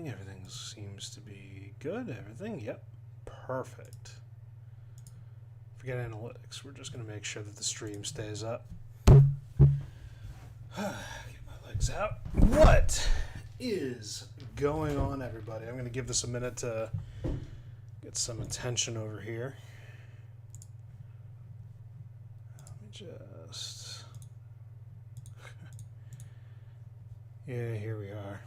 everything. Everything seems to be good. Everything, yep, perfect. Forget analytics. We're just going to make sure that the stream stays up. Get my legs out. What is going on, everybody? I'm going to give this a minute to get some attention over here. Let me just... yeah, here we are.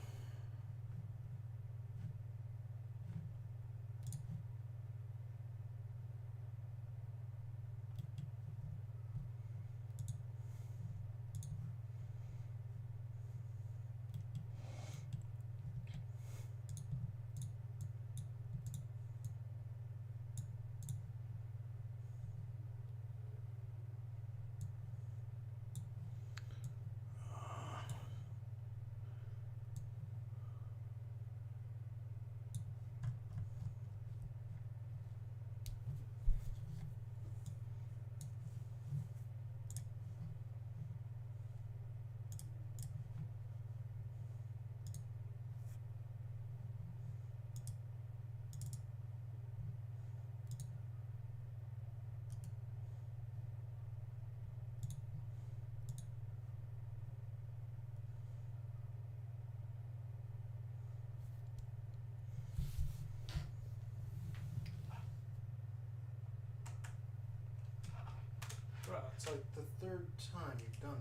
Wow, it's like the third time you've done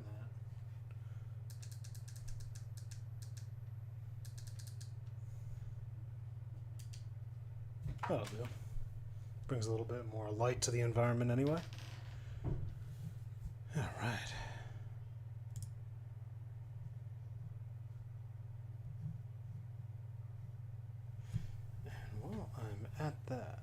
that. That'll do. Brings a little bit more light to the environment anyway. All right. And while I'm at that,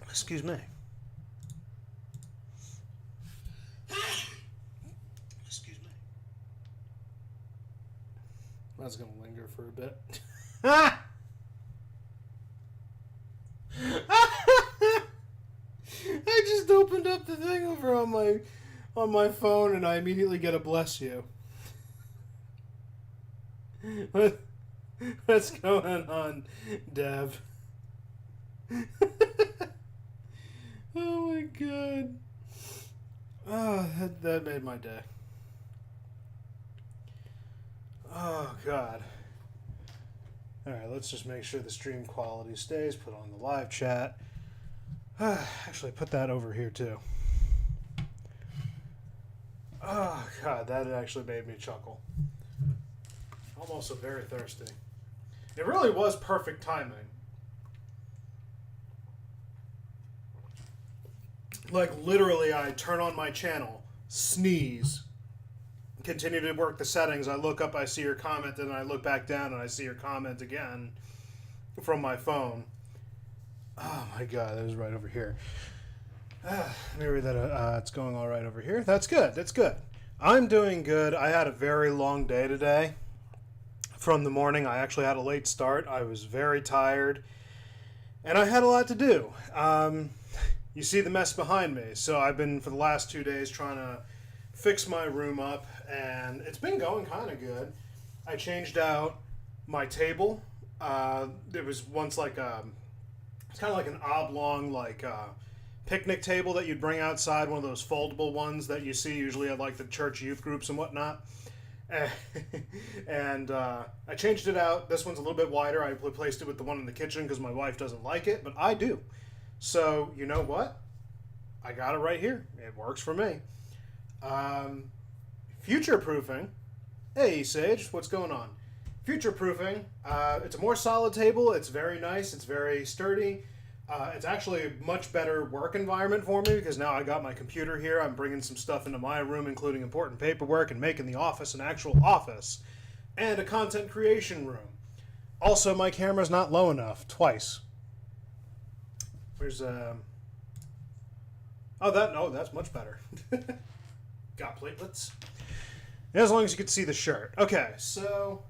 excuse me. Excuse me. That's going to linger for a bit. I just opened up the thing over on my phone and I immediately get a bless you. What's going on, Dev? Oh my god. Oh, that made my day. Oh god. Alright, let's just make sure the stream quality stays. Put on the live chat. Actually, put that over here too. Oh god, that actually made me chuckle. I'm also very thirsty. It really was perfect timing. Like, literally, I turn on my channel, sneeze, continue to work the settings, I look up, I see your comment, then I look back down and I see your comment again from my phone. Oh my god, that was right over here. Let me read that. It's going all right over here. That's good, that's good. I'm doing good. I had a very long day today. From the morning, I actually had a late start. I was very tired, and I had a lot to do. You see the mess behind me. So I've been, for the last 2 days, trying to fix my room up, and it's been going kind of good. I changed out my table. There was once like it's kind of like an oblong, like picnic table that you'd bring outside, one of those foldable ones that you see usually at like the church youth groups and whatnot. And I changed it out. This one's a little bit wider. I replaced it with the one in the kitchen because my wife doesn't like it, but I do. So, you know what? I got it right here. It works for me. Future-proofing. Hey, Sage, what's going on? Future-proofing. It's a more solid table. It's very nice. It's very sturdy. It's actually a much better work environment for me because now I got my computer here. I'm bringing some stuff into my room, including important paperwork, and making the office an actual office. And a content creation room. Also, my camera's not low enough. Twice. Where's oh, that's much better. Got platelets. As long as you can see the shirt. Okay, so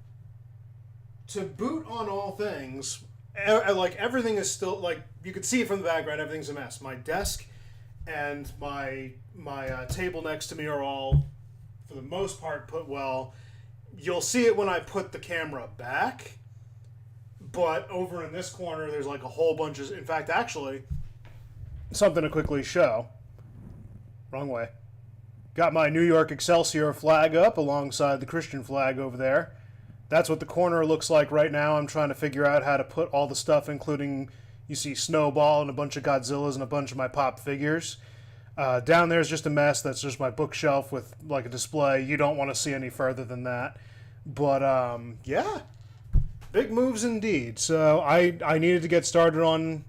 to boot on all things, like everything is still like you can see from the background. Everything's a mess. My desk and my table next to me are all, for the most part, put well. You'll see it when I put the camera back, but over in this corner, there's like a whole bunch of. In fact, actually, something to quickly show. Wrong way. Got my New York Excelsior flag up alongside the Christian flag over there. That's what the corner looks like right now. I'm trying to figure out how to put all the stuff, including, you see Snowball and a bunch of Godzillas and a bunch of my pop figures. Down there is just a mess. That's just my bookshelf with like a display. You don't want to see any further than that. But yeah, big moves indeed. So I needed to get started on.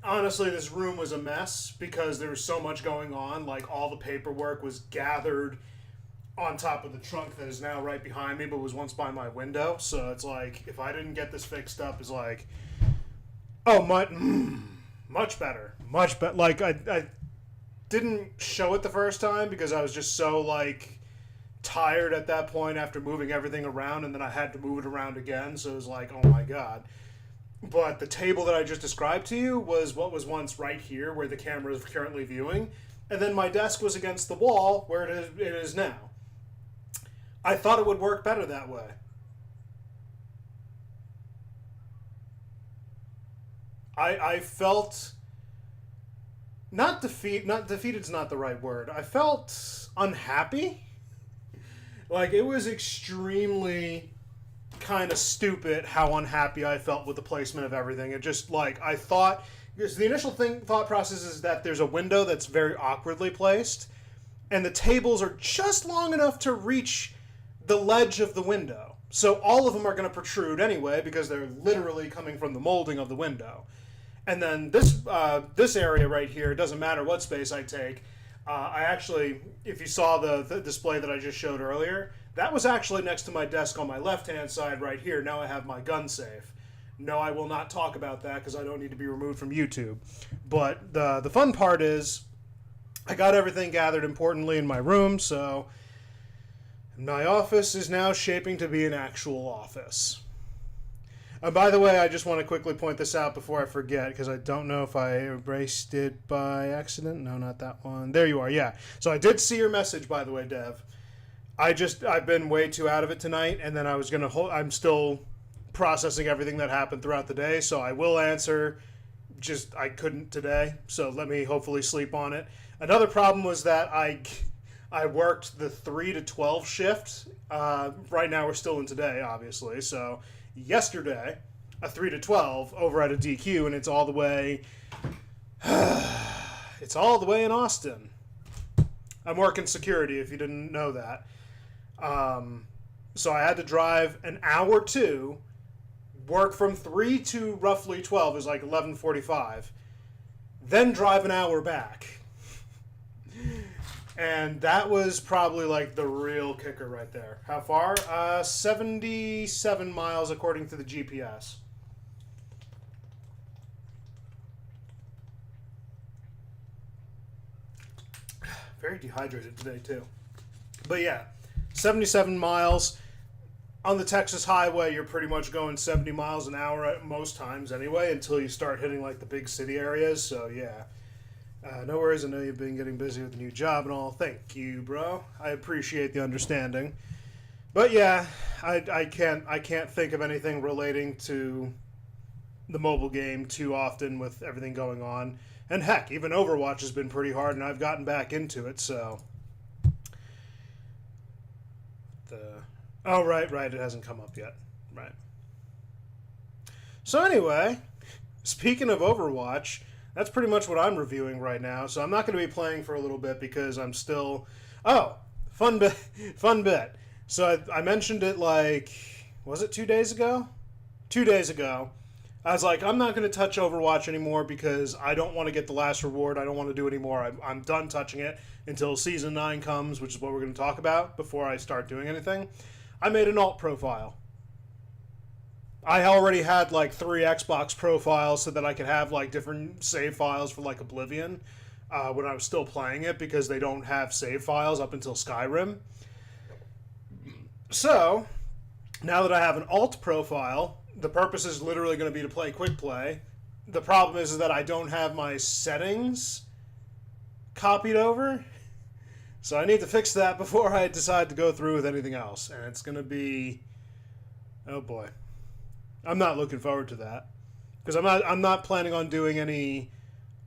Honestly, this room was a mess because there was so much going on. Like, all the paperwork was gathered on top of the trunk that is now right behind me, but was once by my window. So it's like, if I didn't get this fixed up, it's like, oh, much better. Much better. Like, I didn't show it the first time because I was just so, like, tired at that point after moving everything around, and then I had to move it around again. So it was like, oh, my God. But the table that I just described to you was what was once right here where the camera is currently viewing. And then my desk was against the wall where it is now. I thought it would work better that way. I felt... not defeated's not the right word. I felt unhappy. Like, it was extremely... kind of stupid how unhappy I felt with the placement of everything. It just, like, I thought, because the initial thought process is that there's a window that's very awkwardly placed, and the tables are just long enough to reach the ledge of the window. So all of them are going to protrude anyway, because they're literally coming from the molding of the window. And then this area right here, it doesn't matter what space I take. I actually, if you saw the display that I just showed earlier, that was actually next to my desk on my left-hand side right here. Now I have my gun safe. No, I will not talk about that because I don't need to be removed from YouTube. But the fun part is I got everything gathered importantly in my room, so my office is now shaping to be an actual office. By the way, I just want to quickly point this out before I forget, because I don't know if I erased it by accident. No, not that one. There you are, yeah. So I did see your message, by the way, Dev. I've been way too out of it tonight, and then I'm still processing everything that happened throughout the day, so I will answer, just I couldn't today, so let me hopefully sleep on it. Another problem was that I worked the 3 to 12 shift. Right now we're still in today, obviously, so yesterday, a 3 to 12 over at a DQ, and it's all the way in Austin. I'm working security, if you didn't know that. So I had to drive an hour to work from 3 to roughly 12 is like 11:45, then drive an hour back. And that was probably like the real kicker right there. How far? 77 miles according to the GPS. Very dehydrated today too. But yeah, 77 miles. On the Texas highway, you're pretty much going 70 miles an hour at most times anyway, until you start hitting like the big city areas. So yeah, no worries. I know you've been getting busy with the new job and all. Thank you, bro. I appreciate the understanding. But yeah, I can't think of anything relating to the mobile game too often with everything going on. And heck, even Overwatch has been pretty hard, and I've gotten back into it, so... Oh, right, it hasn't come up yet. Right. So anyway, speaking of Overwatch, that's pretty much what I'm reviewing right now, so I'm not going to be playing for a little bit because I'm still... Oh, fun bit. So I mentioned it like... Was it 2 days ago? 2 days ago. I was like, I'm not going to touch Overwatch anymore because I don't want to get the last reward. I don't want to do anymore. I'm done touching it until Season 9 comes, which is what we're going to talk about before I start doing anything. I made an alt profile. I already had like 3 Xbox profiles so that I could have like different save files for like Oblivion when I was still playing it because they don't have save files up until Skyrim. So... Now that I have an alt profile, the purpose is literally going to be to play quick play. The problem is that I don't have my settings copied over. So I need to fix that before I decide to go through with anything else. And it's going to be... oh boy. I'm not looking forward to that. Because I'm not planning on doing any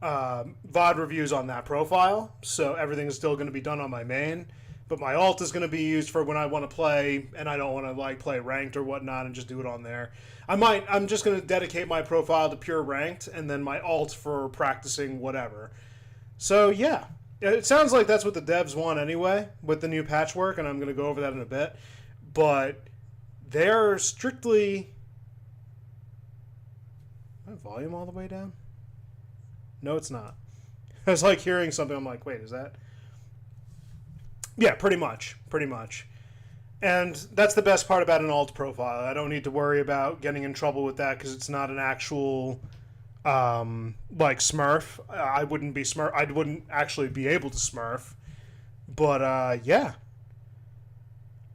VOD reviews on that profile. So everything's still going to be done on my main. But my alt is going to be used for when I want to play and I don't want to like play ranked or whatnot and just do it on there. I'm just going to dedicate my profile to pure ranked and then my alt for practicing whatever. So yeah, it sounds like that's what the devs want anyway with the new patchwork, and I'm going to go over that in a bit. But they're strictly... is my volume all the way down? No, it's not. I was like hearing something. I'm like, wait, is that... yeah, pretty much. And that's the best part about an alt profile. I don't need to worry about getting in trouble with that because it's not an actual, like, smurf. I wouldn't actually be able to smurf. But, yeah.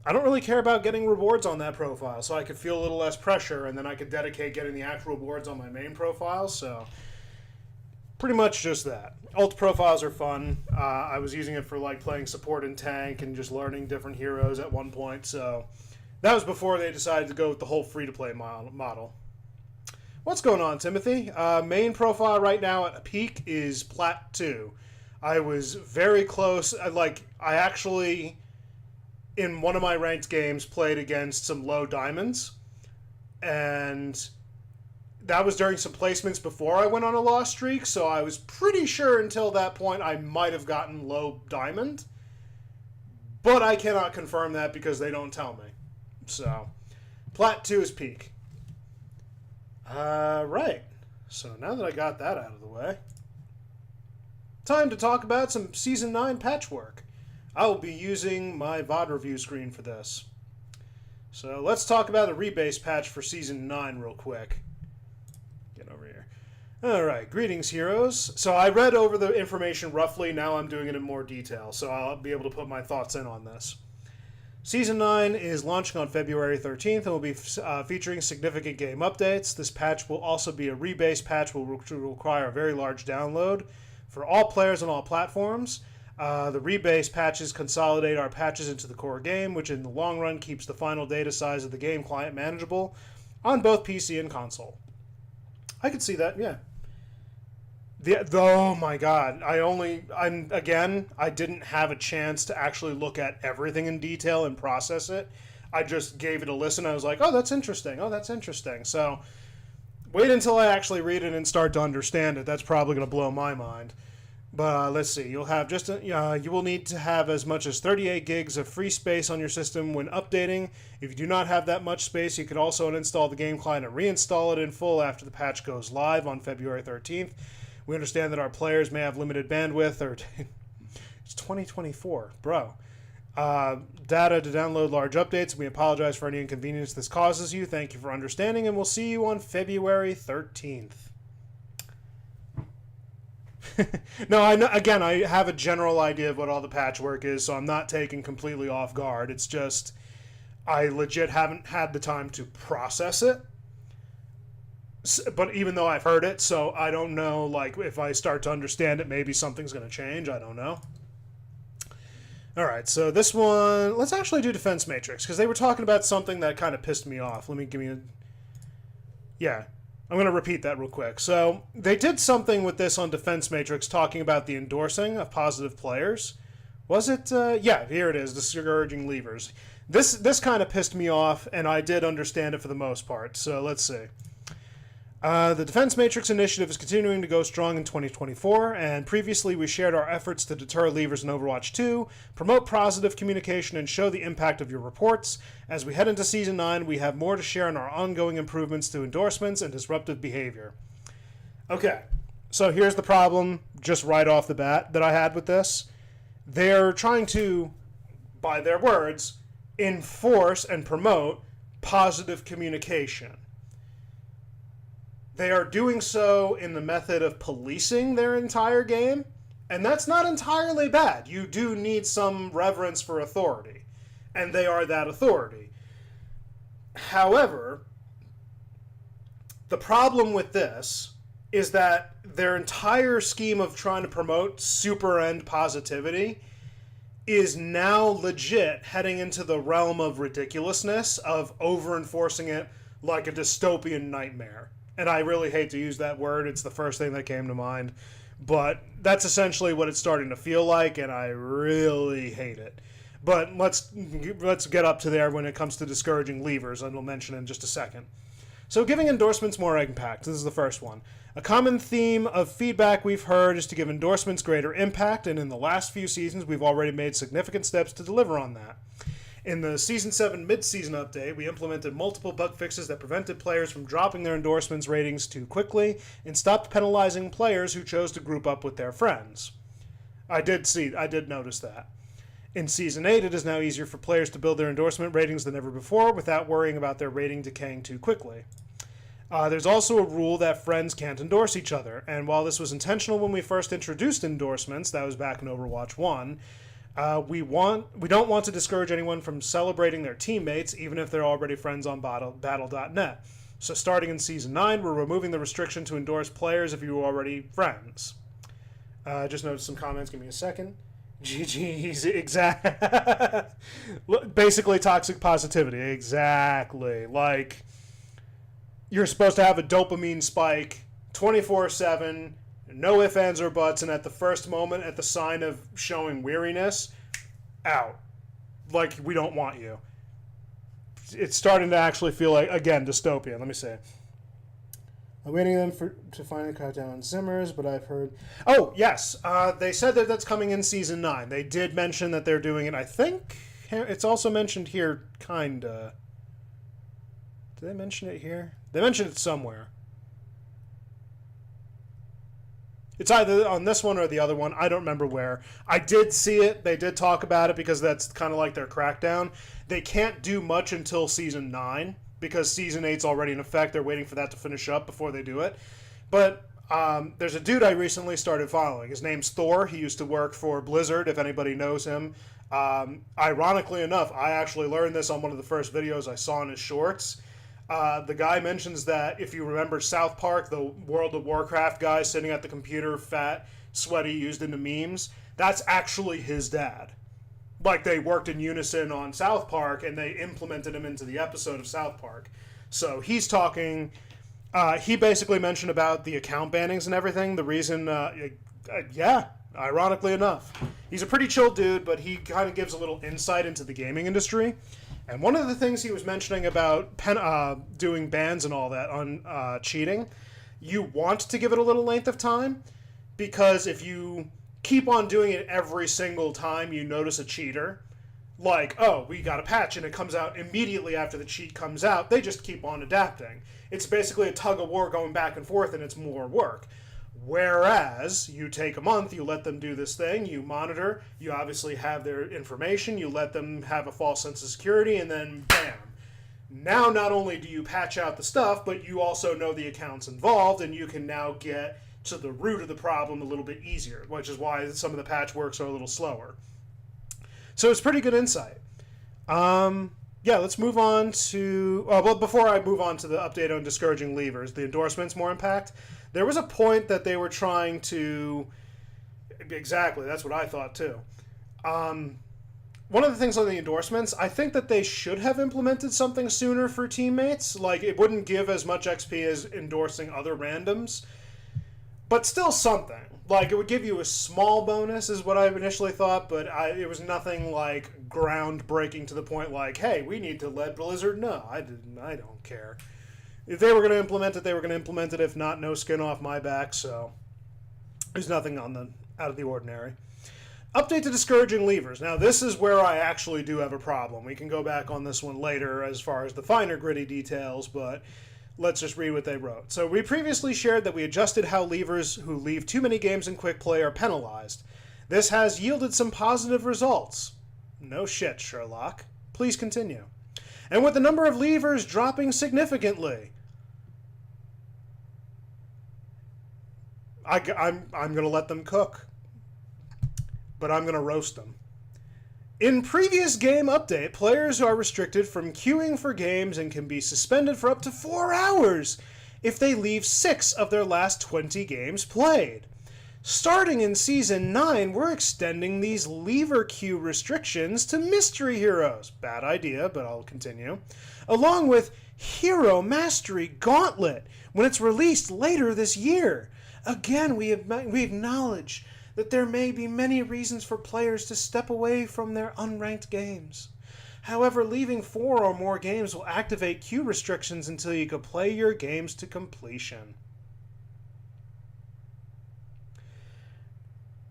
I don't really care about getting rewards on that profile, so I could feel a little less pressure, and then I could dedicate getting the actual rewards on my main profile, so... pretty much just that. Alt profiles are fun. I was using it for like playing support and tank and just learning different heroes at one point. So that was before they decided to go with the whole free-to-play model. What's going on, Timothy? Main profile right now at peak is Plat 2. I was very close. I actually, in one of my ranked games, played against some low diamonds. And... that was during some placements before I went on a loss streak, so I was pretty sure until that point I might have gotten low diamond. But I cannot confirm that because they don't tell me. So, Plat 2 is peak. Right. So now that I got that out of the way, time to talk about some Season 9 patchwork. I will be using my VOD review screen for this. So let's talk about the rebase patch for Season 9 real quick. Over here. Alright, greetings heroes. So I read over the information roughly, now I'm doing it in more detail, so I'll be able to put my thoughts in on this. Season 9 is launching on February 13th and will be featuring significant game updates. This patch will also be a rebase patch, will require a very large download for all players on all platforms. The rebase patches consolidate our patches into the core game, which in the long run keeps the final data size of the game client manageable on both PC and console. I could see that, yeah. Oh my god, I didn't have a chance to actually look at everything in detail and process it. I just gave it a listen. I was like, oh, that's interesting. So, wait until I actually read it and start to understand it. That's probably going to blow my mind. But let's see, you'll have you will need to have as much as 38 gigs of free space on your system when updating. If you do not have that much space, you could also uninstall the game client and reinstall it in full after the patch goes live on February 13th. We understand that our players may have limited bandwidth, or it's 2024, bro. Data to download large updates. We apologize for any inconvenience this causes you. Thank you for understanding, and we'll see you on February 13th. No, I have a general idea of what all the patchwork is, so I'm not taken completely off guard. It's just I legit haven't had the time to process it. But even though I've heard it, so I don't know, like, if I start to understand it, maybe something's going to change. I don't know. Alright, so this one... let's actually do Defense Matrix, because they were talking about something that kind of pissed me off. Yeah. I'm going to repeat that real quick. So, they did something with this on Defense Matrix, talking about the endorsing of positive players. Was it? Yeah, here it is, discouraging leavers. This kind of pissed me off, and I did understand it for the most part. So, let's see. The Defense Matrix initiative is continuing to go strong in 2024, and previously we shared our efforts to deter leavers in Overwatch 2, promote positive communication, and show the impact of your reports. As we head into Season 9, we have more to share on our ongoing improvements to endorsements and disruptive behavior. Okay, so here's the problem, just right off the bat, that I had with this. They're trying to, by their words, enforce and promote positive communication. They are doing so in the method of policing their entire game, and that's not entirely bad. You do need some reverence for authority, and they are that authority. However, the problem with this is that their entire scheme of trying to promote super end positivity is now legit heading into the realm of ridiculousness, of over enforcing it like a dystopian nightmare. And I really hate to use that word, it's the first thing that came to mind. But that's essentially what it's starting to feel like, and I really hate it. But let's get up to there when it comes to discouraging leavers, and we'll mention in just a second. So giving endorsements more impact. This is the first one. A common theme of feedback we've heard is to give endorsements greater impact, and in the last few seasons we've already made significant steps to deliver on that. In the Season 7 mid-season update, we implemented multiple bug fixes that prevented players from dropping their endorsements ratings too quickly and stopped penalizing players who chose to group up with their friends. I did notice that. In Season 8, it is now easier for players to build their endorsement ratings than ever before without worrying about their rating decaying too quickly. There's also a rule that friends can't endorse each other, and while this was intentional when we first introduced endorsements, that was back in Overwatch 1, we don't want to discourage anyone from celebrating their teammates, even if they're already friends on Battle.net. So starting in Season 9, we're removing the restriction to endorse players if you were already friends. Just noticed some comments, give me a second. GG's, basically toxic positivity, exactly. Like, you're supposed to have a dopamine spike 24/7, no ifs, ands, or buts, and at the first moment, at the sign of showing weariness, out. Like, we don't want you. It's starting to actually feel like, again, dystopian. Let me see. I'm waiting them to finally cut down on Zimmers, but I've heard... Oh, yes. They said that that's coming in Season 9. They did mention that they're doing it. I think it's also mentioned here, kinda. Did they mention it here? They mentioned it somewhere. It's either on this one or the other one. I don't remember where. I did see it. They did talk about it because that's kind of like their crackdown. They can't do much until Season 9 because Season 8's already in effect. They're waiting for that to finish up before they do it. But there's a dude I recently started following. His name's Thor. He used to work for Blizzard, if anybody knows him. Ironically enough, I actually learned this on one of the first videos I saw in his shorts. The guy mentions that if you remember South Park, the World of Warcraft guy sitting at the computer, fat, sweaty, used in the memes, that's actually his dad. Like, they worked in unison on South Park, and they implemented him into the episode of South Park. So he's talking... he basically mentioned about the account bannings and everything. The reason... yeah, ironically enough. He's a pretty chill dude, but he kind of gives a little insight into the gaming industry. And one of the things he was mentioning about doing bans and all that on cheating, you want to give it a little length of time, because if you keep on doing it every single time you notice a cheater, like, oh, we got a patch and it comes out immediately after the cheat comes out, they just keep on adapting. It's basically a tug of war going back and forth, and it's more work. Whereas, you take a month, you let them do this thing, you monitor, you obviously have their information, you let them have a false sense of security, and then bam. Now not only do you patch out the stuff, but you also know the accounts involved, and you can now get to the root of the problem a little bit easier, which is why some of the patch works are a little slower. So it's pretty good insight. Yeah, let's move on to... well, before I move on to the update on discouraging leavers, the endorsements more impact... There was a point that they were trying to... Exactly, that's what I thought too. One of the things on the endorsements, I think that they should have implemented something sooner for teammates. Like, it wouldn't give as much XP as endorsing other randoms, but still something. Like, it would give you a small bonus is what I initially thought, but it was nothing like groundbreaking to the point like, hey, we need to let Blizzard know. I don't care. If they were going to implement it, they were going to implement it. If not, no skin off my back, so there's nothing out of the ordinary. Update to discouraging leavers. Now, this is where I actually do have a problem. We can go back on this one later as far as the finer gritty details, but let's just read what they wrote. So, we previously shared that we adjusted how leavers who leave too many games in quick play are penalized. This has yielded some positive results. No shit, Sherlock. Please continue. And with the number of leavers dropping significantly... I'm going to let them cook, but I'm going to roast them. In previous game update, players are restricted from queuing for games and can be suspended for up to 4 hours if they leave 6 of their last 20 games played. Starting in Season 9, we're extending these lever queue restrictions to Mystery Heroes. Bad idea, but I'll continue. Along with Hero Mastery Gauntlet when it's released later this year. Again, we acknowledge that there may be many reasons for players to step away from their unranked games. However, leaving 4 or more games will activate queue restrictions until you can play your games to completion.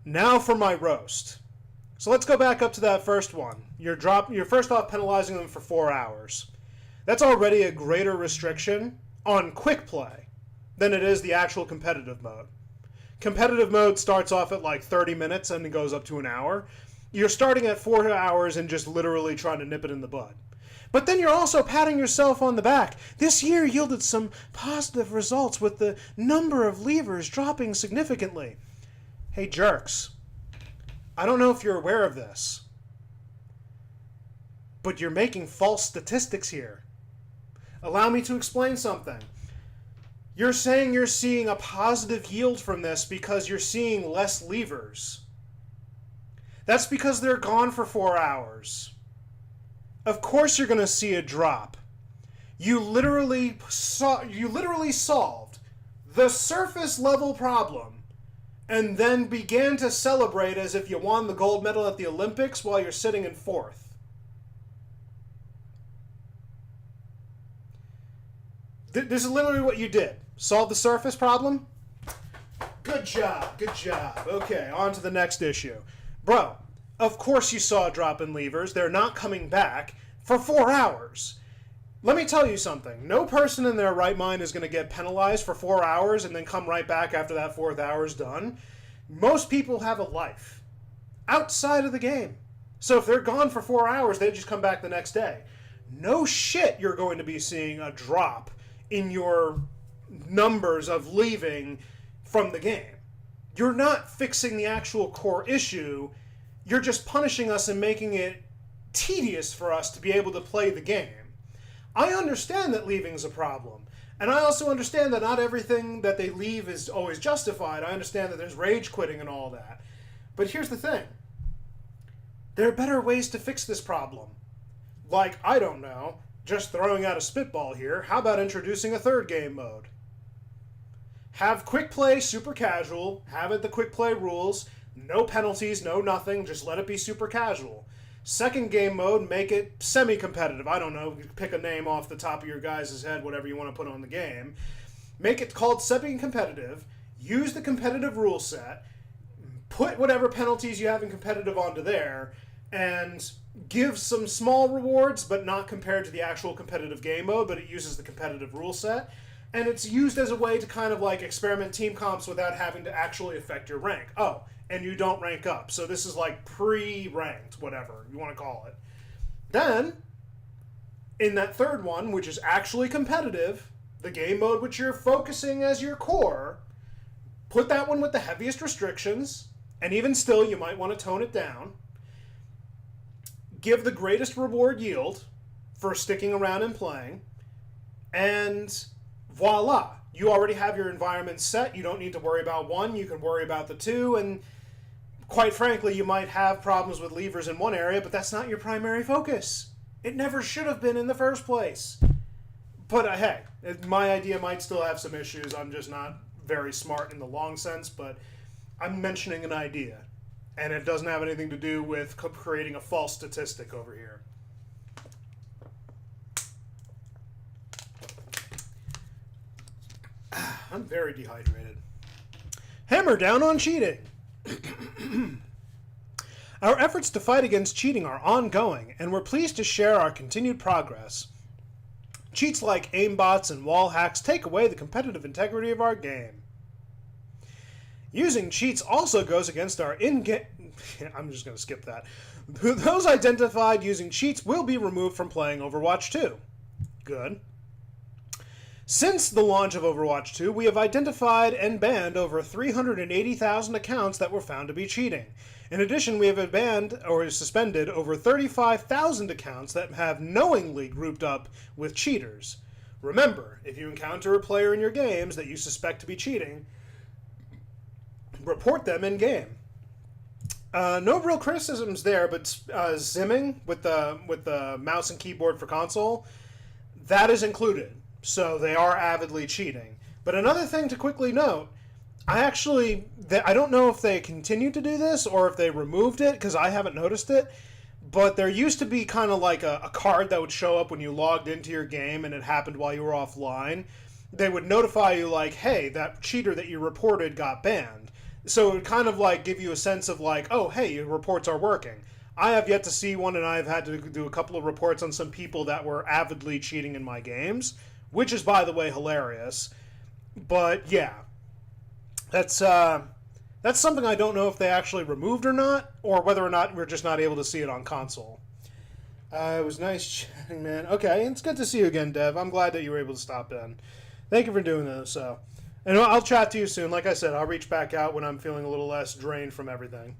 Now for my roast. So let's go back up to that first one. You're first off penalizing them for 4 hours. That's already a greater restriction on quick play than it is the actual competitive mode. Competitive mode starts off at like 30 minutes and it goes up to an hour. You're starting at 4 hours and just literally trying to nip it in the bud. But then you're also patting yourself on the back. This year yielded some positive results with the number of levers dropping significantly. Hey jerks, I don't know if you're aware of this, but you're making false statistics here. Allow me to explain something. You're saying you're seeing a positive yield from this because you're seeing less levers. That's because they're gone for 4 hours. Of course you're going to see a drop. You literally solved the surface level problem and then began to celebrate as if you won the gold medal at the Olympics while you're sitting in 4th. This is literally what you did. Solve the surface problem? Good job, good job. Okay, on to the next issue. Bro, of course you saw a drop in levers. They're not coming back for 4 hours. Let me tell you something. No person in their right mind is going to get penalized for 4 hours and then come right back after that 4th hour is done. Most people have a life outside of the game. So if they're gone for 4 hours, they just come back the next day. No shit you're going to be seeing a drop in your numbers of leaving from the game. You're not fixing the actual core issue. You're just punishing us and making it tedious for us to be able to play the game. I understand that leaving is a problem. And I also understand that not everything that they leave is always justified. I understand that there's rage quitting and all that. But here's the thing. There are better ways to fix this problem. Like, I don't know, just throwing out a spitball here, how about introducing a third game mode? Have quick play super casual, have it the quick play rules, no penalties, no nothing, just let it be super casual. Second game mode, make it semi-competitive. I don't know, pick a name off the top of your guys' head, whatever you want to put on the game. Make it called semi-competitive, use the competitive rule set, put whatever penalties you have in competitive onto there, and give some small rewards, but not compared to the actual competitive game mode, but it uses the competitive rule set. And it's used as a way to kind of like experiment team comps without having to actually affect your rank. Oh, and you don't rank up. So this is like pre-ranked, whatever you want to call it. Then, in that third one, which is actually competitive, the game mode which you're focusing as your core, put that one with the heaviest restrictions, and even still, you might want to tone it down. Give the greatest reward yield for sticking around and playing, and voila, you already have your environment set. You don't need to worry about one. You can worry about the two. And quite frankly, you might have problems with levers in one area, but that's not your primary focus. It never should have been in the first place. But hey, my idea might still have some issues. I'm just not very smart in the long sense, but I'm mentioning an idea. And it doesn't have anything to do with creating a false statistic over here. I'm very dehydrated. Hammer down on cheating. Our efforts to fight against cheating are ongoing, and we're pleased to share our continued progress. Cheats like aimbots and wall hacks take away the competitive integrity of our game. Using cheats also goes against our in-game... I'm just going to skip that. Those identified using cheats will be removed from playing Overwatch 2. Good. Since the launch of Overwatch 2, we have identified and banned over 380,000 accounts that were found to be cheating. In addition, we have banned or suspended over 35,000 accounts that have knowingly grouped up with cheaters. Remember, if you encounter a player in your games that you suspect to be cheating, report them in-game. No real criticisms there, but zimming with the mouse and keyboard for console, that is included. So they are avidly cheating. But another thing to quickly note, I don't know if they continue to do this or if they removed it, because I haven't noticed it, but there used to be kind of like a card that would show up when you logged into your game and it happened while you were offline. They would notify you like, hey, that cheater that you reported got banned. So it would kind of like give you a sense of like, oh, hey, your reports are working. I have yet to see one, and I've had to do a couple of reports on some people that were avidly cheating in my games, which is, by the way, hilarious. But yeah, that's something I don't know if they actually removed or not, or whether or not we're just not able to see it on console. It was nice chatting, man. Okay, it's good to see you again, Dev. I'm glad that you were able to stop in. Thank you for doing this. And I'll chat to you soon. Like I said, I'll reach back out when I'm feeling a little less drained from everything.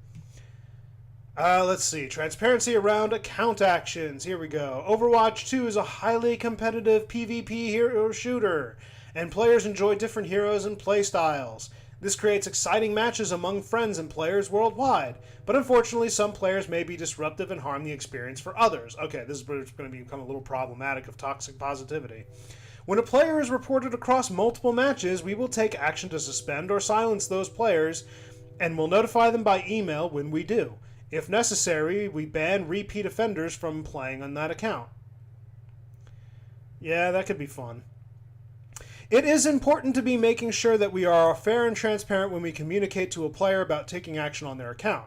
Let's see. Transparency around account actions. Here we go. Overwatch 2 is a highly competitive PvP hero shooter, and players enjoy different heroes and playstyles. This creates exciting matches among friends and players worldwide, but unfortunately some players may be disruptive and harm the experience for others. Okay, this is going to become a little problematic of toxic positivity. When a player is reported across multiple matches, we will take action to suspend or silence those players, and will notify them by email when we do. If necessary, we ban repeat offenders from playing on that account. Yeah, that could be fun. It is important to be making sure that we are fair and transparent when we communicate to a player about taking action on their account.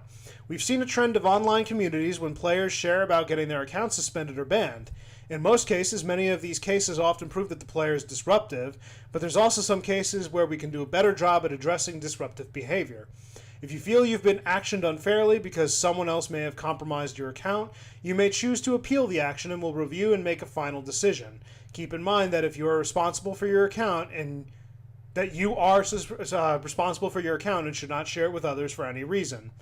We've seen a trend of online communities when players share about getting their account suspended or banned. In most cases, many of these cases often prove that the player is disruptive, but there's also some cases where we can do a better job at addressing disruptive behavior. If you feel you've been actioned unfairly because someone else may have compromised your account, you may choose to appeal the action and will review and make a final decision. Keep in mind that if you are responsible for your account and that you are responsible for your account and should not share it with others for any reason.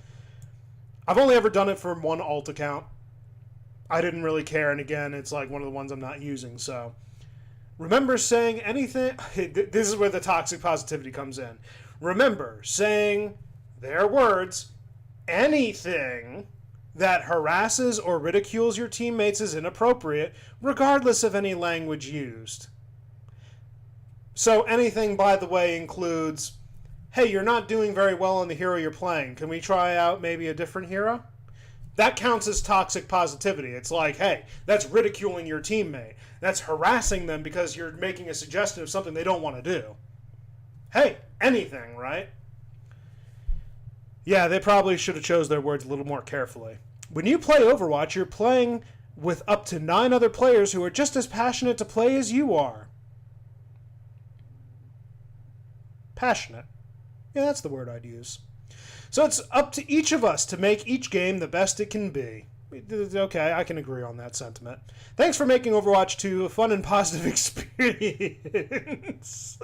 I've only ever done it for one alt account. I didn't really care, and again, it's like one of the ones I'm not using, so. Remember saying anything... This is where the toxic positivity comes in. Remember saying... their words, anything that harasses or ridicules your teammates is inappropriate, regardless of any language used. So anything, by the way, includes, hey, you're not doing very well on the hero you're playing. Can we try out maybe a different hero? That counts as toxic positivity. It's like, hey, that's ridiculing your teammate. That's harassing them because you're making a suggestion of something they don't want to do. Hey, anything, right? Yeah, they probably should have chose their words a little more carefully. When you play Overwatch, you're playing with up to 9 other players who are just as passionate to play as you are. Passionate. Yeah, that's the word I'd use. So it's up to each of us to make each game the best it can be. Okay, I can agree on that sentiment. Thanks for making Overwatch 2 a fun and positive experience.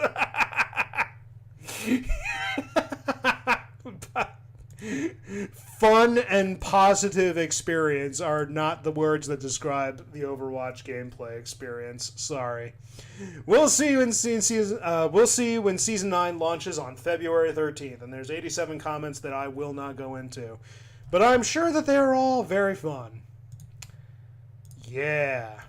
Fun and positive experience are not the words that describe the Overwatch gameplay experience. Sorry. We'll see when season 9 launches on February 13th, and there's 87 comments that I will not go into, but I'm sure that they're all very fun. Yeah.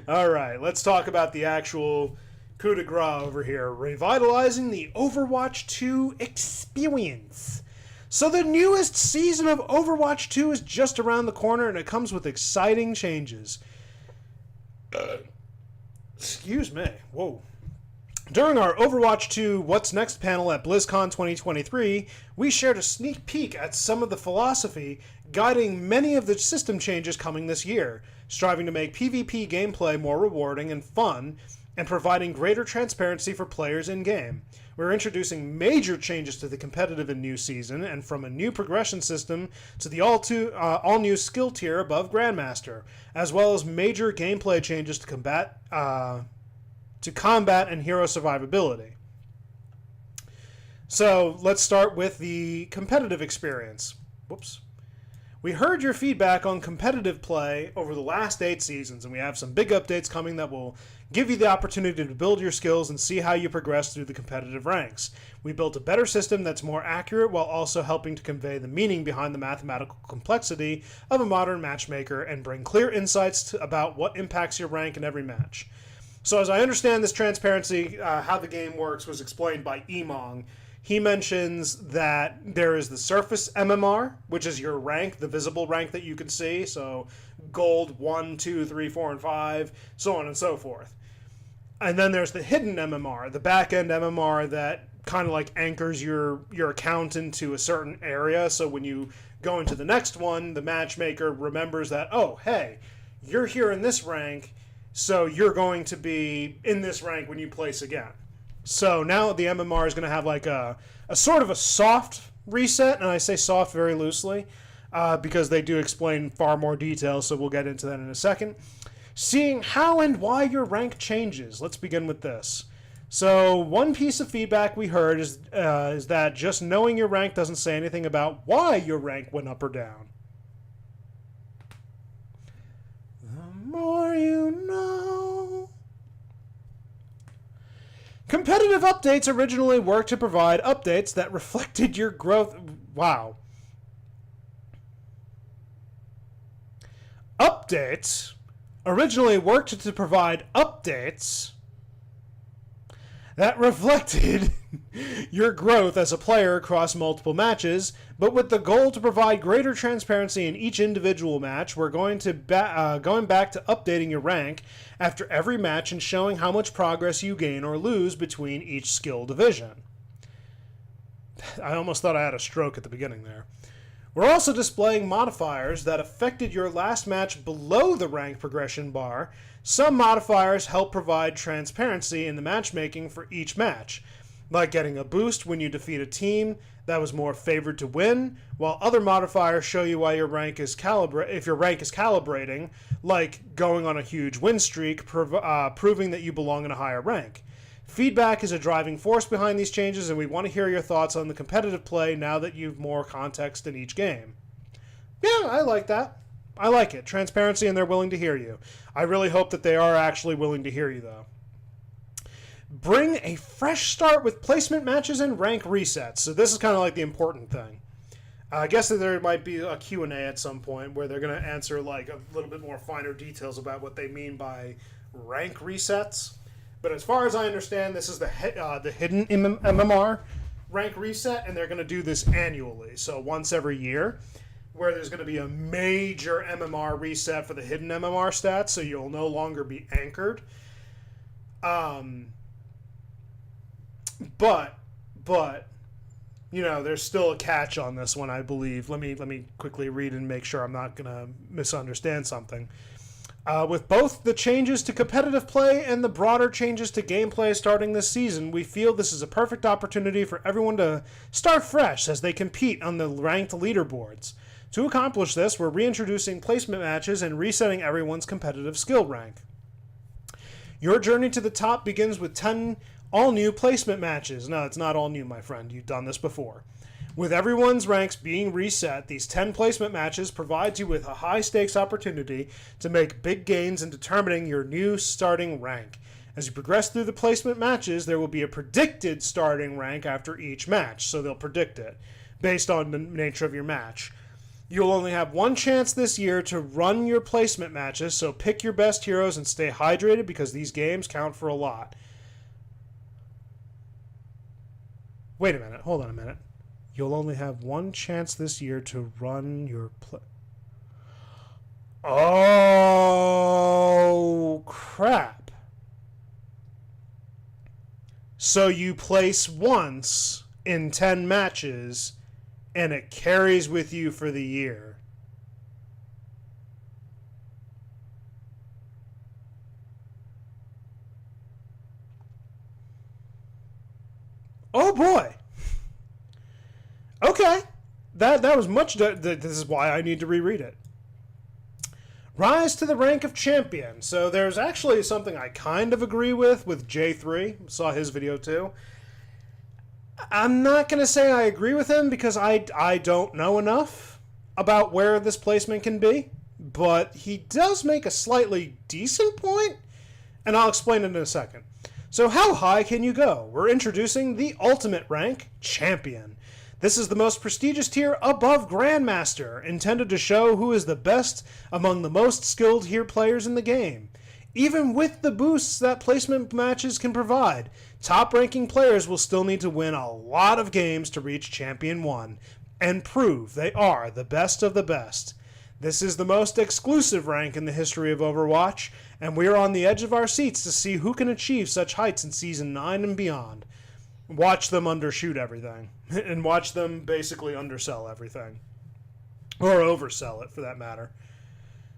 All right, let's talk about the actual coup de grace over here, revitalizing the Overwatch 2 experience. So the newest season of Overwatch 2 is just around the corner, and it comes with exciting changes. Excuse me. Whoa. During our Overwatch 2 What's Next panel at BlizzCon 2023, we shared a sneak peek at some of the philosophy guiding many of the system changes coming this year, striving to make PvP gameplay more rewarding and fun, and providing greater transparency for players in-game. We're introducing major changes to the competitive and new season, and from a new progression system to the all-new skill tier above Grandmaster, as well as major gameplay changes to combat and hero survivability. So let's start with the competitive experience. Whoops. We heard your feedback on competitive play over the last 8 seasons, and we have some big updates coming that will give you the opportunity to build your skills and see how you progress through the competitive ranks. We built a better system that's more accurate while also helping to convey the meaning behind the mathematical complexity of a modern matchmaker and bring clear insights about what impacts your rank in every match. So as I understand this transparency, how the game works was explained by Emong. He mentions that there is the surface MMR, which is your rank, the visible rank that you can see. So gold 1, 2, 3, 4, and 5, so on and so forth. And then there's the hidden MMR, the back-end MMR that kind of like anchors your account into a certain area. So when you go into the next one, the matchmaker remembers that, oh, hey, you're here in this rank, so you're going to be in this rank when you place again. So now the MMR is going to have like a sort of a soft reset, and I say soft very loosely because they do explain far more detail, so we'll get into that in a second. Seeing how and why your rank changes. Let's begin with this. So one piece of feedback we heard is that just knowing your rank doesn't say anything about why your rank went up or down. The more you know. Competitive updates originally worked to provide updates that reflected your growth. Wow. Updates originally worked to provide updates that reflected your growth as a player across multiple matches, but with the goal to provide greater transparency in each individual match, we're going back to updating your rank after every match and showing how much progress you gain or lose between each skill division. I almost thought I had a stroke at the beginning there. We're also displaying modifiers that affected your last match below the rank progression bar. Some modifiers help provide transparency in the matchmaking for each match, like getting a boost when you defeat a team that was more favored to win, while other modifiers show you why your rank is if your rank is calibrating, like going on a huge win streak, proving that you belong in a higher rank. Feedback is a driving force behind these changes, and we want to hear your thoughts on the competitive play now that you've more context in each game. Yeah, I like that. I like it. Transparency, and they're willing to hear you. I really hope that they are actually willing to hear you, though. Bring a fresh start with placement matches and rank resets. So this is kind of like the important thing. I guess that there might be a Q&A at some point where they're going to answer like a little bit more finer details about what they mean by rank resets. But as far as I understand, this is the hidden MMR rank reset, and they're going to do this annually, so once every year, where there's going to be a major MMR reset for the hidden MMR stats, so you'll no longer be anchored. But you know, there's still a catch on this one, I believe. Let me quickly read and make sure I'm not going to misunderstand something. With both the changes to competitive play and the broader changes to gameplay starting this season, we feel this is a perfect opportunity for everyone to start fresh as they compete on the ranked leaderboards. To accomplish this, we're reintroducing placement matches and resetting everyone's competitive skill rank. Your journey to the top begins with 10 all-new placement matches. No, it's not all new, my friend. You've done this before. With everyone's ranks being reset, these 10 placement matches provide you with a high-stakes opportunity to make big gains in determining your new starting rank. As you progress through the placement matches, there will be a predicted starting rank after each match, so they'll predict it, based on the nature of your match. You'll only have one chance this year to run your placement matches, so pick your best heroes and stay hydrated because these games count for a lot. Wait a minute, hold on a minute. You'll only have one chance this year to run your Oh, crap. So you place once in 10 matches, and it carries with you for the year. Oh, boy. Okay, that was much. This is why I need to reread it. Rise to the rank of champion. So there's actually something I kind of agree with J3. Saw his video too. I'm not going to say I agree with him because I don't know enough about where this placement can be, but he does make a slightly decent point, and I'll explain it in a second. So how high can you go? We're introducing the ultimate rank, Champion. This is the most prestigious tier above Grandmaster, intended to show who is the best among the most skilled tier players in the game. Even with the boosts that placement matches can provide, top-ranking players will still need to win a lot of games to reach Champion 1 and prove they are the best of the best. This is the most exclusive rank in the history of Overwatch, and we are on the edge of our seats to see who can achieve such heights in Season 9 and beyond. Watch them undershoot everything, and watch them basically undersell everything. Or oversell it, for that matter.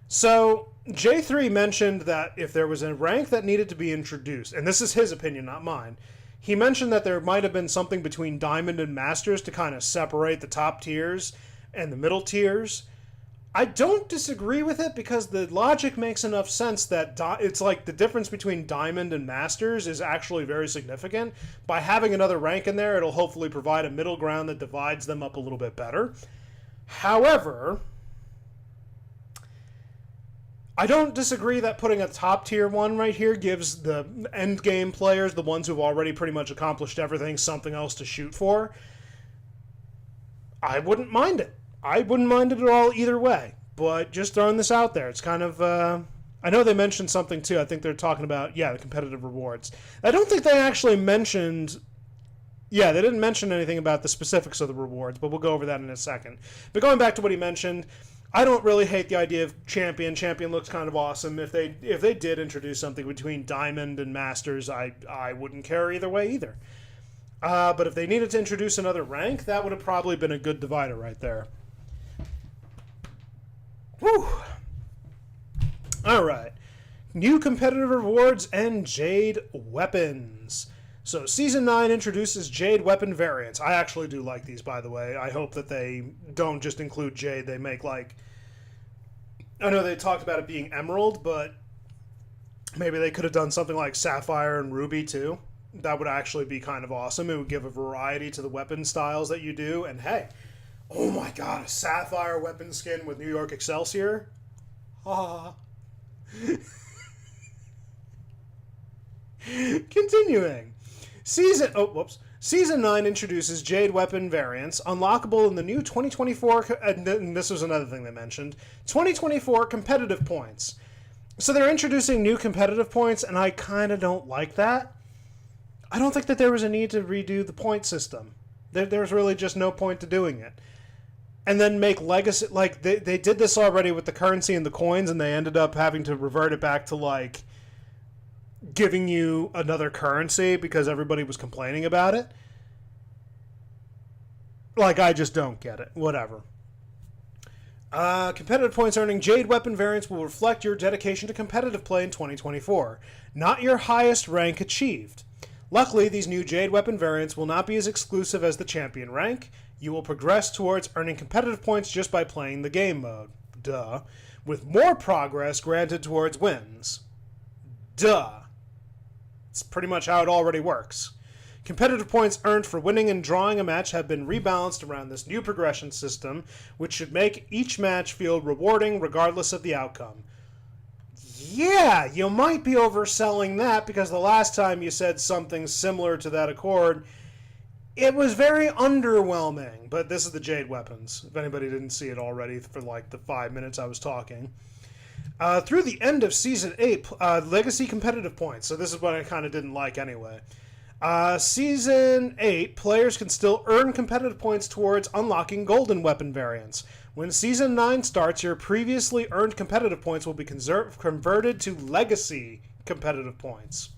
So, J3 mentioned that if there was a rank that needed to be introduced, and this is his opinion, not mine, he mentioned that there might have been something between Diamond and Masters to kind of separate the top tiers and the middle tiers. I don't disagree with it because the logic makes enough sense that it's like the difference between Diamond and Masters is actually very significant. By having another rank in there, it'll hopefully provide a middle ground that divides them up a little bit better. However, I don't disagree that putting a top tier one right here gives the end game players, the ones who've already pretty much accomplished everything, something else to shoot for. I wouldn't mind it. I wouldn't mind it at all either way. But just throwing this out there, it's kind of... I know they mentioned something too. I think they're talking about, the competitive rewards. I don't think they actually mentioned... Yeah, they didn't mention anything about the specifics of the rewards, but we'll go over that in a second. But going back to what he mentioned... I don't really hate the idea of Champion. Champion looks kind of awesome. If they did introduce something between Diamond and Masters, I wouldn't care either way either. But if they needed to introduce another rank, that would have probably been a good divider right there. Whew. All right. New competitive rewards and Jade weapons. So Season 9 introduces Jade weapon variants. I actually do like these, by the way. I hope that they don't just include Jade. They make, like... I know they talked about it being Emerald, but maybe they could have done something like Sapphire and Ruby, too. That would actually be kind of awesome. It would give a variety to the weapon styles that you do. And hey, oh my god, a Sapphire weapon skin with New York Excelsior? Ah. Continuing. Season 9 introduces Jade weapon variants, unlockable in the new 2024... and this was another thing they mentioned. 2024 competitive points. So they're introducing new competitive points, and I kind of don't like that. I don't think that there was a need to redo the point system. There's really just no point to doing it. And then make legacy... Like, they did this already with the currency and the coins, and they ended up having to revert it back to, like... giving you another currency because everybody was complaining about it. Like, I just don't get it. Whatever. Competitive points earning Jade weapon variants will reflect your dedication to competitive play in 2024, not your highest rank achieved. Luckily, these new Jade weapon variants will not be as exclusive as the Champion rank. You will progress towards earning competitive points just by playing the game mode. Duh. With more progress granted towards wins. Duh. It's pretty much how it already works. Competitive points earned for winning and drawing a match have been rebalanced around this new progression system, which should make each match feel rewarding regardless of the outcome. Yeah, you might be overselling that because the last time you said something similar to that accord, it was very underwhelming. But this is the Jade weapons, if anybody didn't see it already for like the 5 minutes I was talking. Through the end of Season 8, Legacy competitive points. So this is what I kind of didn't like anyway. Season 8, players can still earn competitive points towards unlocking golden weapon variants. When Season 9 starts, your previously earned competitive points will be converted to Legacy competitive points.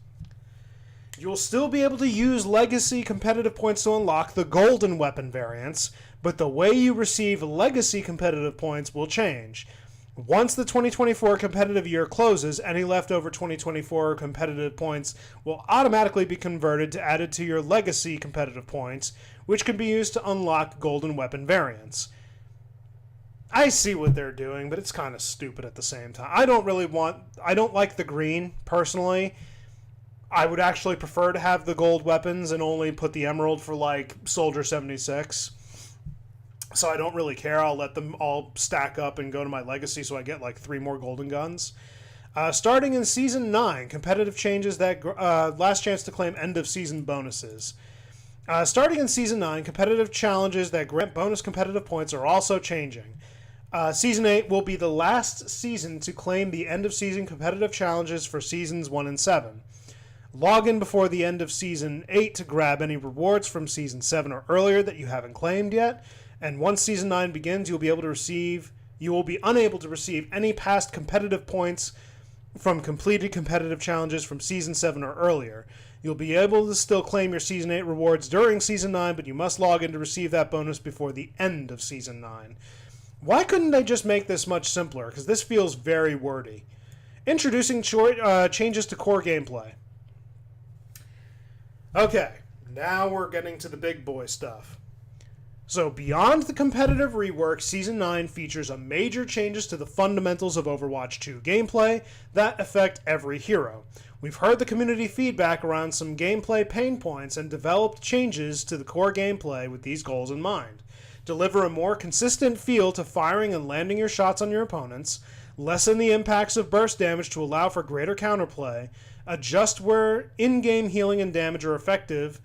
You will still be able to use Legacy competitive points to unlock the golden weapon variants, but the way you receive Legacy competitive points will change. Once the 2024 competitive year closes, any leftover 2024 competitive points will automatically be converted to added to your legacy competitive points, which can be used to unlock golden weapon variants. I see what they're doing, but it's kind of stupid at the same time. I don't like the green, personally. I would actually prefer to have the gold weapons and only put the emerald for, like, Soldier 76. So I don't really care. I'll let them all stack up and go to my legacy so I get, like, 3 more golden guns. Starting in Season 9, competitive changes that... last chance to claim end-of-season bonuses. Starting in Season 9, competitive challenges that grant bonus competitive points are also changing. Season 8 will be the last season to claim the end-of-season competitive challenges for Seasons 1 and 7. Log in before the end of Season 8 to grab any rewards from Season 7 or earlier that you haven't claimed yet, and once Season 9 begins, you will be unable to receive any past competitive points from completed competitive challenges from Season 7 or earlier. You'll be able to still claim your Season 8 rewards during Season 9, but you must log in to receive that bonus before the end of Season 9. Why couldn't they just make this much simpler? Because this feels very wordy. Introducing changes to core gameplay. Okay, now we're getting to the big boy stuff. So, beyond the competitive rework, Season 9 features a major changes to the fundamentals of Overwatch 2 gameplay that affect every hero. We've heard the community feedback around some gameplay pain points and developed changes to the core gameplay with these goals in mind. Deliver a more consistent feel to firing and landing your shots on your opponents, lessen the impacts of burst damage to allow for greater counterplay, adjust where in-game healing and damage are effective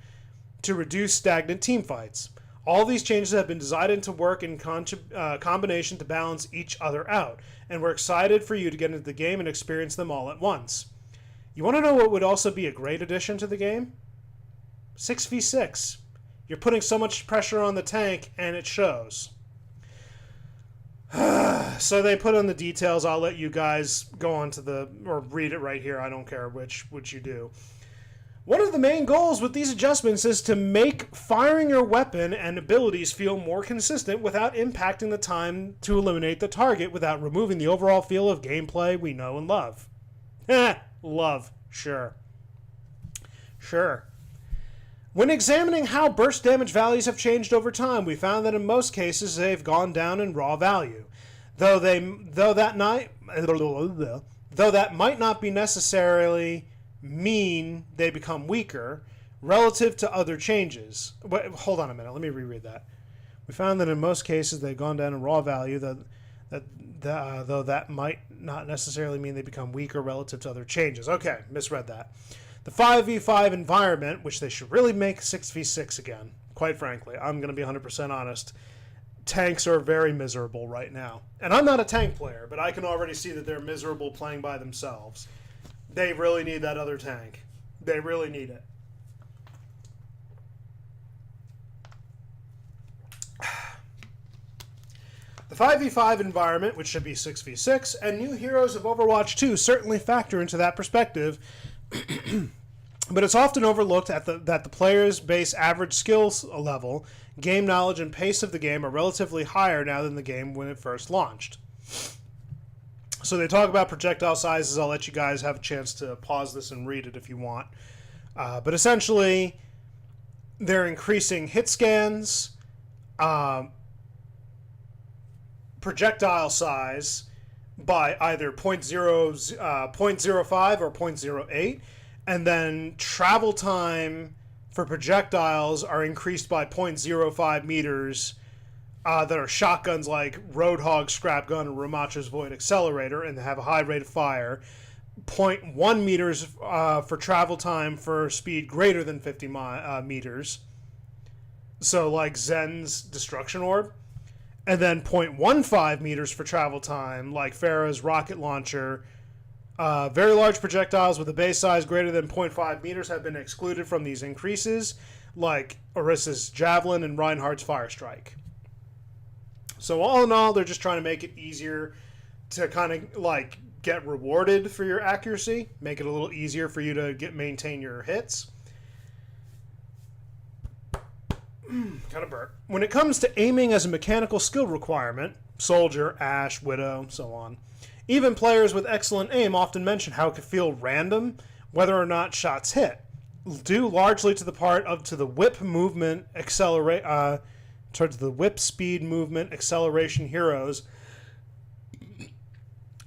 to reduce stagnant teamfights. All these changes have been designed to work in combination to balance each other out, and we're excited for you to get into the game and experience them all at once. You want to know what would also be a great addition to the game? 6v6. You're putting so much pressure on the tank, and it shows. So they put on the details. I'll let you guys go on to or read it right here. I don't care which you do. One of the main goals with these adjustments is to make firing your weapon and abilities feel more consistent without impacting the time to eliminate the target without removing the overall feel of gameplay we know and love. Love. Sure. When examining how burst damage values have changed over time, we found that in most cases they've gone down in raw value. Though that might not be necessarily mean they become weaker relative to other changes. Wait, hold on a minute. Let me reread that. We found that in most cases they've gone down in raw value, though that might not necessarily mean they become weaker relative to other changes. Okay, misread that. The 5v5 environment, which they should really make 6v6 again. Quite frankly, I'm going to be 100% honest. Tanks are very miserable right now. And I'm not a tank player, but I can already see that they're miserable playing by themselves. They really need that other tank. They really need it. The 5v5 environment, which should be 6v6, and new heroes of Overwatch 2 certainly factor into that perspective, but it's often overlooked that the player's base average skills level, game knowledge, and pace of the game are relatively higher now than the game when it first launched. So they talk about projectile sizes. I'll let you guys have a chance to pause this and read it if you want. But essentially, they're increasing hit scans, projectile size by either 0.05 or 0.08, and then travel time for projectiles are increased by 0.05 meters that are shotguns like Roadhog, Scrap Gun, and Ramacha's Void Accelerator, and they have a high rate of fire. 0.1 meters for travel time for speed greater than 50 meters. So like Zen's Destruction Orb. And then 0.15 meters for travel time, like Pharah's rocket launcher. Very large projectiles with a base size greater than 0.5 meters have been excluded from these increases, like Orissa's Javelin and Reinhardt's Fire Strike. So all in all, they're just trying to make it easier to kind of like get rewarded for your accuracy, make it a little easier for you to maintain your hits. Kind of burnt. When it comes to aiming as a mechanical skill requirement, Soldier, Ashe, Widow, so on, even players with excellent aim often mention how it can feel random whether or not shots hit, due largely to the whip movement towards the whip speed movement acceleration heroes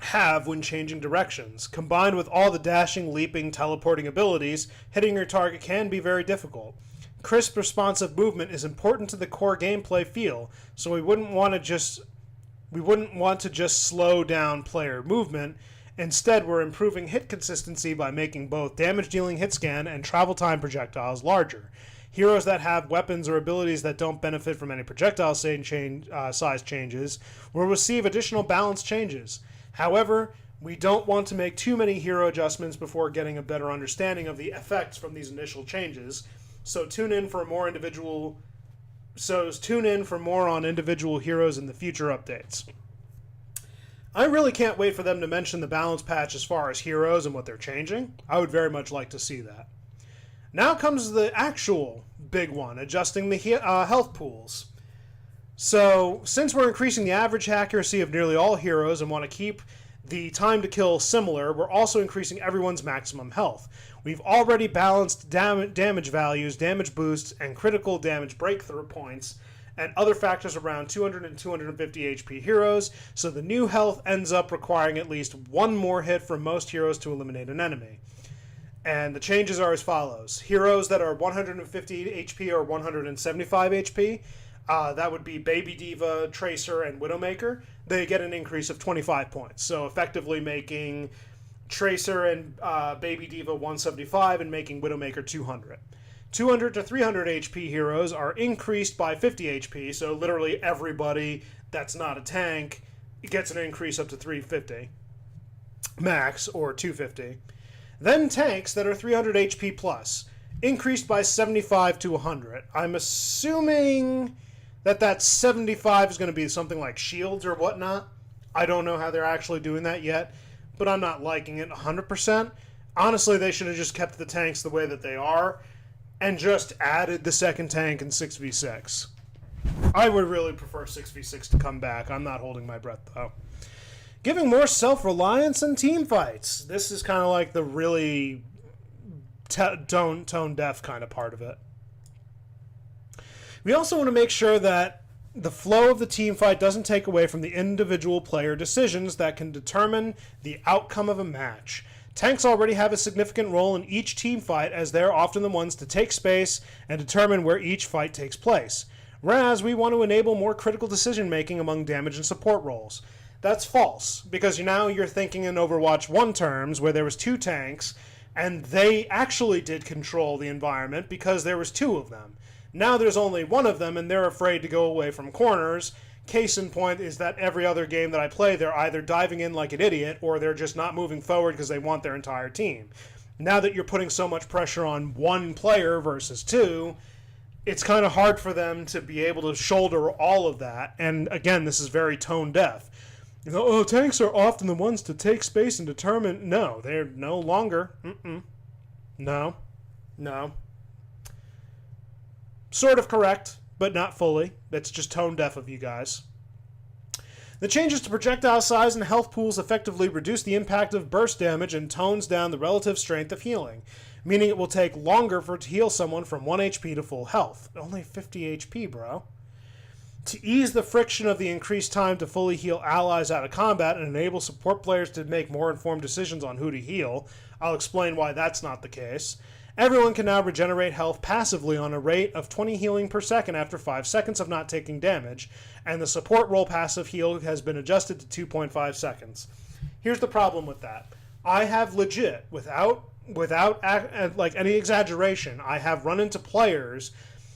have when changing directions. Combined with all the dashing, leaping, teleporting abilities, hitting your target can be very difficult. Crisp, responsive movement is important to the core gameplay feel, so we wouldn't want to just slow down player movement. Instead, we're improving hit consistency by making both damage-dealing hit scan and travel time projectiles larger. Heroes that have weapons or abilities that don't benefit from any projectile size changes will receive additional balance changes. However, we don't want to make too many hero adjustments before getting a better understanding of the effects from these initial changes. So tune in for more on individual heroes in the future updates. I really can't wait for them to mention the balance patch as far as heroes and what they're changing. I would very much like to see that. Now comes the actual big one, adjusting the health pools. So, since we're increasing the average accuracy of nearly all heroes and want to keep the time to kill similar, we're also increasing everyone's maximum health. We've already balanced damage values, damage boosts, and critical damage breakthrough points, and other factors around 200 and 250 HP heroes, so the new health ends up requiring at least one more hit from most heroes to eliminate an enemy. And the changes are as follows. Heroes that are 150 HP or 175 HP, that would be Baby Diva, Tracer, and Widowmaker. They get an increase of 25 points. So effectively making Tracer and Baby Diva 175 and making Widowmaker 200. 200 to 300 HP heroes are increased by 50 HP, so literally everybody that's not a tank gets an increase up to 350 max, or 250. Then tanks that are 300 HP plus, increased by 75 to 100. I'm assuming that 75 is going to be something like shields or whatnot. I don't know how they're actually doing that yet, but I'm not liking it 100%. Honestly, they should have just kept the tanks the way that they are and just added the second tank in 6v6. I would really prefer 6v6 to come back. I'm not holding my breath, though. Giving more self-reliance in team fights. This is kind of like the really tone-deaf kind of part of it. We also want to make sure that the flow of the team fight doesn't take away from the individual player decisions that can determine the outcome of a match. Tanks already have a significant role in each team fight, as they're often the ones to take space and determine where each fight takes place. Whereas we want to enable more critical decision-making among damage and support roles. That's false, because now you're thinking in Overwatch 1 terms, where there was 2 tanks, and they actually did control the environment because there was 2 of them. Now there's only 1 of them, and they're afraid to go away from corners. Case in point is that every other game that I play, they're either diving in like an idiot, or they're just not moving forward because they want their entire team. Now that you're putting so much pressure on 1 player versus 2, it's kind of hard for them to be able to shoulder all of that. And again, this is very tone-deaf. You know, oh, tanks are often the ones to take space and determine... No, they're no longer. No. Sort of correct, but not fully. It's just tone-deaf of you guys. The changes to projectile size and health pools effectively reduce the impact of burst damage and tones down the relative strength of healing, meaning it will take longer for it to heal someone from 1 HP to full health. Only 50 HP, bro. To ease the friction of the increased time to fully heal allies out of combat and enable support players to make more informed decisions on who to heal, I'll explain why that's not the case. Everyone can now regenerate health passively on a rate of 20 healing per second after 5 seconds of not taking damage, and the support role passive heal has been adjusted to 2.5 seconds. Here's the problem with that. I have legit, without like any exaggeration, I have run into players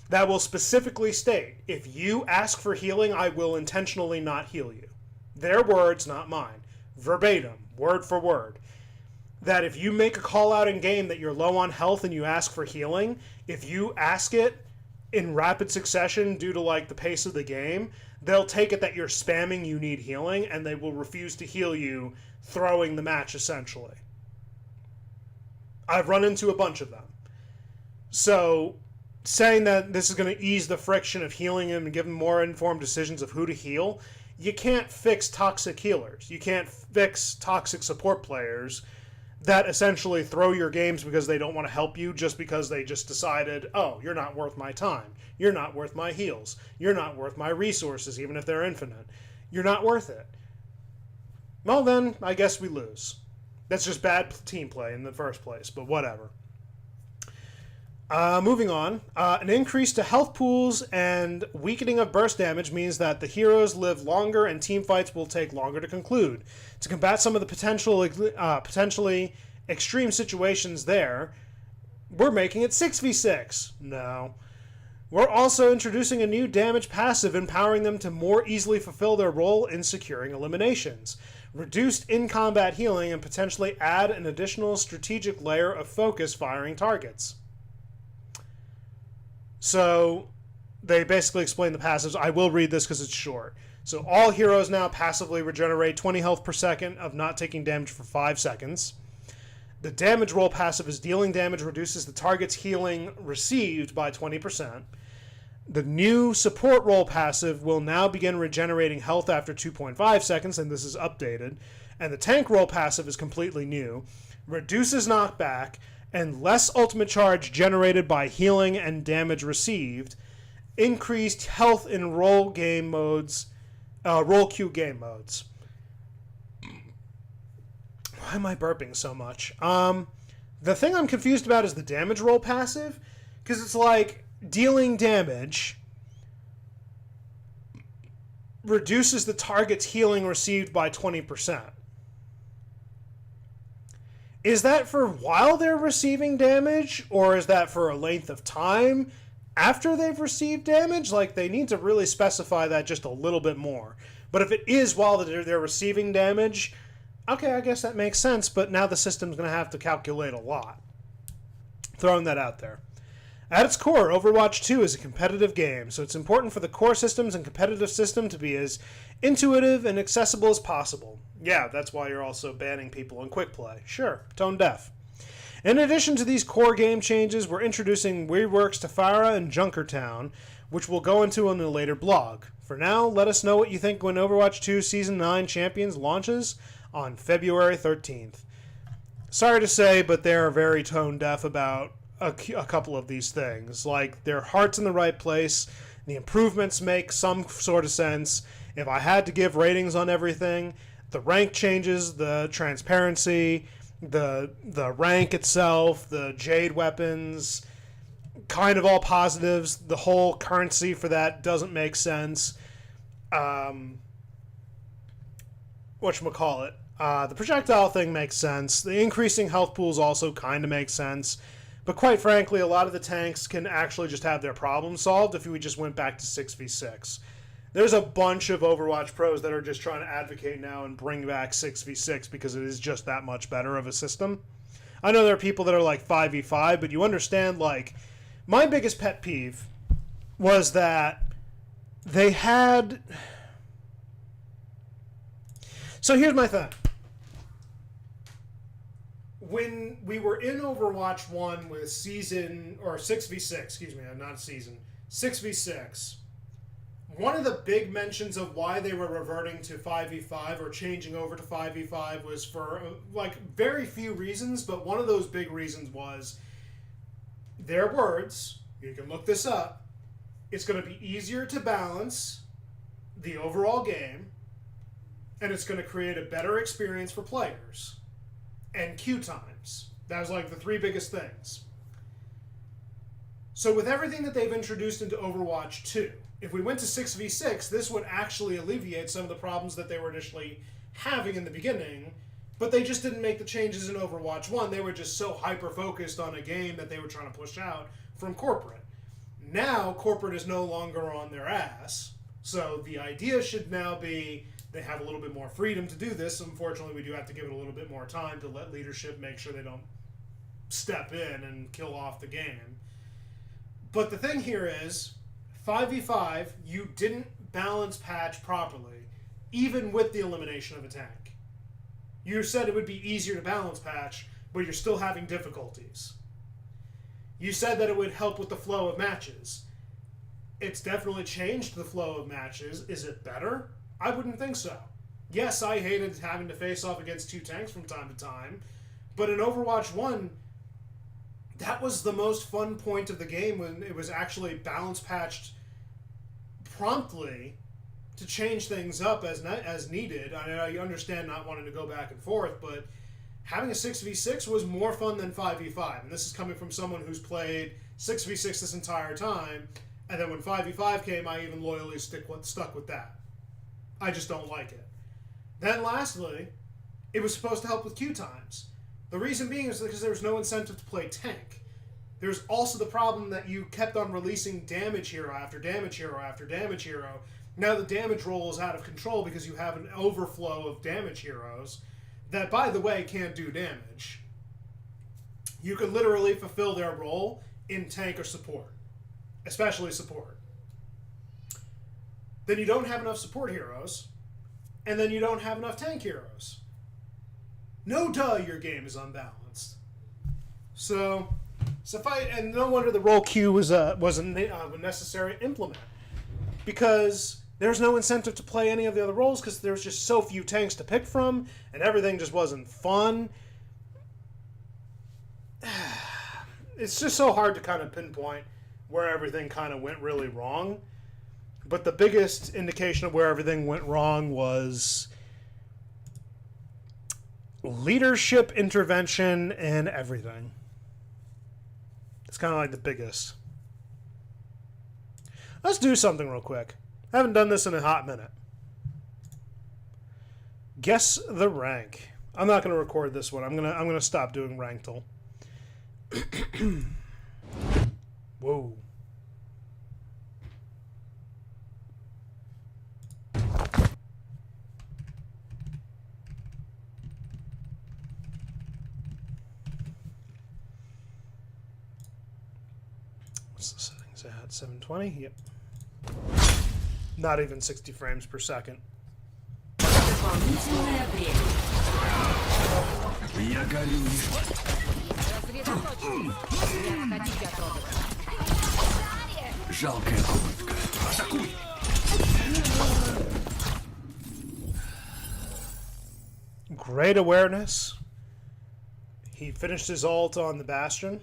that will specifically state, if you ask for healing, I will intentionally not heal you. Their words, not mine. Verbatim, word for word. That if you make a call out in game that you're low on health and you ask for healing, if you ask it in rapid succession due to like the pace of the game, they'll take it that you're spamming you need healing, and they will refuse to heal you, throwing the match essentially. I've run into a bunch of them. So saying that this is going to ease the friction of healing him and give him more informed decisions of who to heal, you can't fix toxic healers. You can't fix toxic support players that essentially throw your games because they don't want to help you just because they just decided, oh, you're not worth my time. You're not worth my heals. You're not worth my resources, even if they're infinite. You're not worth it. well then, I guess we lose. That's just bad team play in the first place, but whatever. Moving on, an increase to health pools and weakening of burst damage means that the heroes live longer and team fights will take longer to conclude. To combat some of the potentially extreme situations there, we're making it 6v6. No. We're also introducing a new damage passive, empowering them to more easily fulfill their role in securing eliminations. Reduced in-combat healing and potentially add an additional strategic layer of focus firing targets. So they basically explain the passives. I will read this because it's short. So all heroes now passively regenerate 20 health per second of not taking damage for 5 seconds. The damage roll passive is dealing damage reduces the target's healing received by 20%. The new support roll passive will now begin regenerating health after 2.5 seconds, and this is updated. And the tank roll passive is completely new. Reduces knockback and less ultimate charge generated by healing and damage received. Increased health in role game modes, role queue game modes. Why am I burping so much? The thing I'm confused about is the damage roll passive, because it's like dealing damage reduces the target's healing received by 20%. Is that for while they're receiving damage, or is that for a length of time after they've received damage? Like, they need to really specify that just a little bit more. But if it is while they're receiving damage, okay, I guess that makes sense, but now the system's going to have to calculate a lot. Throwing that out there. At its core, Overwatch 2 is a competitive game, so it's important for the core systems and competitive system to be as intuitive and accessible as possible. Yeah, that's why you're also banning people in quick play. Sure, tone deaf. In addition to these core game changes, we're introducing reworks to Farah and Junkertown, which we'll go into in a later blog. For now, let us know what you think when Overwatch 2 Season 9 Champions launches on February 13th. Sorry to say, but they're very tone deaf about a couple of these things. Like, their heart's in the right place, the improvements make some sort of sense. If I had to give ratings on everything, the rank changes, the transparency, the rank itself, the Jade weapons, kind of all positives. The whole currency for that doesn't make sense. Whatchamacallit. The projectile thing makes sense. The increasing health pools also kind of makes sense. But quite frankly, a lot of the tanks can actually just have their problems solved if we just went back to 6v6. There's a bunch of Overwatch pros that are just trying to advocate now and bring back 6v6 because it is just that much better of a system. I know there are people that are like 5v5, but you understand, like, my biggest pet peeve was that they had... So here's my thing. When we were in Overwatch 1 with season, or 6v6, excuse me, not season, 6v6, one of the big mentions of why they were reverting to 5v5 or changing over to 5v5 was for, like, very few reasons, but one of those big reasons was their words, you can look this up, it's going to be easier to balance the overall game, and it's going to create a better experience for players. And queue times. That was like the three biggest things. So with everything that they've introduced into Overwatch 2, if we went to 6v6, this would actually alleviate some of the problems that they were initially having in the beginning, but they just didn't make the changes in Overwatch 1. They were just so hyper-focused on a game that they were trying to push out from corporate. Now, corporate is no longer on their ass, so the idea should now be they have a little bit more freedom to do this. Unfortunately, we do have to give it a little bit more time to let leadership make sure they don't step in and kill off the game. But the thing here is, 5v5, you didn't balance patch properly, even with the elimination of a tank. You said it would be easier to balance patch, but you're still having difficulties. You said that it would help with the flow of matches. It's definitely changed the flow of matches. Is it better? I wouldn't think so. Yes, I hated having to face off against two tanks from time to time, but in Overwatch 1, that was the most fun point of the game when it was actually balance patched promptly to change things up as needed. I understand not wanting to go back and forth, but having a 6v6 was more fun than 5v5. And this is coming from someone who's played 6v6 this entire time, and then when 5v5 came, I even loyally stuck with that. I just don't like it. Then lastly, it was supposed to help with queue times. The reason being is because there was no incentive to play tank. There's also the problem that you kept on releasing damage hero after damage hero after damage hero. Now the damage roll is out of control because you have an overflow of damage heroes that, by the way, can't do damage. You could literally fulfill their role in tank or support, especially support. Then you don't have enough support heroes, and then you don't have enough tank heroes. No duh, your game is unbalanced. So and no wonder the role queue wasn't necessary to implement, because there's no incentive to play any of the other roles because there's just so few tanks to pick from, and everything just wasn't fun. It's just so hard to kind of pinpoint where everything kind of went really wrong. But the biggest indication of where everything went wrong was leadership intervention and everything. It's kind of like the biggest. Let's do something real quick. I haven't done this in a hot minute. Guess the rank. I'm not going to record this one. I'm gonna stop doing Ranked. Whoa. What's the settings at? 720? Yep. Not even 60 frames per second. Great awareness. He finished his ult on the Bastion.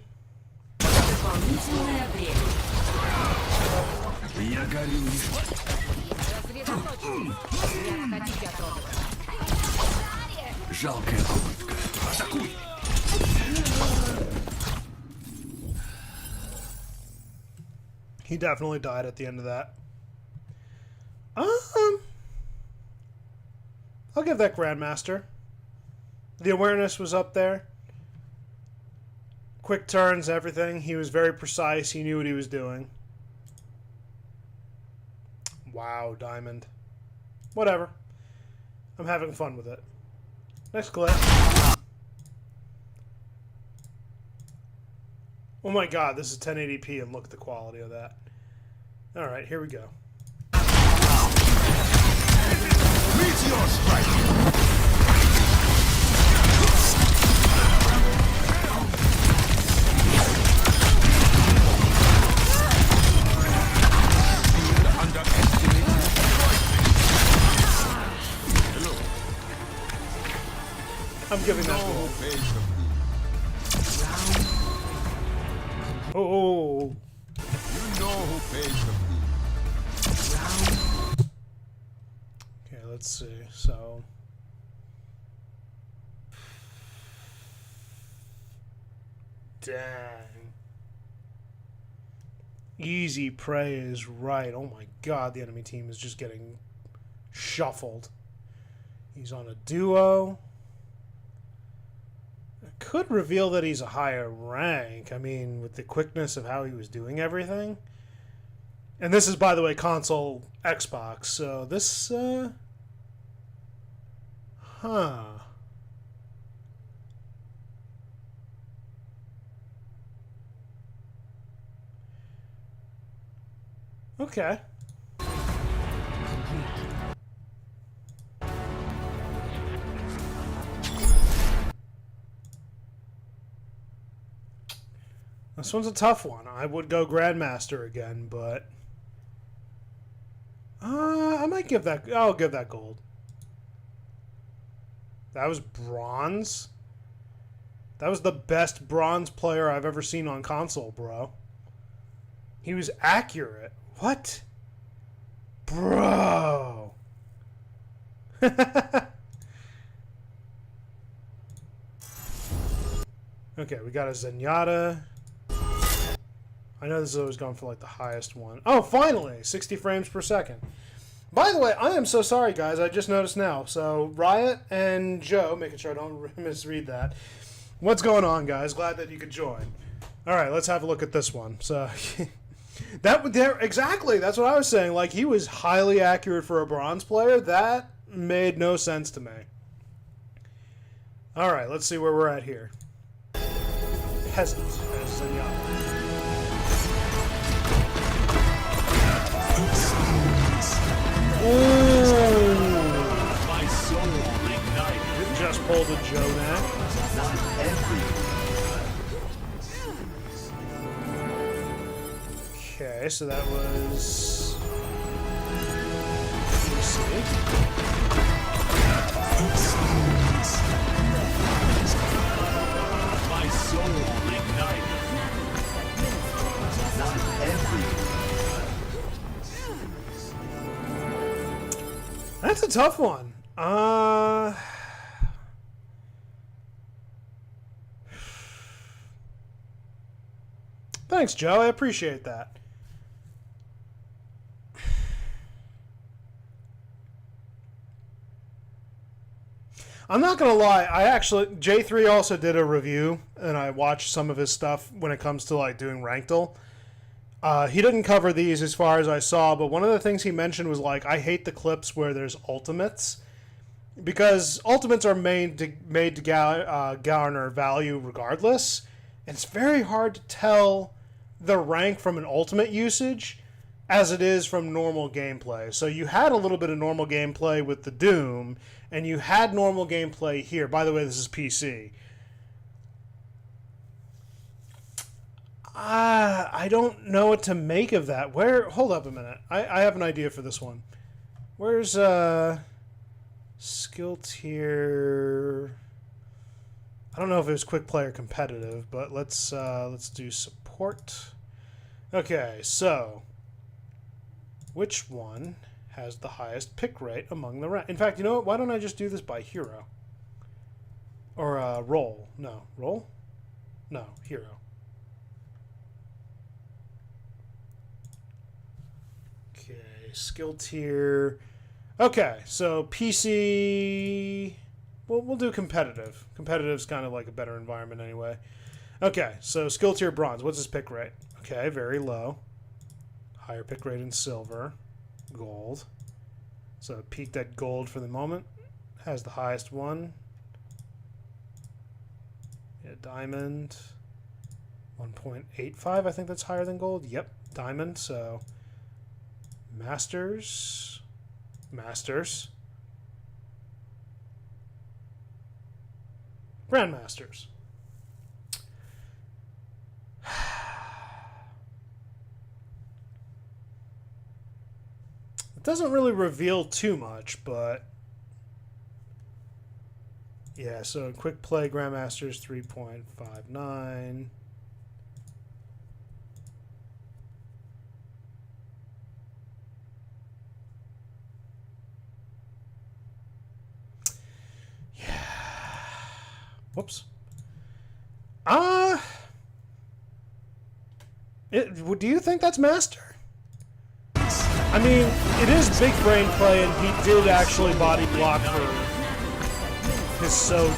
He definitely died at the end of that. I'll give that Grandmaster. The awareness was up there. Quick turns, everything. He was very precise. He knew what he was doing. Wow, Diamond. Whatever. I'm having fun with it. Next clip. Oh my god, this is 1080p and look at the quality of that. Alright, here we go. Meteor strike! I'm giving that goal. Oh. You know who pays the fee. Okay, let's see. So. Dang. Easy prey is right. Oh my god, the enemy team is just getting shuffled. He's on a duo. Could reveal that he's a higher rank. I mean, with the quickness of how he was doing everything. And this is, by the way, console Xbox. So this, Okay. This one's a tough one. I would go Grandmaster again, but I might give that. I'll give that gold. That was bronze. That was the best bronze player I've ever seen on console, bro. He was accurate. What? Bro. Okay, we got a Zenyatta. I know this is always going for like the highest one. Oh, finally! 60 frames per second. By the way, I am so sorry, guys. I just noticed now. So, Riot and Joe, making sure I don't misread that. What's going on, guys? Glad that you could join. All right, let's have a look at this one. So, exactly. That's what I was saying. Like, he was highly accurate for a bronze player. That made no sense to me. All right, let's see where we're at here. Peasant as Zenyatta. My soul ignited. Just pulled a Jonak. Okay, so that was PC. My soul ignited. That's a tough one. Thanks, Joe. I appreciate that. I'm not gonna lie. J3 also did a review, and I watched some of his stuff when it comes to like doing Ranked. He didn't cover these as far as I saw, but one of the things he mentioned was like, I hate the clips where there's ultimates, because ultimates are made to garner value regardless, and it's very hard to tell the rank from an ultimate usage as it is from normal gameplay. So you had a little bit of normal gameplay with the Doom, and you had normal gameplay here. By the way, this is PC. I don't know what to make of that. Hold up a minute. I have an idea for this one. Where's skill tier? I don't know if it was quick play or competitive, but let's do support. Okay, so which one has the highest pick rate among the rank? In fact, you know what? Why don't I just do this by hero? Or role? No, role? No, hero. Skill tier. Okay, so PC. We'll do competitive. Competitive's kind of like a better environment anyway. Okay, so skill tier bronze. What's his pick rate? Okay, very low. Higher pick rate in silver. Gold. So it peaked at gold for the moment. Has the highest one. Yeah, diamond. 1.85. I think that's higher than gold. Yep, diamond. So. Masters. Grandmasters. It doesn't really reveal too much, but yeah, so quick play Grandmasters 3.59. Whoops. Do you think that's Master? I mean, it is big brain play, and he did actually body block for his Sojourn.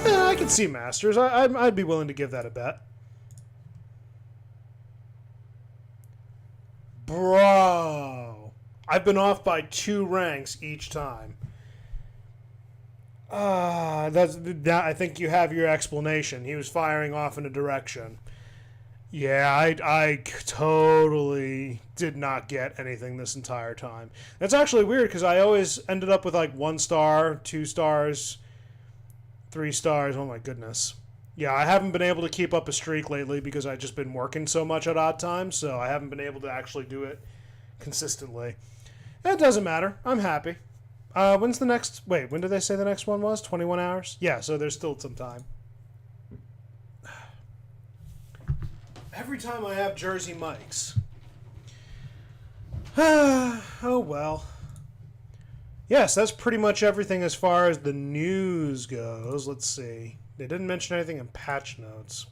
Yeah, I could see Masters. I'd be willing to give that a bet. Bro. I've been off by 2 ranks each time. I think you have your explanation. He was firing off in a direction. Yeah, I totally did not get anything this entire time. That's actually weird, because I always ended up with like 1 star, 2 stars, 3 stars. Oh my goodness. Yeah, I haven't been able to keep up a streak lately because I've just been working so much at odd times, so I haven't been able to actually do it consistently. It doesn't matter. I'm happy. When's the next... Wait, when did they say the next one was? 21 hours? Yeah, so there's still some time. Every time I have Jersey Mike's. Oh well. Yes, that's pretty much everything as far as the news goes. Let's see. They didn't mention anything in patch notes.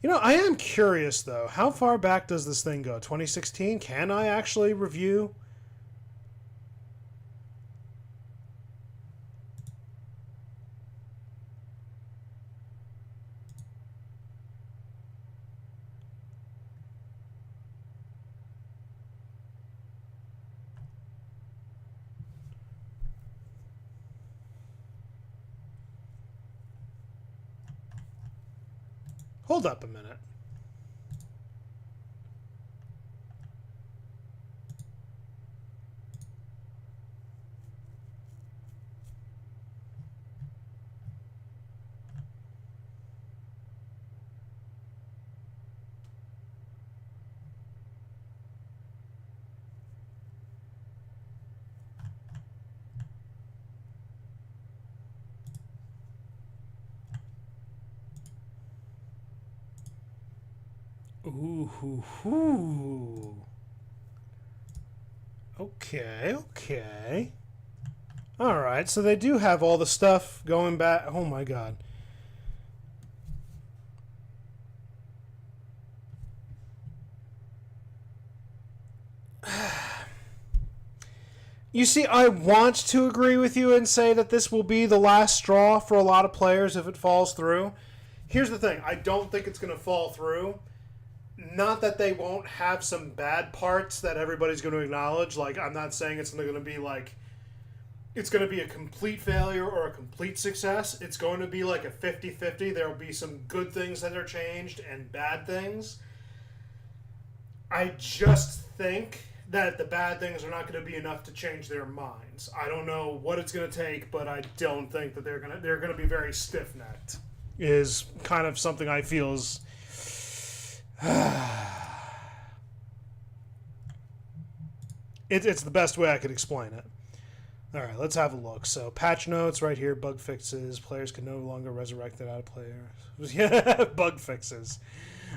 You know, I am curious, though. How far back does this thing go? 2016? Can I actually review? Hold up a minute. Ooh. Okay. Alright, so they do have all the stuff going back. Oh my god. You see, I want to agree with you and say that this will be the last straw for a lot of players if it falls through. Here's the thing. I don't think it's going to fall through. Not that they won't have some bad parts that everybody's going to acknowledge. Like, I'm not saying it's going to be like... It's going to be a complete failure or a complete success. It's going to be like a 50-50. There will be some good things that are changed and bad things. I just think that the bad things are not going to be enough to change their minds. I don't know what it's going to take, but I don't think that they're going to be very stiff-necked. Is kind of something I feel is... it's the best way I could explain it. Alright, let's have a look. So, patch notes right here, bug fixes. Players can no longer resurrect it out of players. Yeah, bug fixes.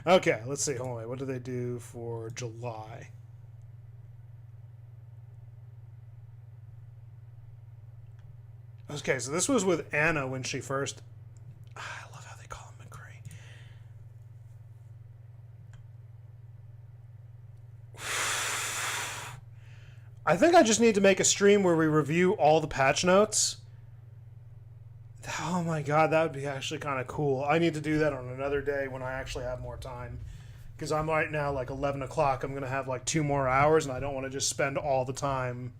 Okay, let's see. Hold on, wait. What do they do for July? Okay, so this was with Anna when she first... I love how they call him McCree. I think I just need to make a stream where we review all the patch notes. Oh my god, that would be actually kind of cool. I need to do that on another day when I actually have more time. Because I'm right now like 11 o'clock. I'm going to have like 2 more hours and I don't want to just spend all the time...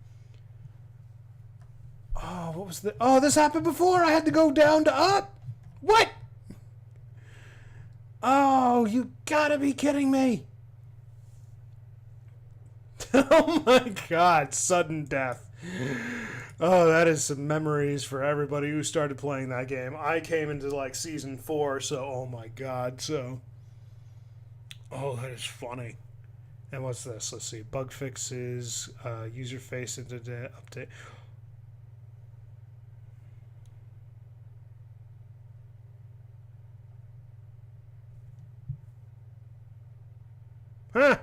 Oh, what was the... Oh, this happened before. I had to go down to up. What? Oh, you gotta be kidding me. Oh my god, sudden death. Oh, that is some memories for everybody who started playing that game. I came into like season 4, so oh my god, so... Oh, that is funny. And what's this? Let's see. Bug fixes, user face update... Huh.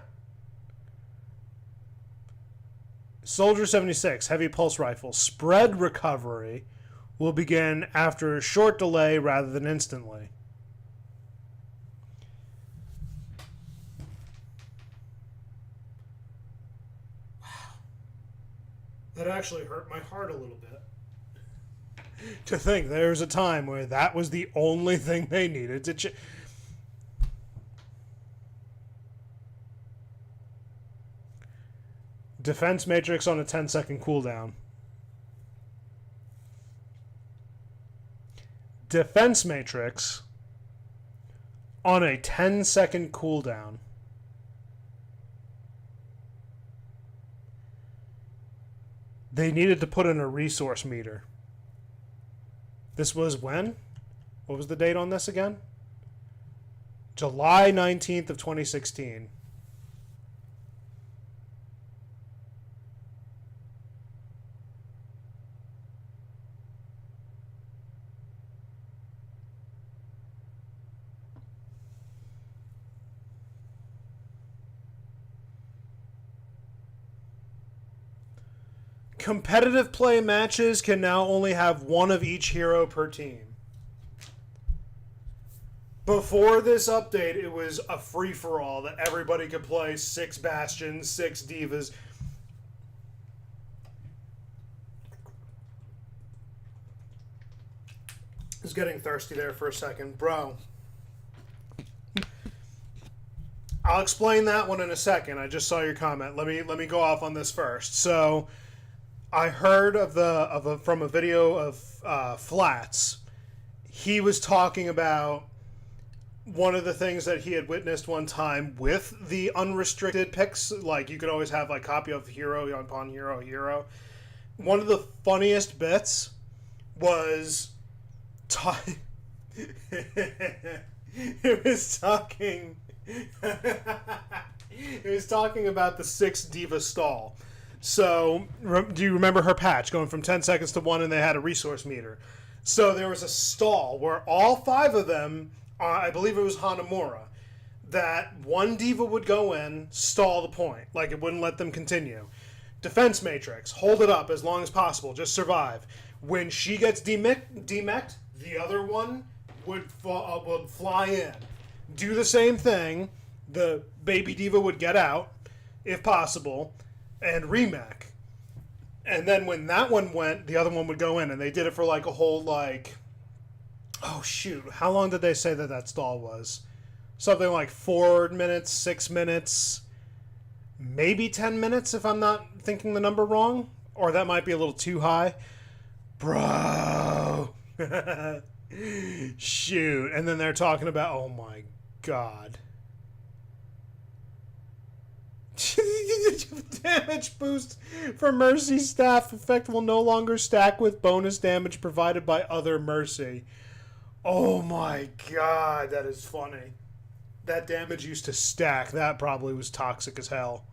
Soldier 76, heavy pulse rifle. Spread recovery will begin after a short delay rather than instantly. Wow. That actually hurt my heart a little bit. To think there was a time where that was the only thing they needed to Defense matrix on a 10-second cooldown. Defense matrix on a 10-second cooldown. They needed to put in a resource meter. This was when? What was the date on this again? July 19th of 2016. competitive play matches can now only have one of each hero per team. Before this update, it was a free-for-all that everybody could play 6 Bastions, 6 Divas. I was getting thirsty there for a second. Bro. I'll explain that one in a second. I just saw your comment. Let me go off on this first. So, I heard from a video of Flats. He was talking about one of the things that he had witnessed one time with the unrestricted picks. Like, you could always have, like, copy of hero upon hero. One of the funniest bits was it was talking about the 6 diva stall. So, do you remember her patch going from 10 seconds to 1, and they had a resource meter? So there was a stall where all 5 of them, I believe it was Hanamura, that one diva would go in, stall the point. Like, it wouldn't let them continue. Defense matrix, hold it up as long as possible, just survive. When she gets demeched, the other one would fly in. Do the same thing. The baby diva would get out, if possible, and remech. And then when that one went, the other one would go in, and they did it for like a whole, like, oh shoot, how long did they say that stall was? Something like 4 minutes, 6 minutes, maybe 10 minutes if I'm not thinking the number wrong, or that might be a little too high. Bro. Shoot. And then they're talking about, oh my god. Damage boost for Mercy staff effect will no longer stack with bonus damage provided by other Mercy. Oh my god, that is funny. That damage used to stack. That probably was toxic as hell.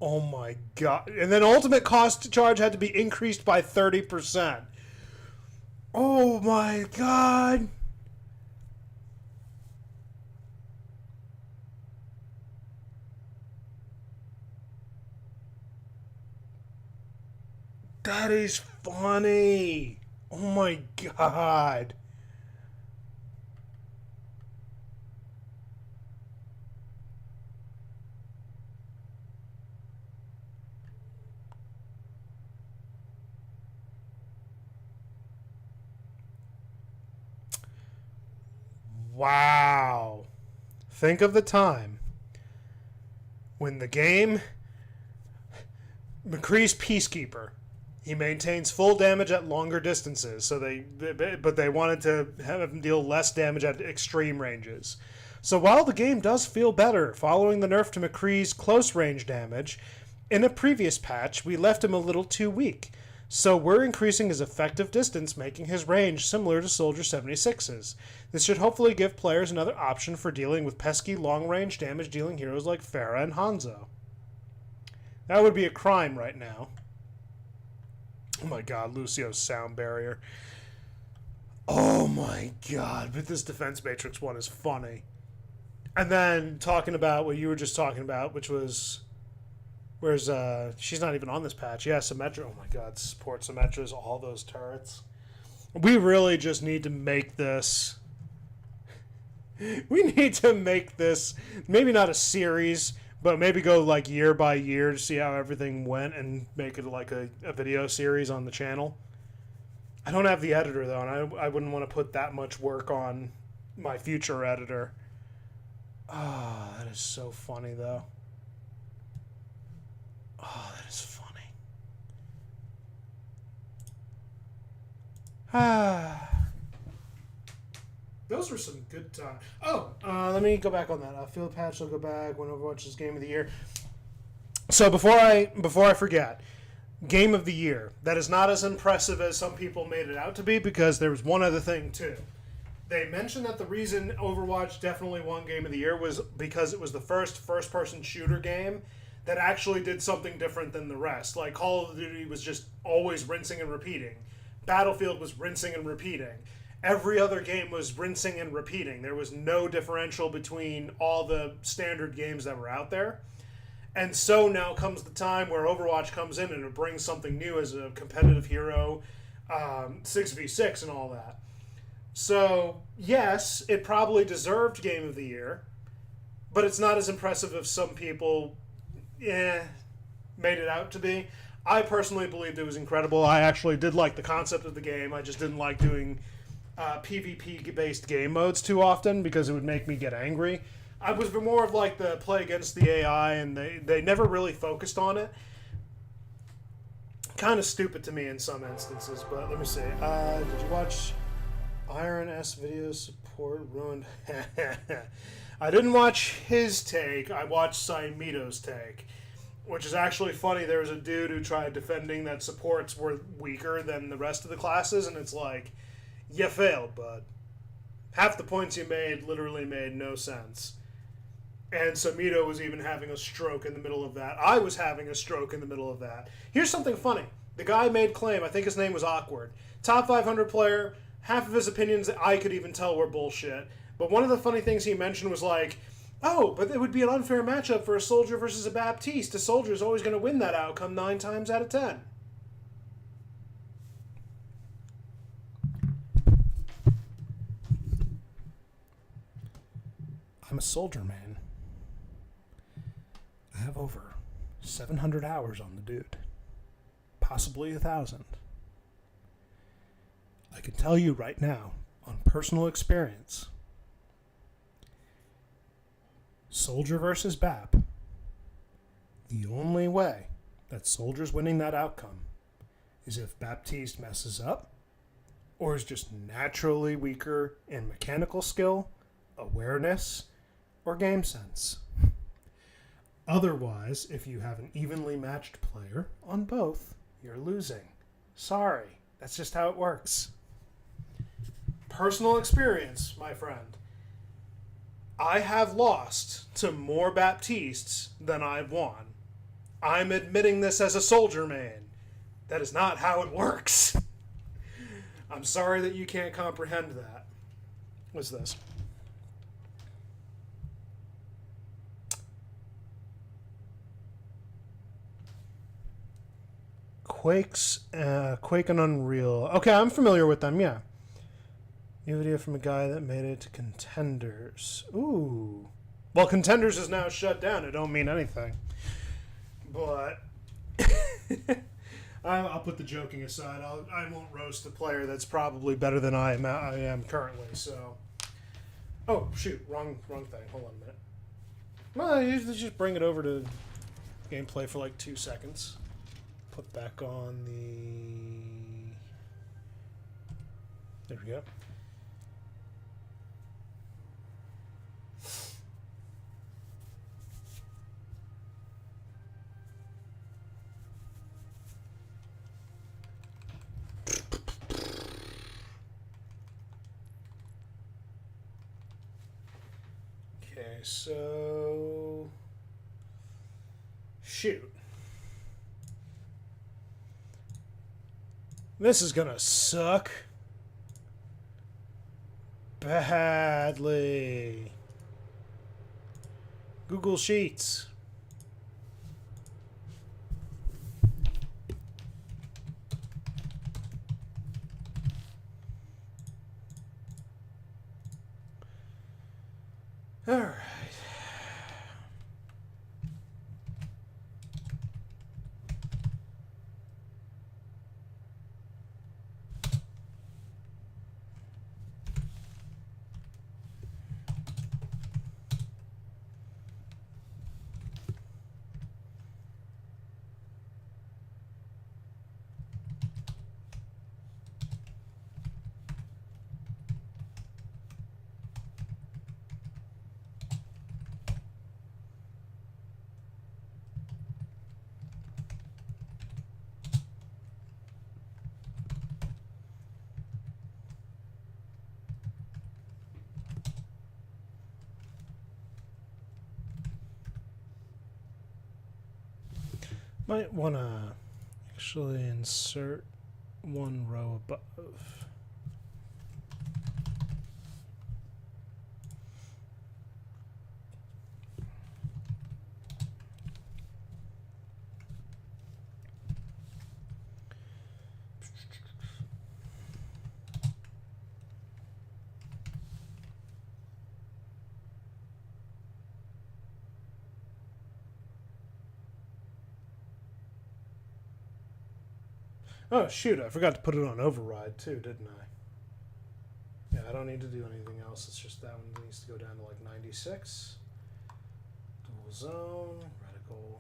Oh my god. And then ultimate cost to charge had to be increased by 30%. Oh my god. That is funny. Oh my god. Wow. Think of the time when the game McCree's Peacekeeper. He maintains full damage at longer distances, but they wanted to have him deal less damage at extreme ranges. So while the game does feel better following the nerf to McCree's close range damage, in a previous patch we left him a little too weak. So we're increasing his effective distance, making his range similar to Soldier 76's. This should hopefully give players another option for dealing with pesky long-range damage-dealing heroes like Pharah and Hanzo. That would be a crime right now. Oh my god, Lucio's sound barrier. Oh my god, but this Defense Matrix one is funny. And then talking about what you were just talking about, which was... Where's, she's not even on this patch. Yeah, Symmetra. Oh my god, support Symmetras, all those turrets. We really just need to make this... We need to make this, maybe not a series, but maybe go like year by year to see how everything went and make it like a video series on the channel. I don't have the editor, though, and I wouldn't want to put that much work on my future editor. Ah, that is so funny, though. Oh, that is funny. Ah. Those were some good times. Oh, let me go back on that. Field patch, I'll go back when Overwatch is Game of the Year. So before I forget, Game of the Year. That is not as impressive as some people made it out to be, because there was one other thing, too. They mentioned that the reason Overwatch definitely won Game of the Year was because it was the first-person shooter game that actually did something different than the rest. Like, Call of Duty was just always rinsing and repeating. Battlefield was rinsing and repeating. Every other game was rinsing and repeating. There was no differential between all the standard games that were out there. And so now comes the time where Overwatch comes in and it brings something new as a competitive hero, 6v6 and all that. So, yes, it probably deserved Game of the Year, but it's not as impressive as some people made it out to be. I personally believed it was incredible. I actually did like the concept of the game. I just didn't like doing PvP-based game modes too often because it would make me get angry. I was more of like the play against the AI, and they never really focused on it. Kind of stupid to me in some instances, but let me see. Did you watch Iron S video support ruined? I didn't watch his take. I watched Saimito's take, which is actually funny. There was a dude who tried defending that supports were weaker than the rest of the classes, and it's like, you failed, bud. Half the points you made literally made no sense. And Samito was even having a stroke in the middle of that. I was having a stroke in the middle of that. Here's something funny. The guy made claim, I think his name was Awkward. Top 500 player, half of his opinions that I could even tell were bullshit. But one of the funny things he mentioned was like, oh, but it would be an unfair matchup for a Soldier versus a Baptiste. A Soldier is always going to win that outcome 9 times out of 10. I'm a Soldier man. I have over 700 hours on the dude. Possibly 1,000. I can tell you right now, on personal experience, Soldier versus BAP, the only way that Soldier's winning that outcome is if Baptiste messes up or is just naturally weaker in mechanical skill, awareness, or game sense. Otherwise, if you have an evenly matched player on both, you're losing. Sorry, that's just how it works. Personal experience, my friend. I have lost to more Baptistes than I've won. I'm admitting this as a Soldier man. That is not how it works. I'm sorry that you can't comprehend that. What's this? Quake and Unreal. Okay, I'm familiar with them, yeah. New video from a guy that made it to Contenders. Ooh. Well, Contenders is now shut down. It don't mean anything. But I'll put the joking aside. I won't roast a player that's probably better than I am currently. So, oh shoot, wrong thing. Hold on a minute. Well, you just bring it over to gameplay for like 2 seconds. Put back on the. There we go. Okay, so shoot. This is gonna suck badly. Google Sheets. All right. Might want to actually insert one row above. Oh, shoot, I forgot to put it on override, too, didn't I? Yeah, I don't need to do anything else. It's just that one needs to go down to like 96. Dual zone, reticle.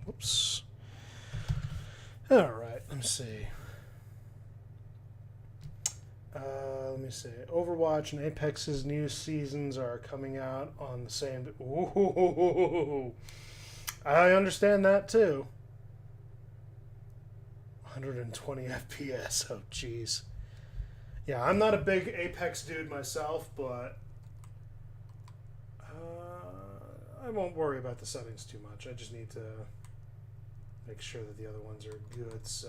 Whoops. Alright, let me see. Let me see. Overwatch and Apex's new seasons are coming out on the same... Ooh, I understand that too. 120 FPS. Oh, jeez. Yeah, I'm not a big Apex dude myself, but I won't worry about the settings too much. I just need to make sure that the other ones are good, so...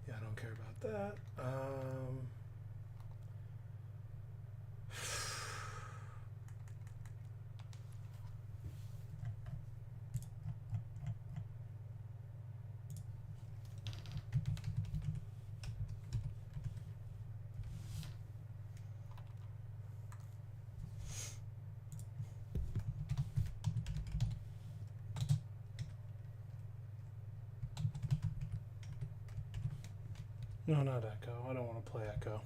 Yeah, I don't care about that. No, not Echo. I don't want to play Echo.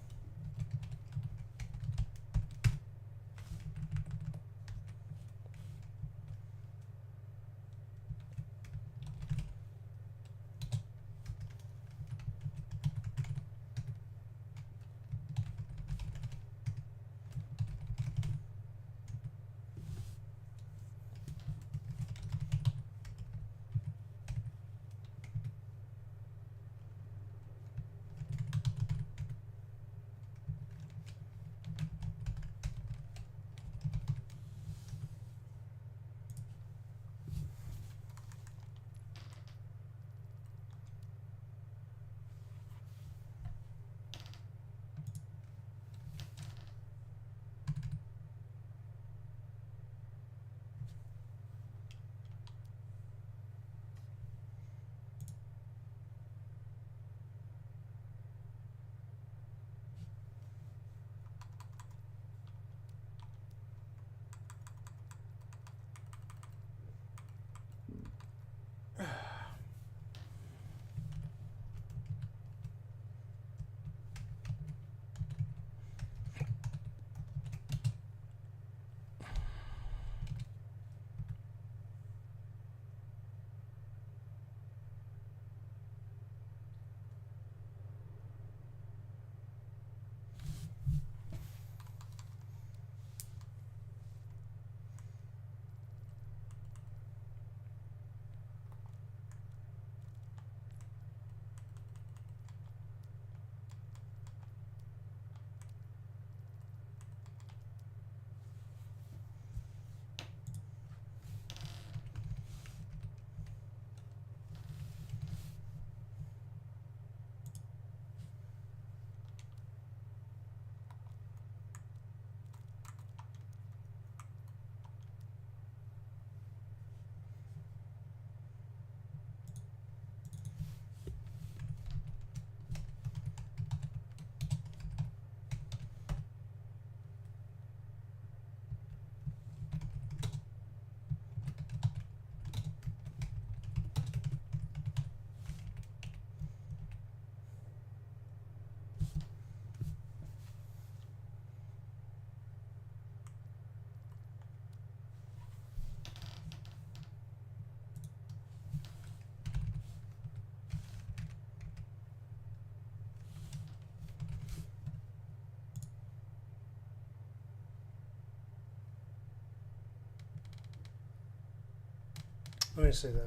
Let me say that.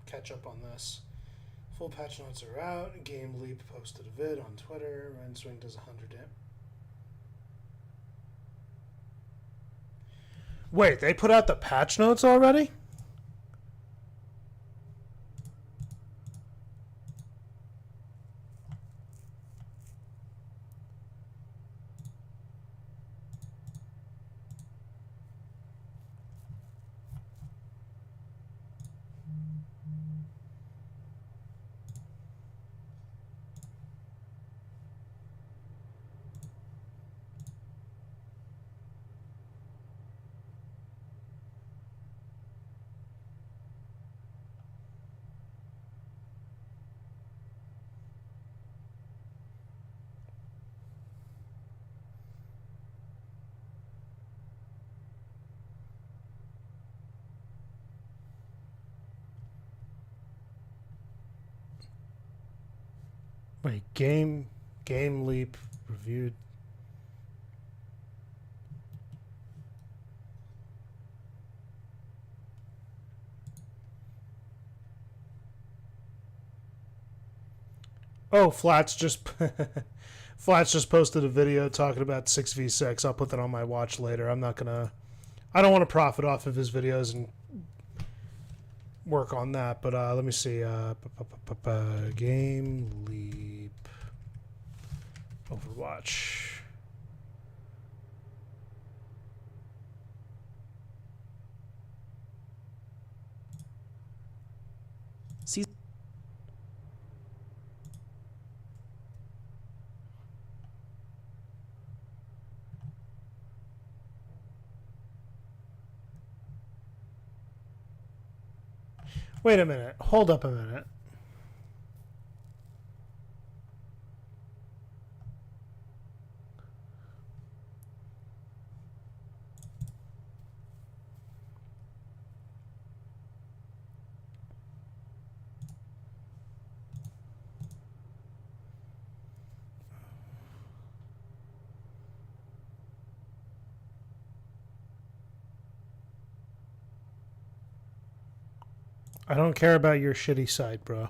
Catch up on this. Full patch notes are out. Game Leap posted a vid on Twitter. Ryan Swing does 100 damage. Wait, they put out the patch notes already? Wait, Game Leap reviewed. Oh, Flats just Flats just posted a video talking about 6v6. I'll put that on my watch later. I don't want to profit off of his videos and work on that, but let me see. Game Leap Overwatch. Season. Wait a minute. Hold up a minute. I don't care about your shitty site, bro.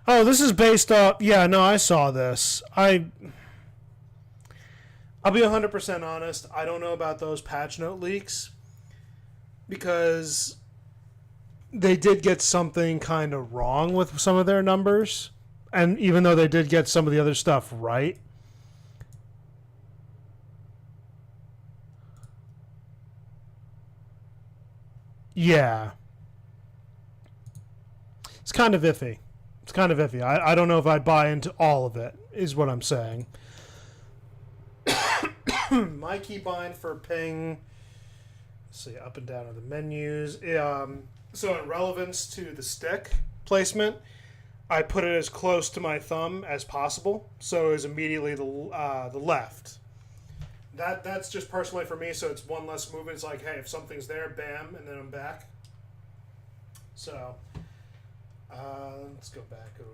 Oh, this is based off... Yeah, no, I saw this. I'll be 100% honest. I don't know about those patch note leaks because they did get something kind of wrong with some of their numbers. And even though they did get some of the other stuff right... Yeah. It's kind of iffy. I don't know if I'd buy into all of it, is what I'm saying. My keybind for ping... Let's see, up and down are the menus. So in relevance to the stick placement, I put it as close to my thumb as possible, so it is immediately the left. That's just personally for me, so it's one less movement. It's like, hey, if something's there, bam, and then I'm back. So, let's go back over.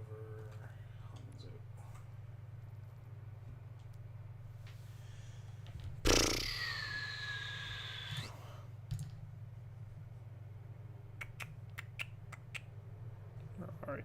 Where are you?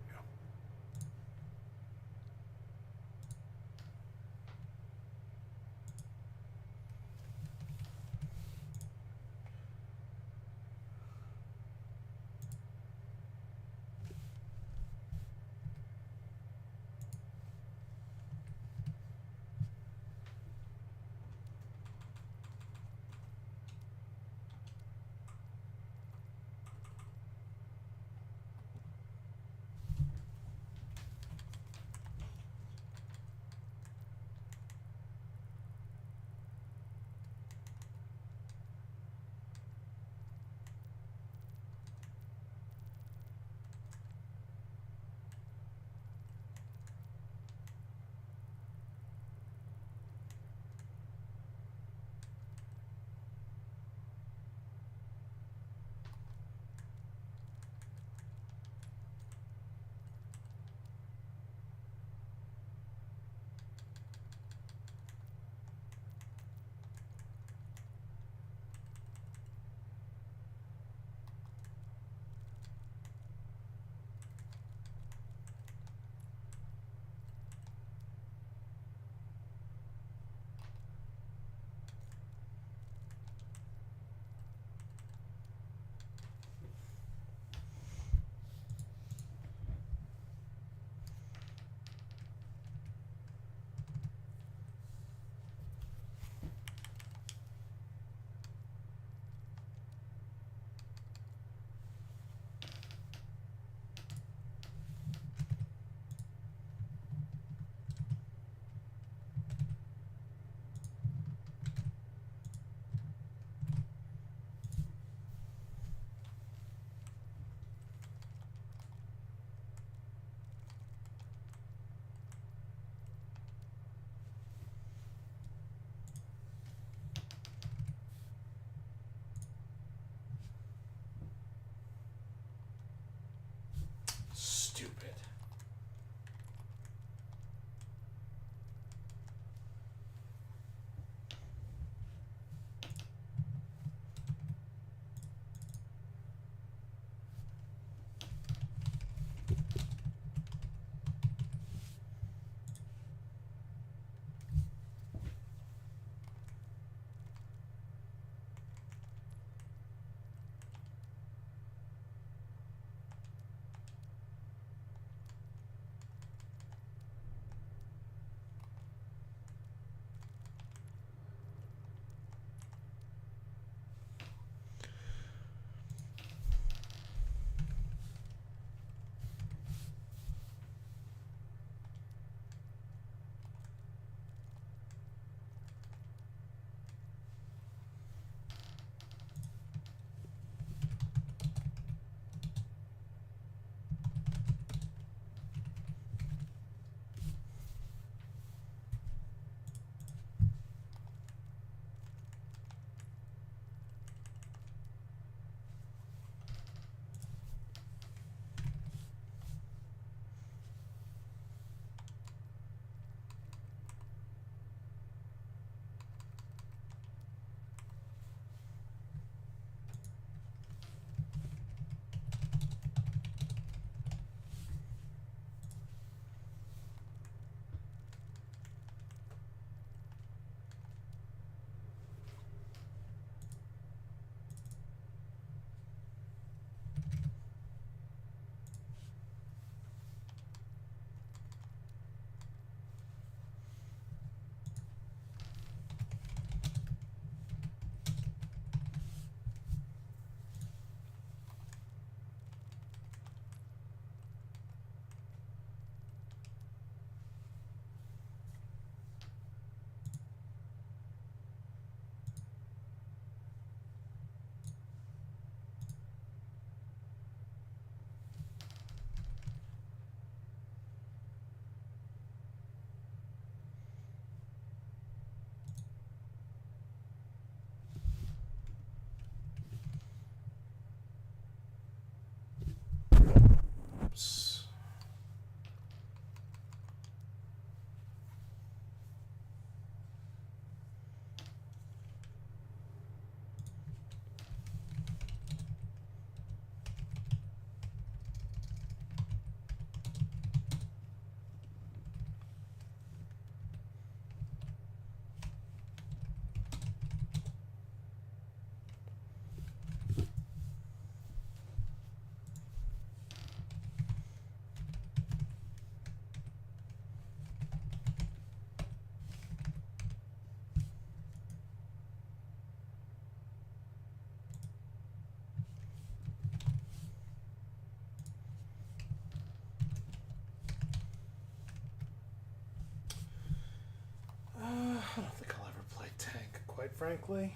quite frankly.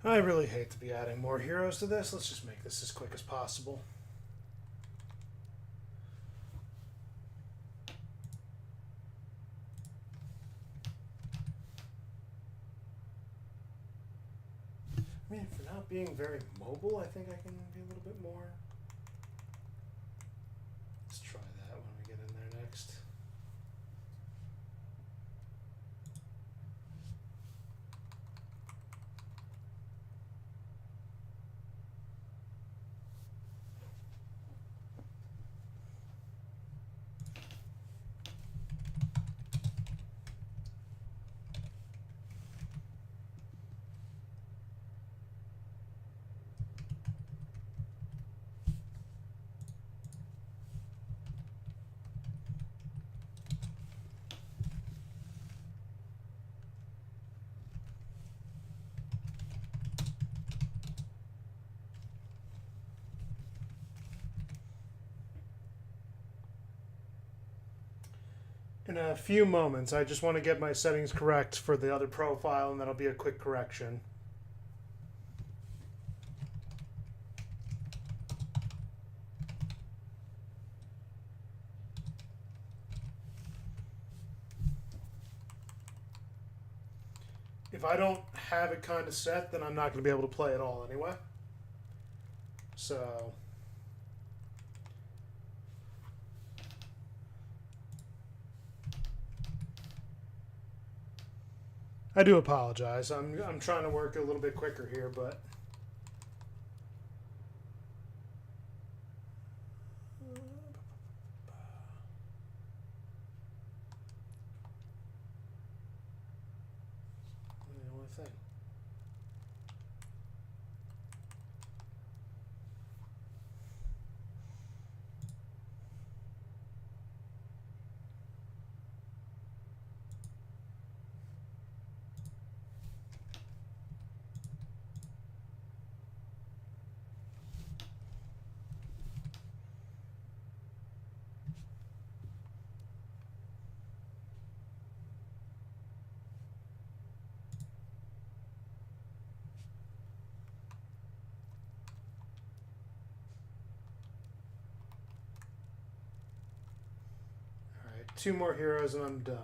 I really hate to be adding more heroes to this. Let's just make this as quick as possible. I mean, for not being very mobile, I think I can be a little bit more. Let's try that when we get in there next. In a few moments, I just want to get my settings correct for the other profile, and that'll be a quick correction. If I don't have it kind of set, then I'm not going to be able to play at all anyway. So... I do apologize. I'm trying to work a little bit quicker here, but the only thing. All right, 2 more heroes and I'm done.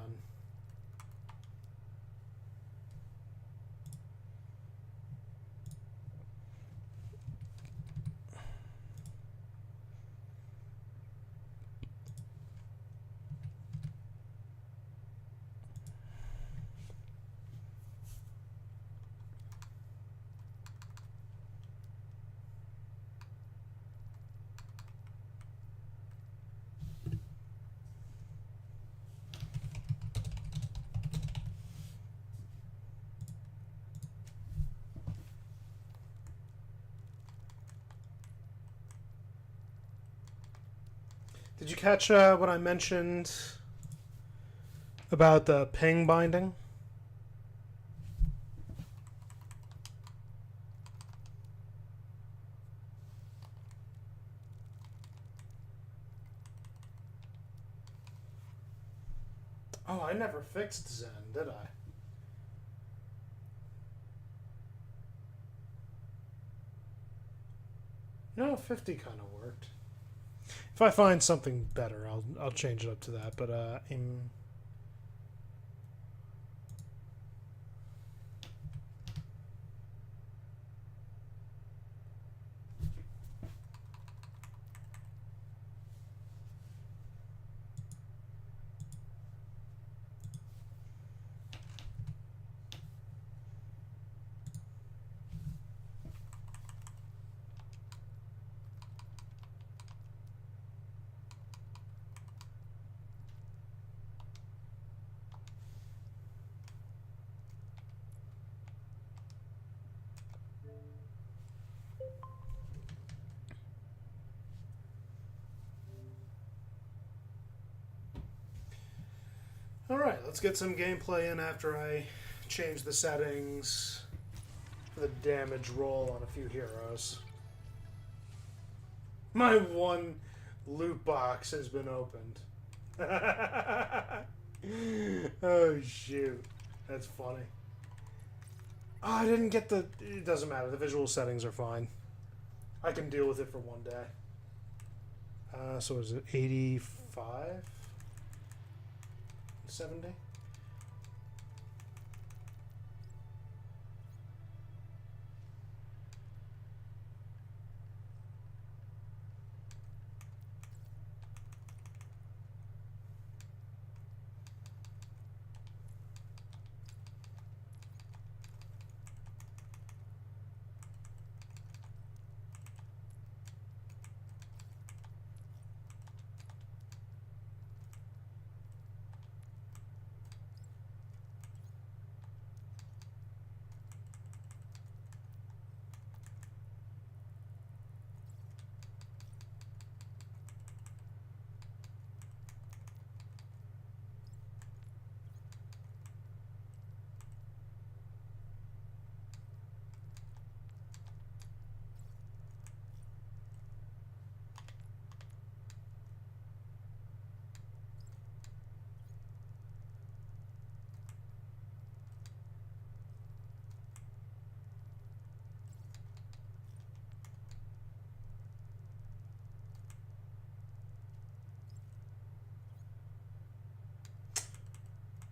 Did you catch what I mentioned about the ping binding? Oh, I never fixed Zen, did I? No, 50 kind of worked. If I find something better, I'll change it up to that. But Let's get some gameplay in after I change the settings for the damage roll on a few heroes. My one loot box has been opened. Oh, shoot. That's funny. Oh, I didn't get the... It doesn't matter. The visual settings are fine. I can deal with it for one day. So is it 85? 70?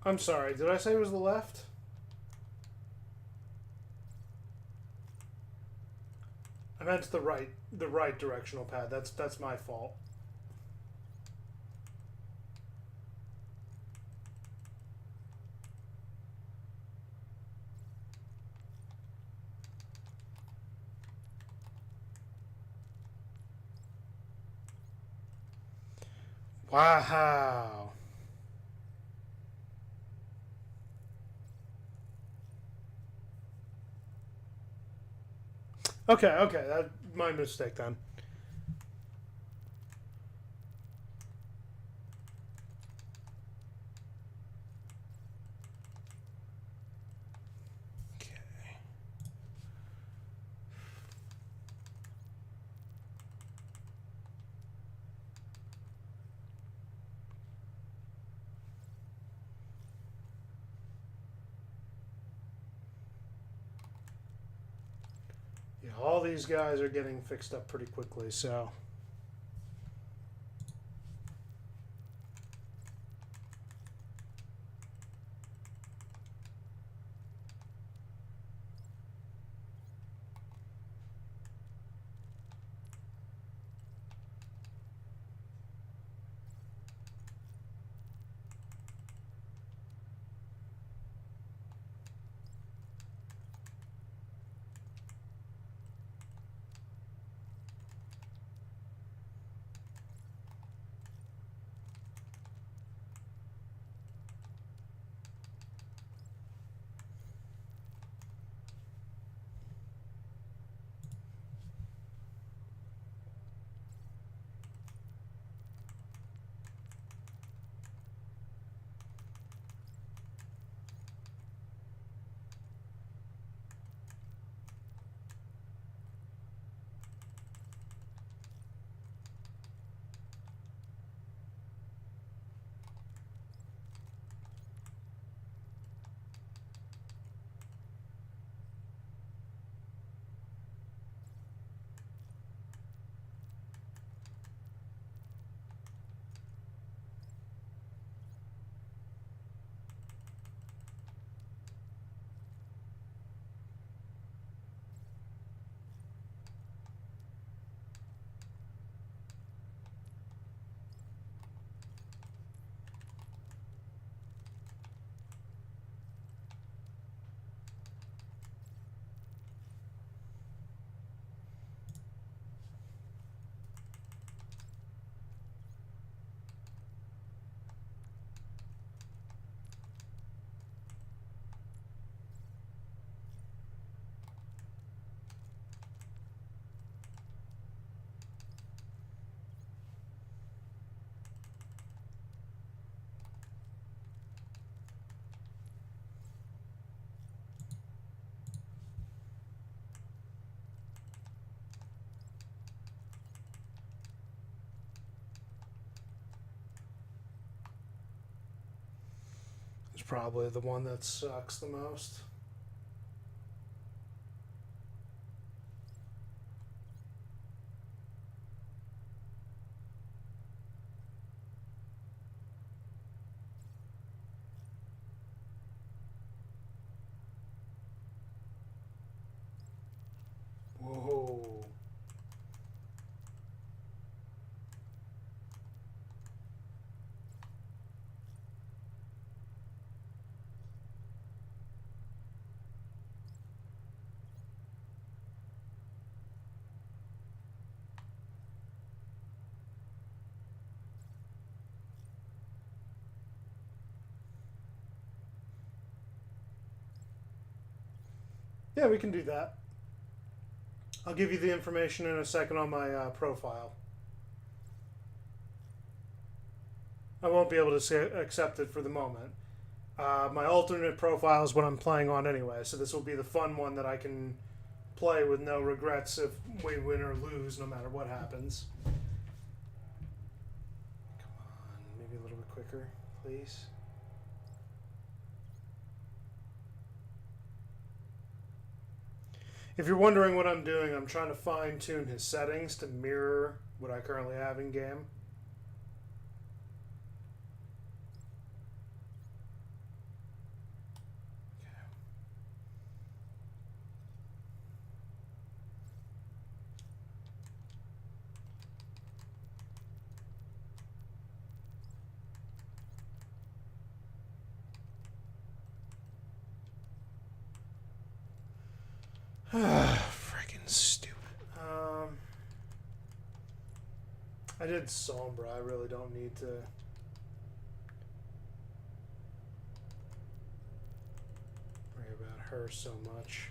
I'm sorry, did I say it was the left? I meant the right directional pad. That's my fault. Wow. Okay, that's my mistake then. Okay. Yeah, all these guys are getting fixed up pretty quickly, so... It's probably the one that sucks the most. Whoa. Yeah, we can do that. I'll give you the information in a second on my profile. I won't be able to accept it for the moment. My alternate profile is what I'm playing on anyway, so this will be the fun one that I can play with no regrets if we win or lose, no matter what happens. Come on, maybe a little bit quicker, please. If you're wondering what I'm doing, I'm trying to fine-tune his settings to mirror what I currently have in game. Freaking stupid. I did Sombra. I really don't need to. Worry about her so much.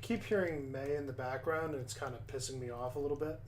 Keep hearing May in the background, and it's kind of pissing me off a little bit.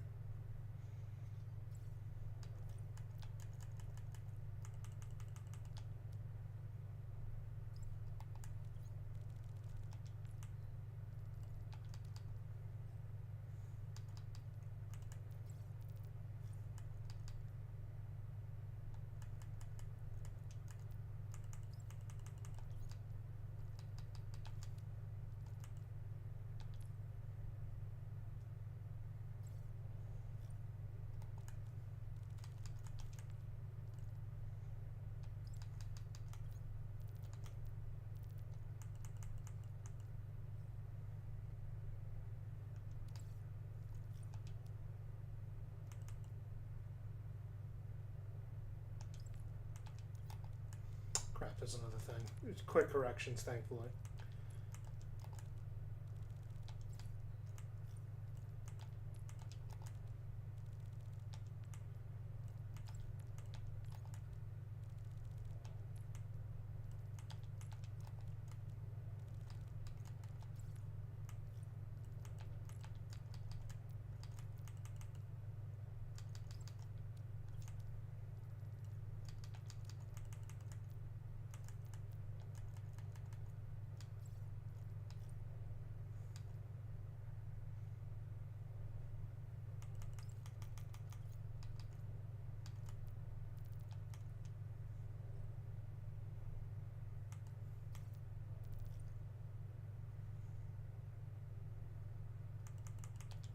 unlocked is another thing. It's quick corrections, thankfully.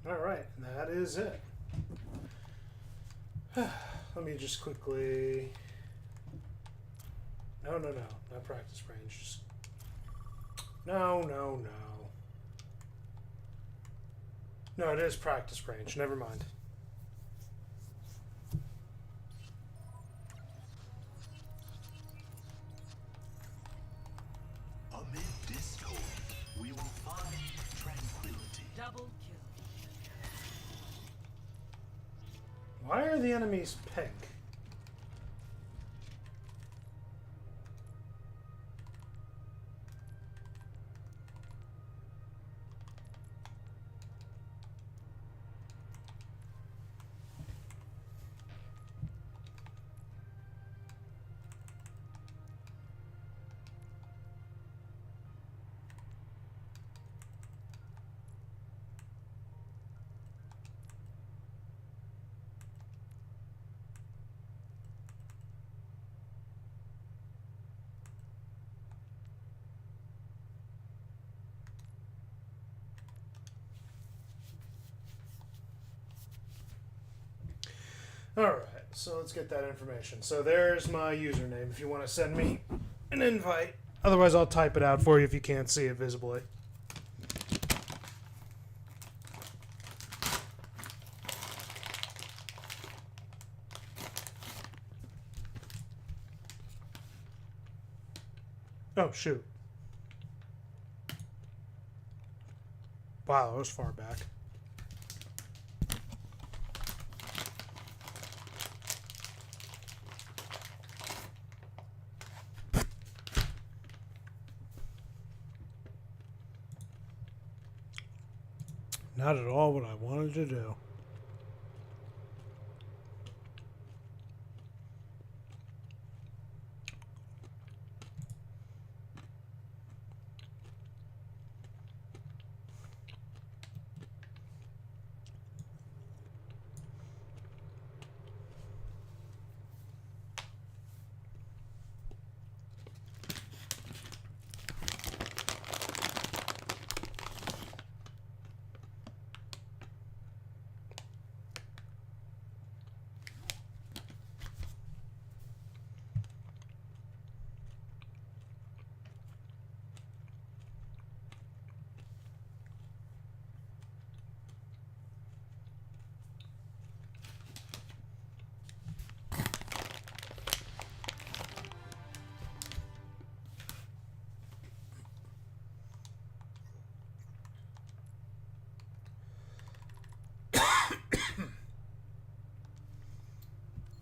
Alright, that is it. Let me just quickly... No, not practice range. Just... No. No, it is practice range. Never mind. Amid discord, we will find tranquility. Double kill. Why are the enemies pink? Alright, so let's get that information. So there's my username if you want to send me an invite. Otherwise, I'll type it out for you if you can't see it visibly. Oh, shoot. Wow, that was far back. Not at all what I wanted to do.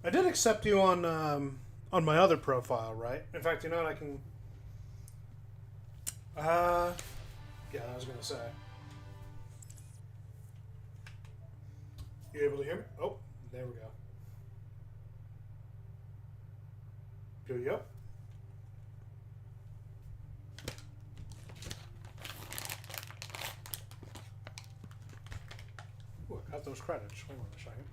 I did accept you on my other profile, right? In fact, you know what, I can... yeah, I was going to say. You able to hear me? Oh, there we go. Yep. Ooh, I got those credits. Hold on a second.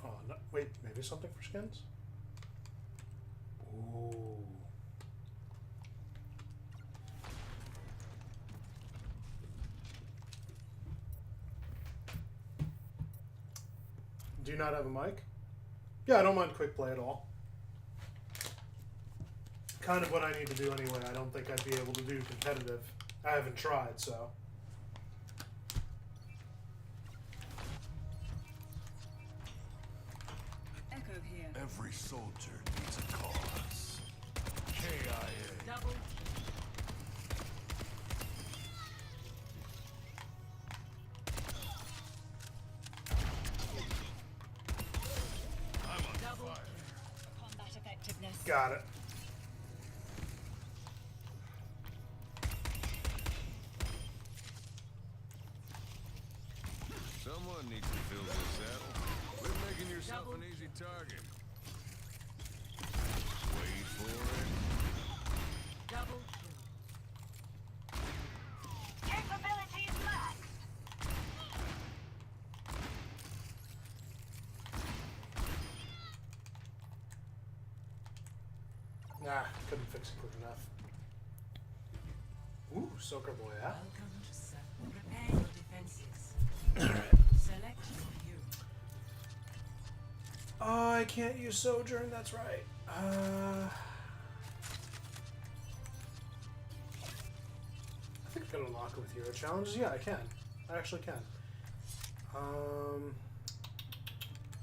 Oh, no, wait, maybe something for skins? Ooh. Do you not have a mic? Yeah, I don't mind quick play at all. Kind of what I need to do anyway. I don't think I'd be able to do competitive. I haven't tried, so. soldier needs a cause. KIA. Double. I'm on Double. fire. Combat effectiveness. Got it. Someone needs to fill this saddle. Quit making yourself an easy target. Wait for it. Double. Capabilities maxed. Nah, couldn't fix it quick enough. Ooh, Soaker Boy, huh? Welcome to Circle. Prepare your defenses. Alright. Select your hero. Oh, I can't use Sojourn, that's right. I think I can unlock it with hero challenges. Yeah, I can. I actually can.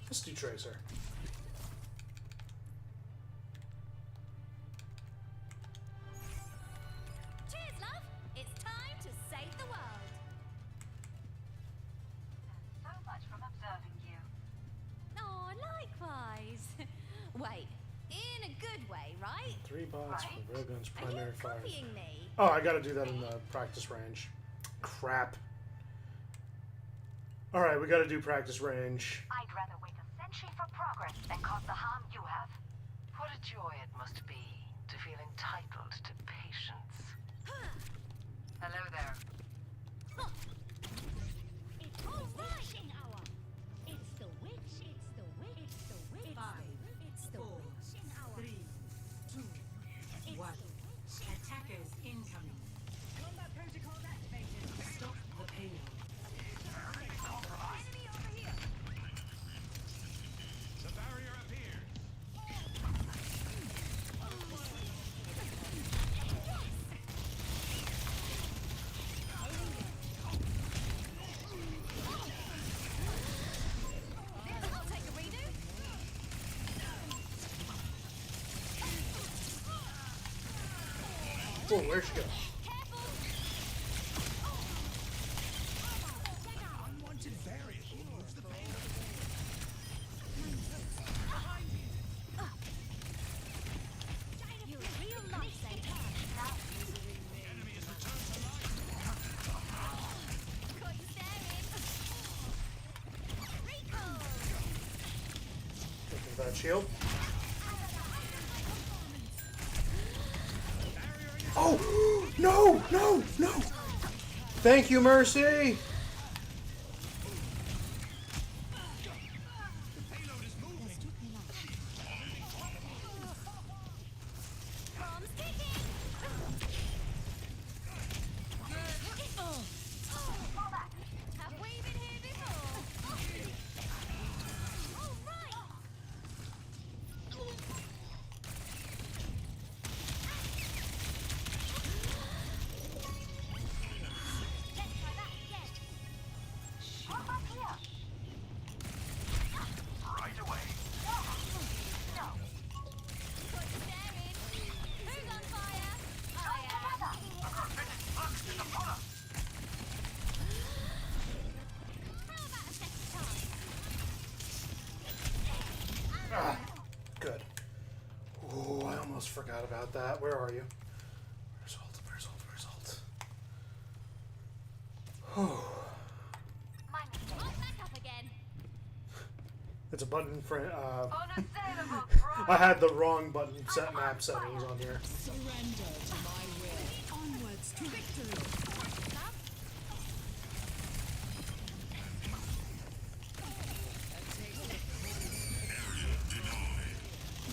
Let's do Tracer. Cheers, love. It's time to save the world. So much from observing you. Oh, likewise. Wait, in a good way, right? 3 bots for Railgun's Are you primary fire. copying me? Oh, I gotta do that in the practice range. Crap. Alright, we gotta do practice range. I'd rather wait a century for progress than cause the harm you have. What a joy it must be to feel entitled to patience. Hello there. It's all witching hour. It's the witch. It's the witch. It's the witch. 5, It's the 4, witching hour. 3, 2, 1. Attackers incoming. Combat protocols activated. Stop the payload. Enemy over here. The barrier appears. I'll take a redo. Oh, where'd she go? Careful. Unwanted variant removes the pain. You're a real lifesaver. Enemy is returned to life. Got you staring. Recall. Taking that shield. Oh! No! No! No! Thank you, Mercy! Payload is moving. Bombs kicking. Have we been here before? All right. Let's try that again. What up here? Right away. No. Got you staring. Who's on fire? I am. How about a second time? Ah, good. Oh, I almost forgot about that. Where are you? Where's Ult? Where's Ult? Where's Ult? Oh, My mistake. I'm back up again. it's a button for. Unassailable I had the wrong button set map settings on here. Surrender to my will. Onwards to victory.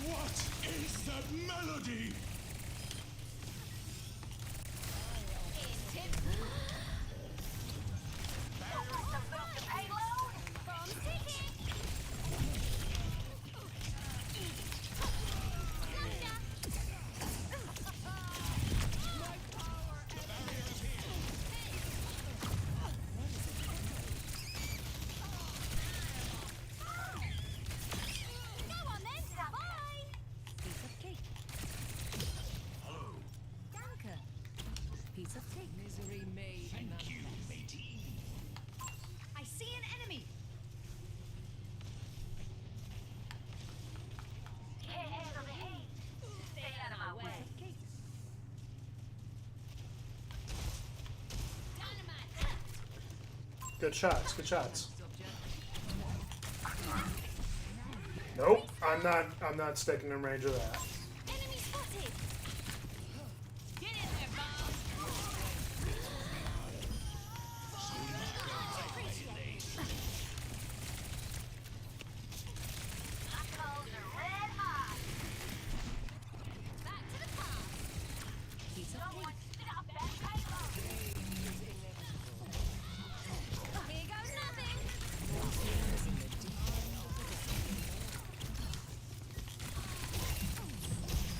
What is that melody? It's tip. payload. Bombs ticking. Go on then. Bye. Good shots. Good shots. Nope. I'm not sticking in range of that. Enemy spotted. Get in there, bomb. Cold are red hot. Back to the path. Someone stop that payload. Here goes nothing.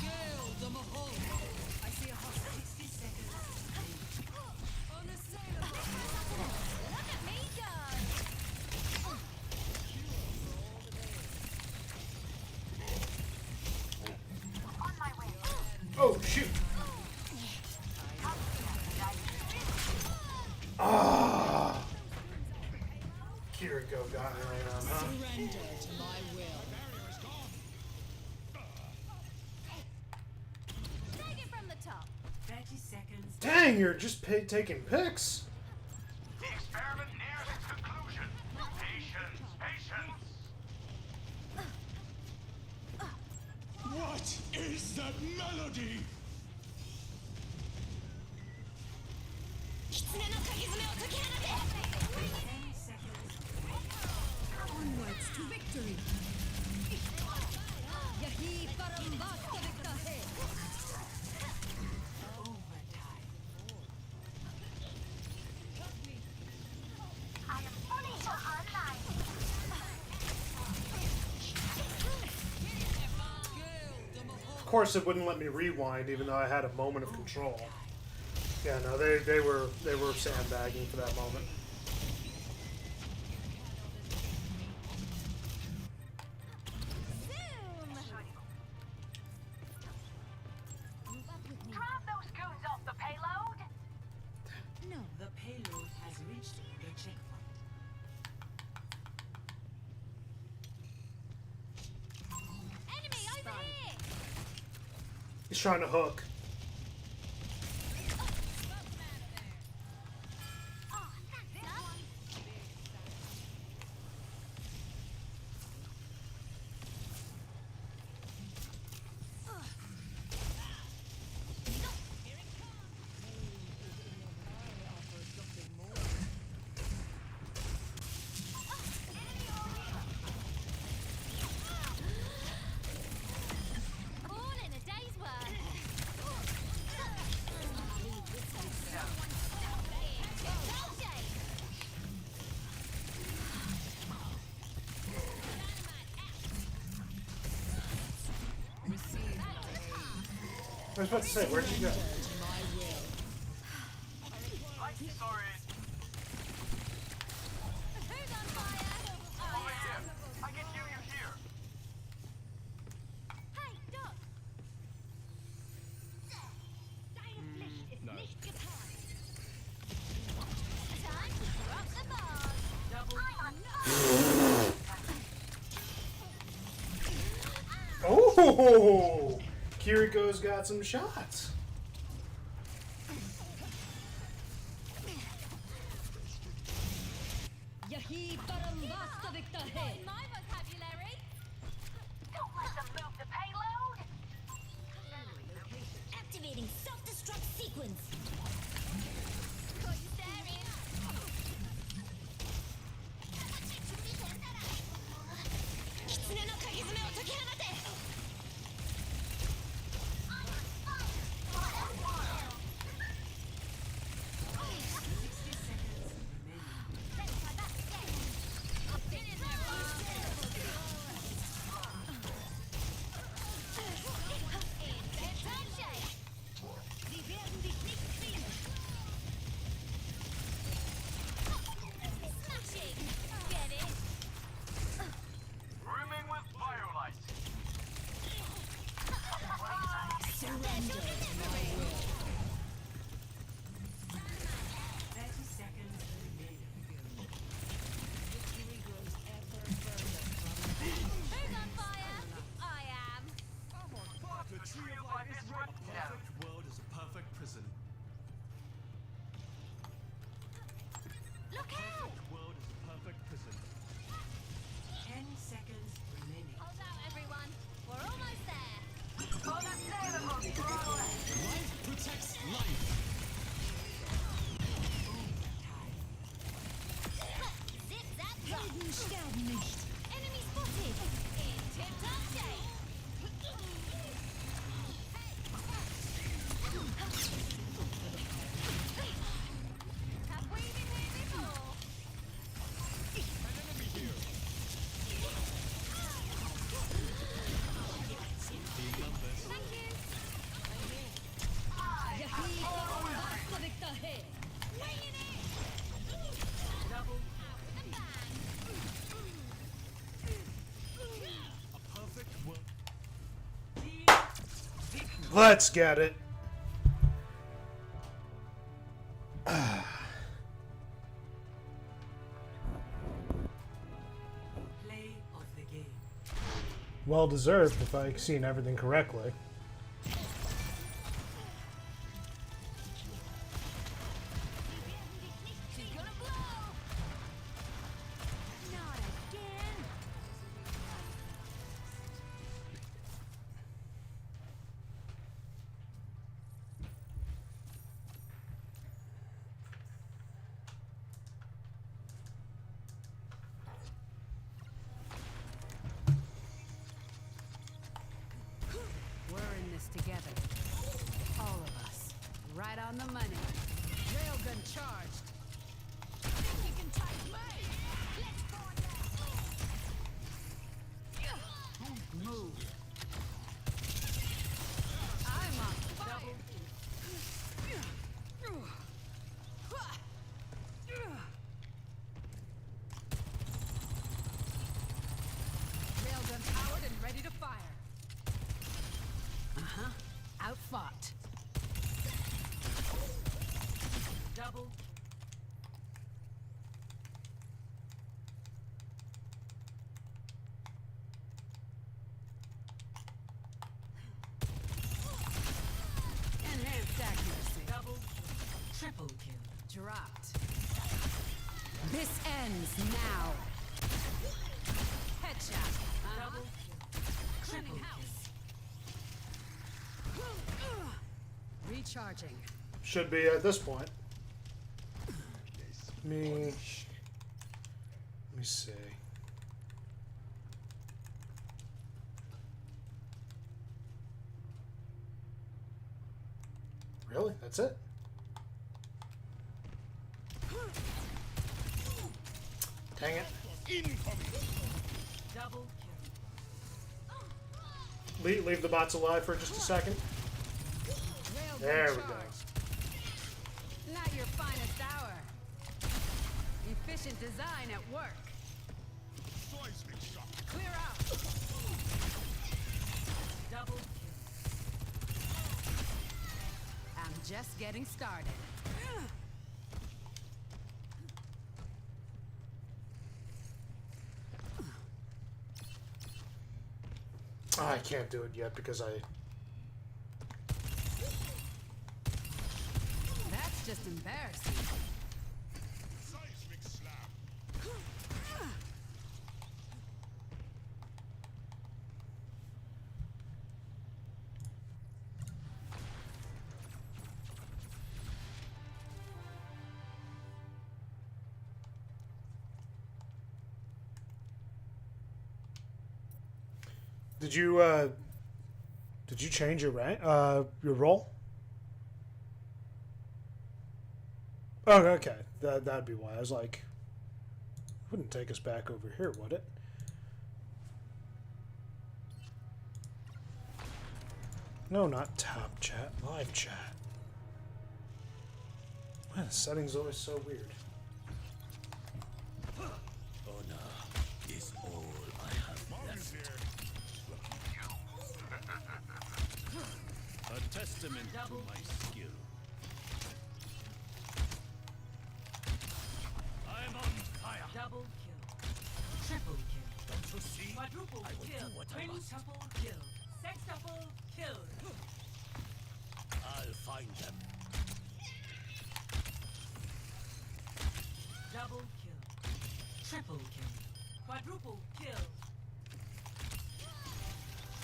Gale the Mahal. I see a hostile. 60 seconds. Unassailable. Look at me go. On my way. Oh shoot! Ah! Kiriko got me right on, huh? Surrender to my will. Take it from the top. 30 seconds. Dang, you're just taking pics. The experiment nears its conclusion. Patience, patience. What is that melody? 狐の鍵爪を解き放て 10 seconds. Onwards to victory. Yahi parambasta victahe. Overtime. I am fully online. Gale the Mahal. Of course, it wouldn't let me rewind, even though I had a moment of control. Yeah, no, they were sandbagging for that moment. Zoom. Drop those goons off the payload. No. The payload has reached the checkpoint. Enemy over here. He's trying to hook. Oh, thanks, love. All in a day's work. I was about to say, where'd you go? To my will. Sorry. Who's on fire? Over here. I can hear you here. Hey, Doc. Time to drop the bomb. Oh! Kiriko's got some shots. Yahi parambasta victahe. In my vocabulary. Don't let them move the payload. Activating self-destruct sequence. Got you staring. Kitsune no kagizume o toki hanate. protects life. Zip zap drop. Helden sterben nicht. Enemy spotted. In tip-top shape. Have we been here before? An enemy here. Thank you. Yahid avec ta head. Weighing in. Double And bang. A perfect world. team victory. Let's get it. Play of the game. Well deserved if I've seen everything correctly. She's gonna blow. Not again. We're in this together. All of us. Right on the money. Railgun charged. You can take me. Let's find out. Move. I'm on fire. Railgun powered and ready to fire. Uh-huh. Outfought. Double Enhanced accuracy. double triple kill. Dropped. This ends now. Headshot. Double kill. Triple kill. Recharging. Should be at this point. Let me see. Really? That's it? Dang it. Double kill. Leave the bots alive for just a second. Railgun There we go. charged. Not your finest hour. Efficient design at work. Seismic shock. Clear out. Double kill. I'm just getting started. Oh, I can't do it yet because That's just embarrassing. Seismic slam. Did you change your rank, your role? Oh, okay. That'd be why. I was like, wouldn't take us back over here, would it? No, not top chat, live chat. Man, the settings always so weird. Is all I have Marcus here. a testament to my skill. I'm on fire. Double kill. Triple kill. Don't you see? Quadruple I will kill. do what I must. Quintuple kill. Sextuple kill. I'll find them. Double kill. Triple kill. Quadruple kill.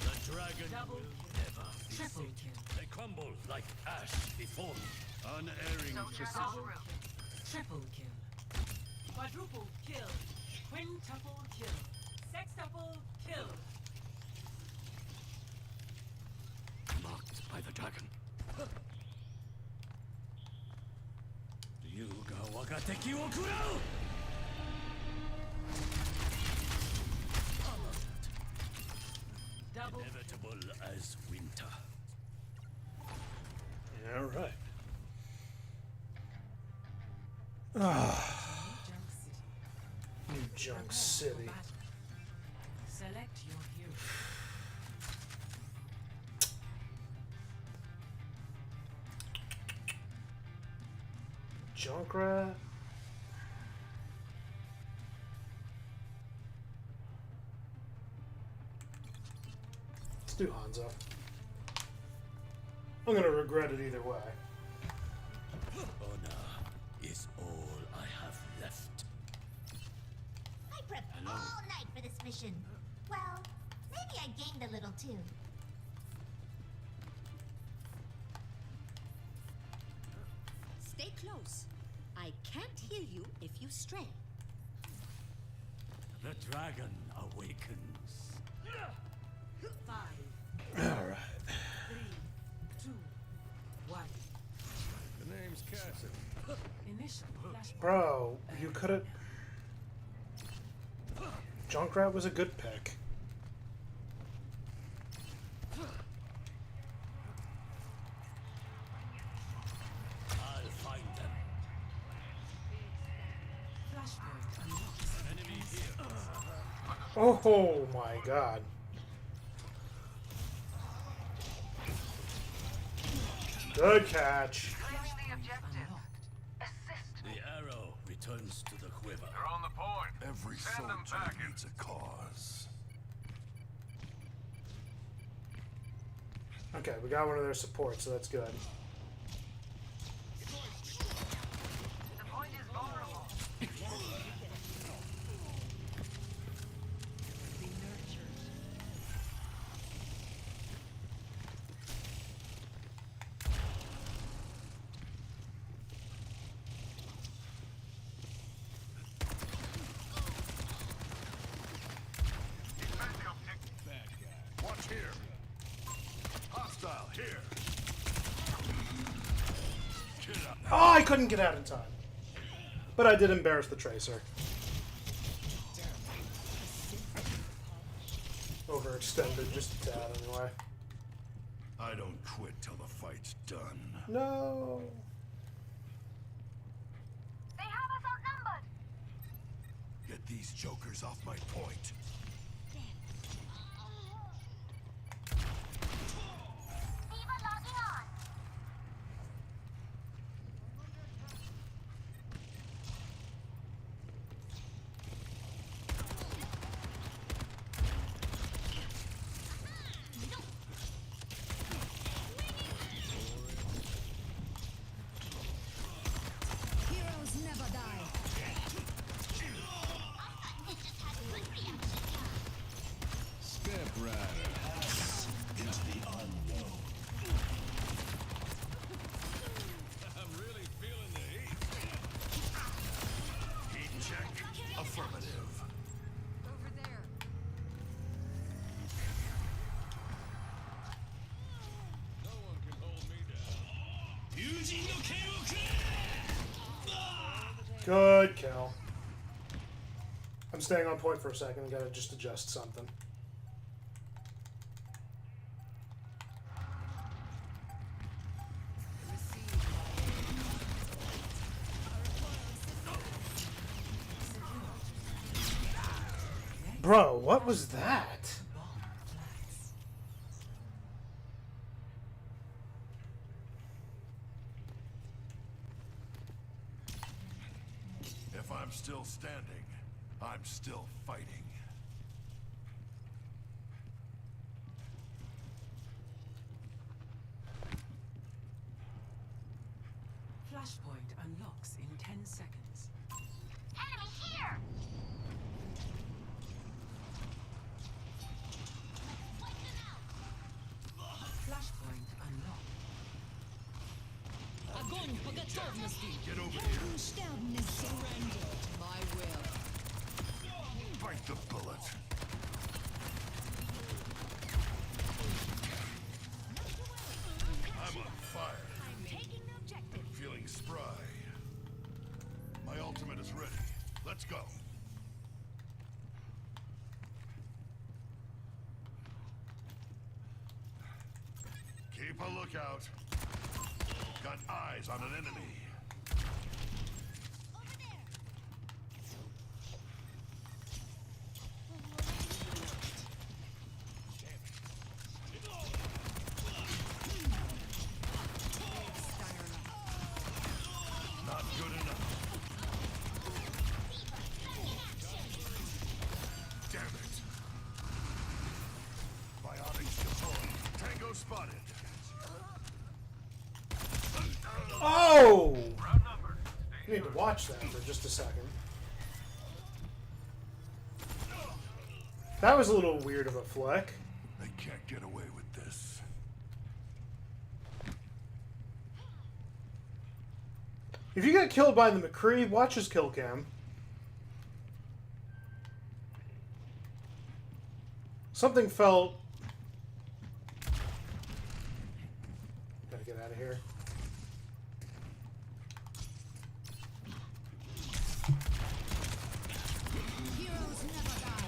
The dragon Double will kill. never be Triple seen. kill. They crumble like ash before me. Unerring Soldiers precision. en route. Triple kill. Quadruple kill. Quintuple kill. Sextuple kill. Marked by the dragon. Ryuga waga teki wo kurau! Double Inevitable as winter. All right. Junk City. New Junk Prepare City. for battle. Select your hero. Junkrat. Let's do Hanzo. I'm gonna regret it either way. Honor is all I have left. I prepped all night for this mission. Well, maybe I gained a little too. Stay close. I can't heal you if you stray. The dragon awakens. 5, All right. 3, 2, 1. The name's Cassidy. Initial flashpoint. Bro, you could have. Junkrat was a good pick. I'll find them. Flashpoint unlocks. Enemy here. Oh my god. Good catch. Claiming the objective. Unlocked. Assist me. The arrow returns to the quiver. They're on the point. Every Send them soldier packing. needs a cause. Okay, we got one of their supports, so that's good. The point is vulnerable. Be nurtured. Watch here. Hostile here. Get up. Oh, I couldn't get out in time. But I did embarrass the Tracer. Overextended just a tad anyway. I don't quit till the fight's done. No. They have us outnumbered. Get these jokers off my point. Diva logging on. Heroes never die. Step Rider. Into the unknown. I'm really feeling the heat. Heat check. Affirmative. Over there. No one can hold me down. Good kill. I'm staying on point for a second. I gotta just adjust something. Bro, what was that? If I'm still standing, I'm still fighting. Flashpoint unlocks in 10 seconds. Enemy here. Flashpoint unlocked. Get over here. Surrender to my will. Bite the bullet. I'm on fire. I'm taking the objective. Feeling spry. My ultimate is ready. Let's go. Keep a lookout. Got eyes on an enemy. Over there. Not good enough. Damn it. Biotics deployed. Tango spotted. Oh! You need to watch that for just a second. That was a little weird of a flick. They can't get away with this. If you get killed by the McCree, watch his kill cam. Something felt... Gotta get out of here. Heroes never die.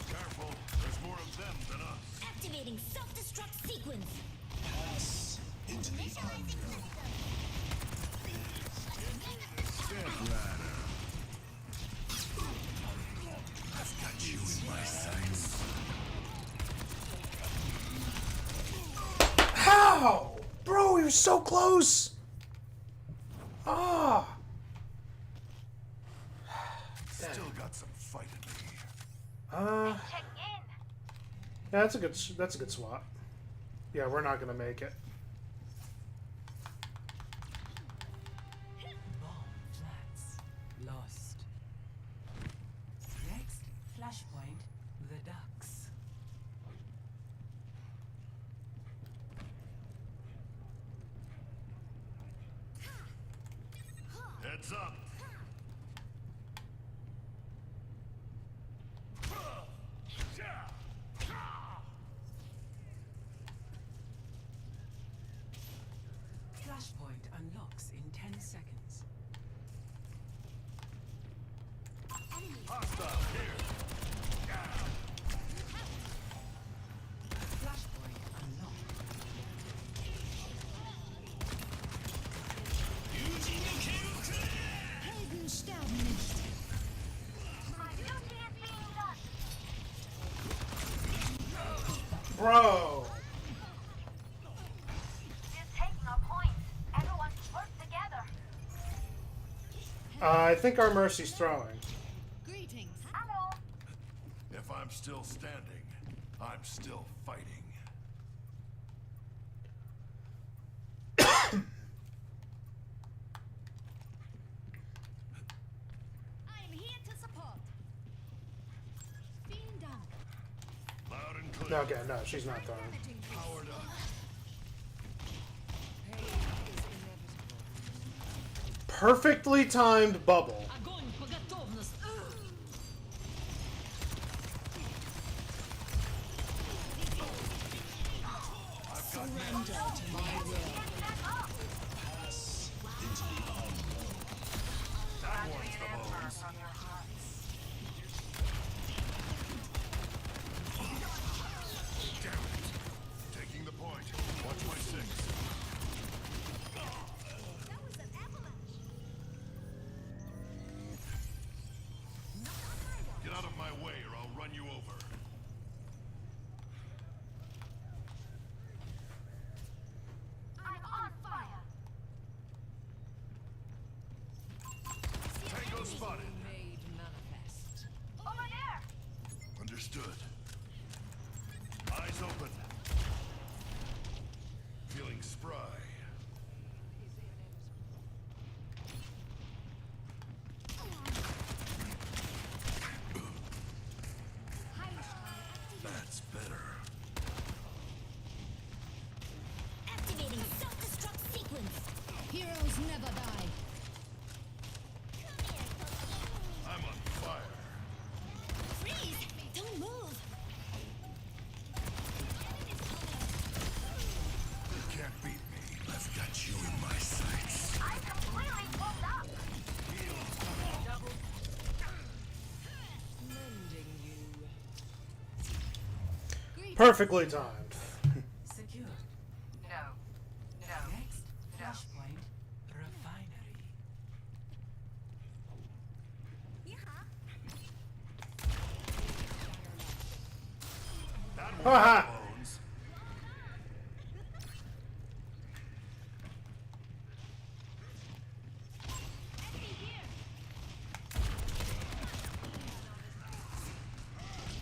Careful, there's more of them than us. Activating self-destruct sequence. Step ladder. I've got you in my sights. How? Bro, he was so close! Ah! Still got some fight in me. Check in. Yeah, that's a good swap. Yeah, we're not gonna make it. Bomb flats. Lost. Next, flashpoint, the ducks. Heads up. Flashpoint unlocks in 10 seconds. Hostile here. Flashpoint unlocked. Helden sterben nicht. My duty is being done. Bro! We're taking our point. Everyone work together. I think our Mercy's throwing. Greetings. Hello. If I'm still standing, I'm still fighting. I'm here to support. Being done. Loud and clear. Okay, no, she's not throwing. Powered up. Perfectly timed bubble. Огонь по готовности. Surrender to my will. That one's the bones. Damn it. Taking the point. Watch my six. That was an avalanche. Get out of my way or I'll run you over. I'm on fire. Tango spotted. Heroes never die. I'm on fire. Freeze! Don't move! You can't beat me. I've got you in my sights. I'm completely pulled up. Mending you. Perfectly timed. Secure. No. No. Next, flashpoint, refinery. That Haha. one, Bones.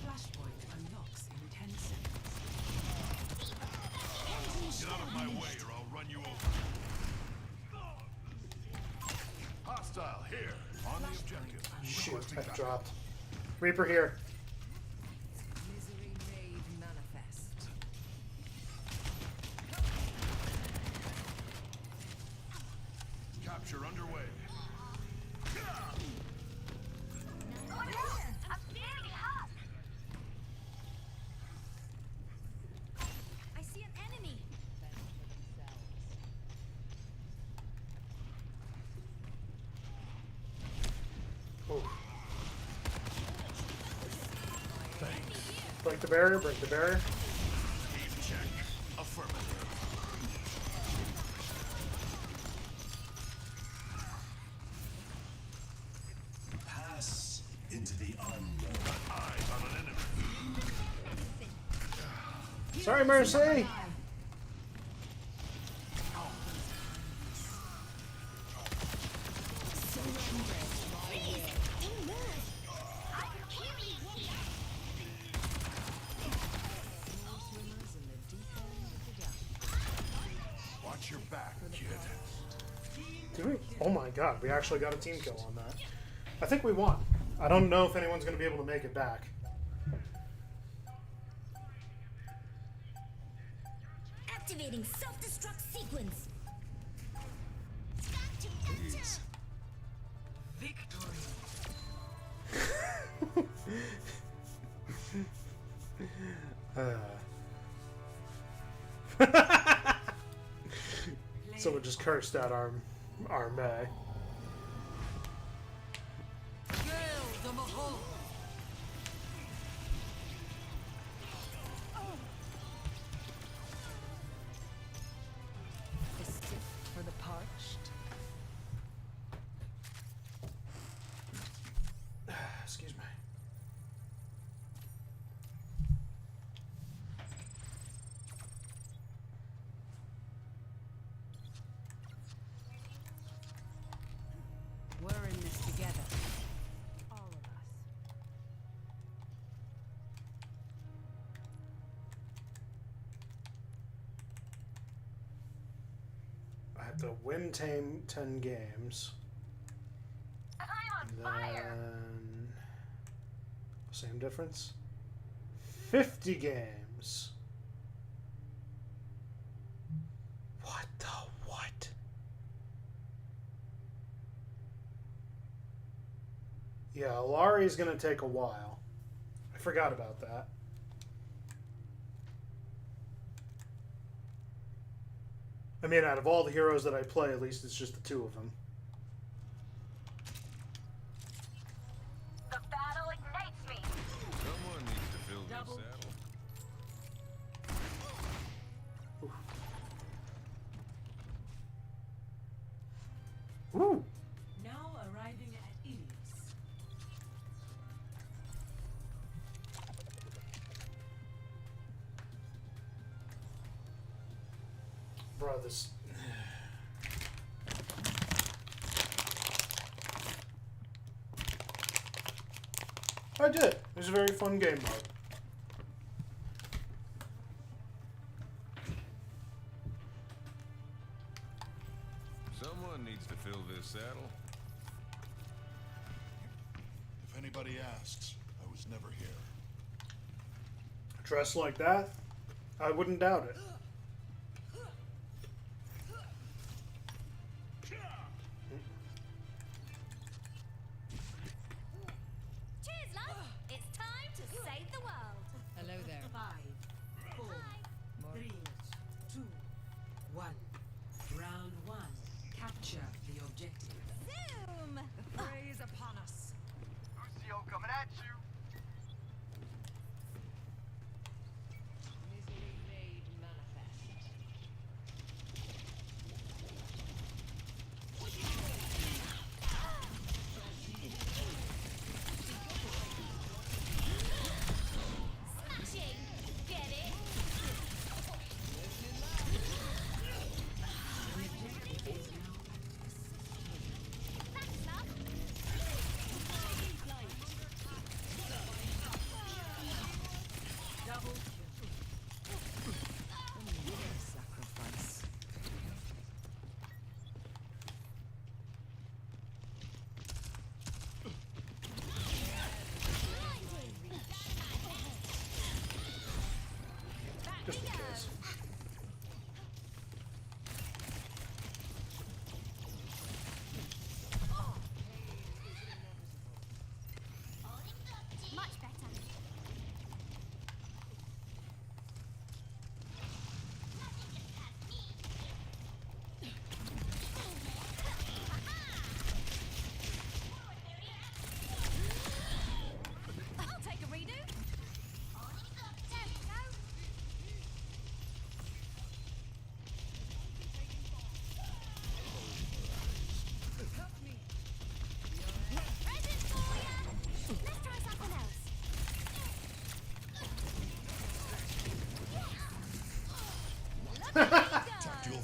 Flashpoint unlocks in 10 seconds. Get out of my way or I'll run you over. Hostile here, on the objective. Shoot, Requesting I backup. dropped. Reaper here. Misery made manifest. Capture underway. I'm very hot. I see an enemy. Oh. Break the barrier, break the barrier. Aim check. Affirmative. Pass into the unknown. Eyes on an enemy. Sorry, Mercy. Don't move! Swimmers in the deep end of the gap. Watch your back, kid. Did we? Oh my god, we actually got a team kill on that. I think we won. I don't know if anyone's going to be able to make it back. Activating self-destruct sequence. Please. Victory. Someone just cursed out our May. Gale the Mahal. The stiff for the parched. Excuse me. We're in this together. All of us. I have to win 10 games. I'm on fire. Then same difference. 50 games. What the what? Yeah, Alari's gonna take a while. I forgot about that. I mean, out of all the heroes that I play, at least it's just the two of them. The battle ignites me. Someone needs to fill this saddle. Ooh. Now arriving at Ilios. Bro, this... I did. It was a very fun game mode. Someone needs to fill this saddle. If anybody asks, I was never here. Dressed like that, I wouldn't doubt it.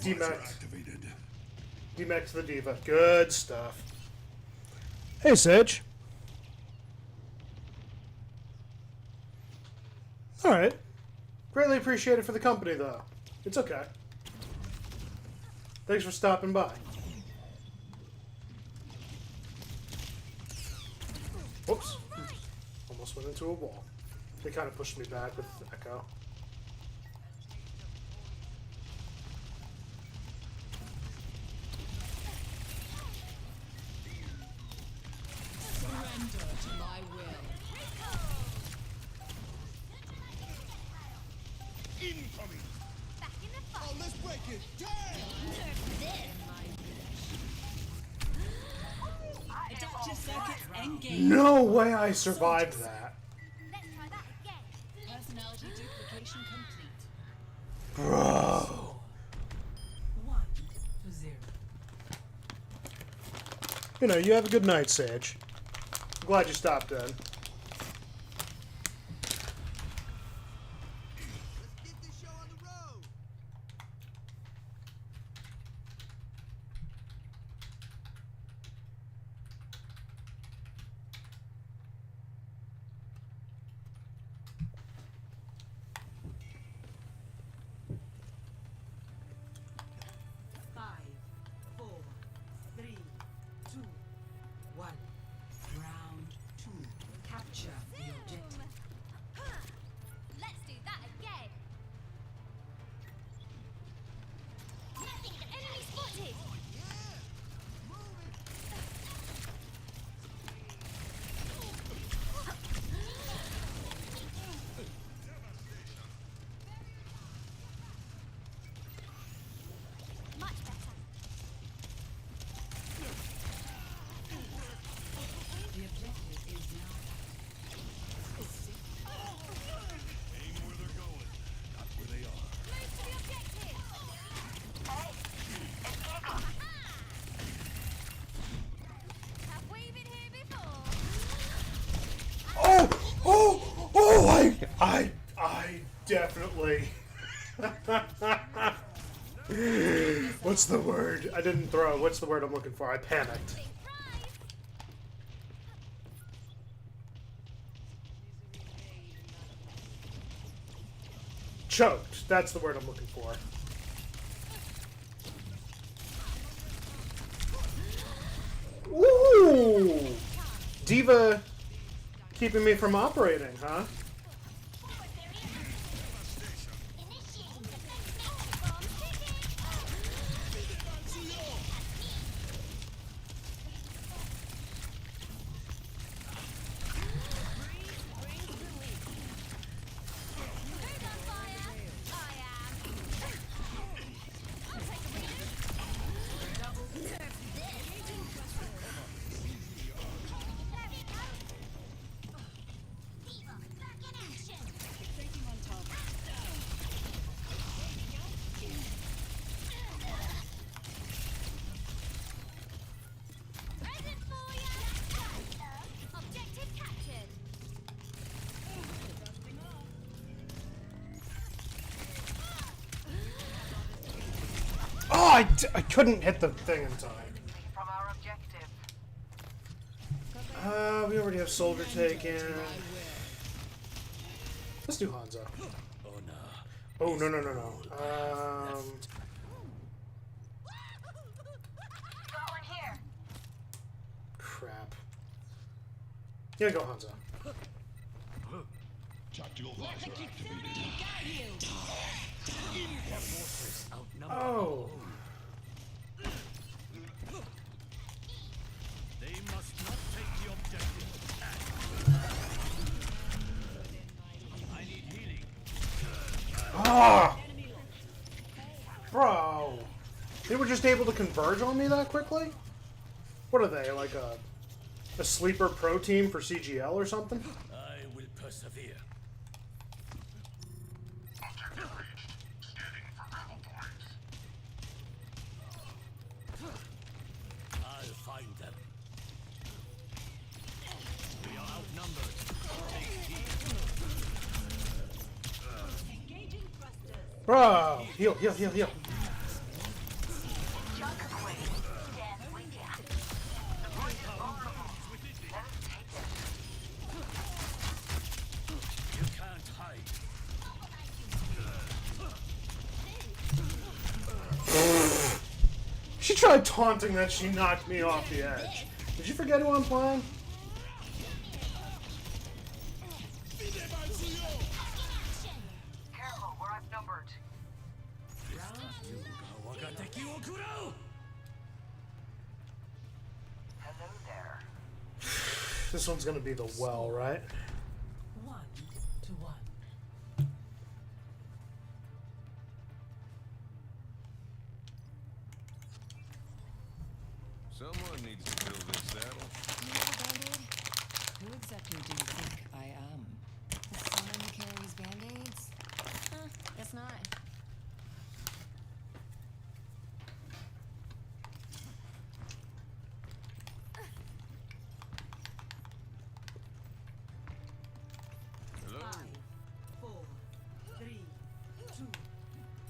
Demech. Activated. Demech the Diva. Good stuff. Hey, Sage. Alright. Greatly appreciated for the company, though. It's okay. Thanks for stopping by. Whoops. Almost went into a wall. They kind of pushed me back with Echo. Surrender to my will. Incoming. Back in the fight. Oh, let's break it. Damn. Adaptive circuits engaged. No way I survived that. Let's try that again. Personality duplication complete. Bro. 1-0. You know, you have a good night, Sage. I'm glad you stopped in. Let's do that again. Enemy spotted. Much better. The objective is now. Aim where they're going, not where they are. Move to the objective. Have we been here before? I definitely. What's the word? I didn't throw. What's the word I'm looking for? I panicked. Big prize. Choked. That's the word I'm looking for. Ooh! Diva keeping me from operating, huh? Initiating defense Bomb ticking. Who's on fire? I am. I'll take a reading. Diva, back in action. Fixating on target. Present for ya. Objective captured. Oh, I couldn't hit the thing in time. From our objective. We already have Soldier taken. Let's do Hanzo. Oh, no. Got one here. Crap. Yeah, go Hanzo. Tactical visor activated. Oh. They must not take the objective. I need healing. Ah! Bro. They were just able to converge on me that quickly? What are they, like a sleeper pro team for CGL or something? I will persevere. Objective reached. Scanning for battle points. I'll find them. We are outnumbered. Take heed. Engaging thrusters. Bro! Heal. She tried taunting that she knocked me off the edge. Did you forget who I'm playing? Careful, we're outnumbered. Hello there. This one's gonna be the well, right? 1-1. Someone needs to fill this saddle. Who exactly do you think I am? Someone who carries band-aids? Guess not. Hello? 5, 4, 3, 2,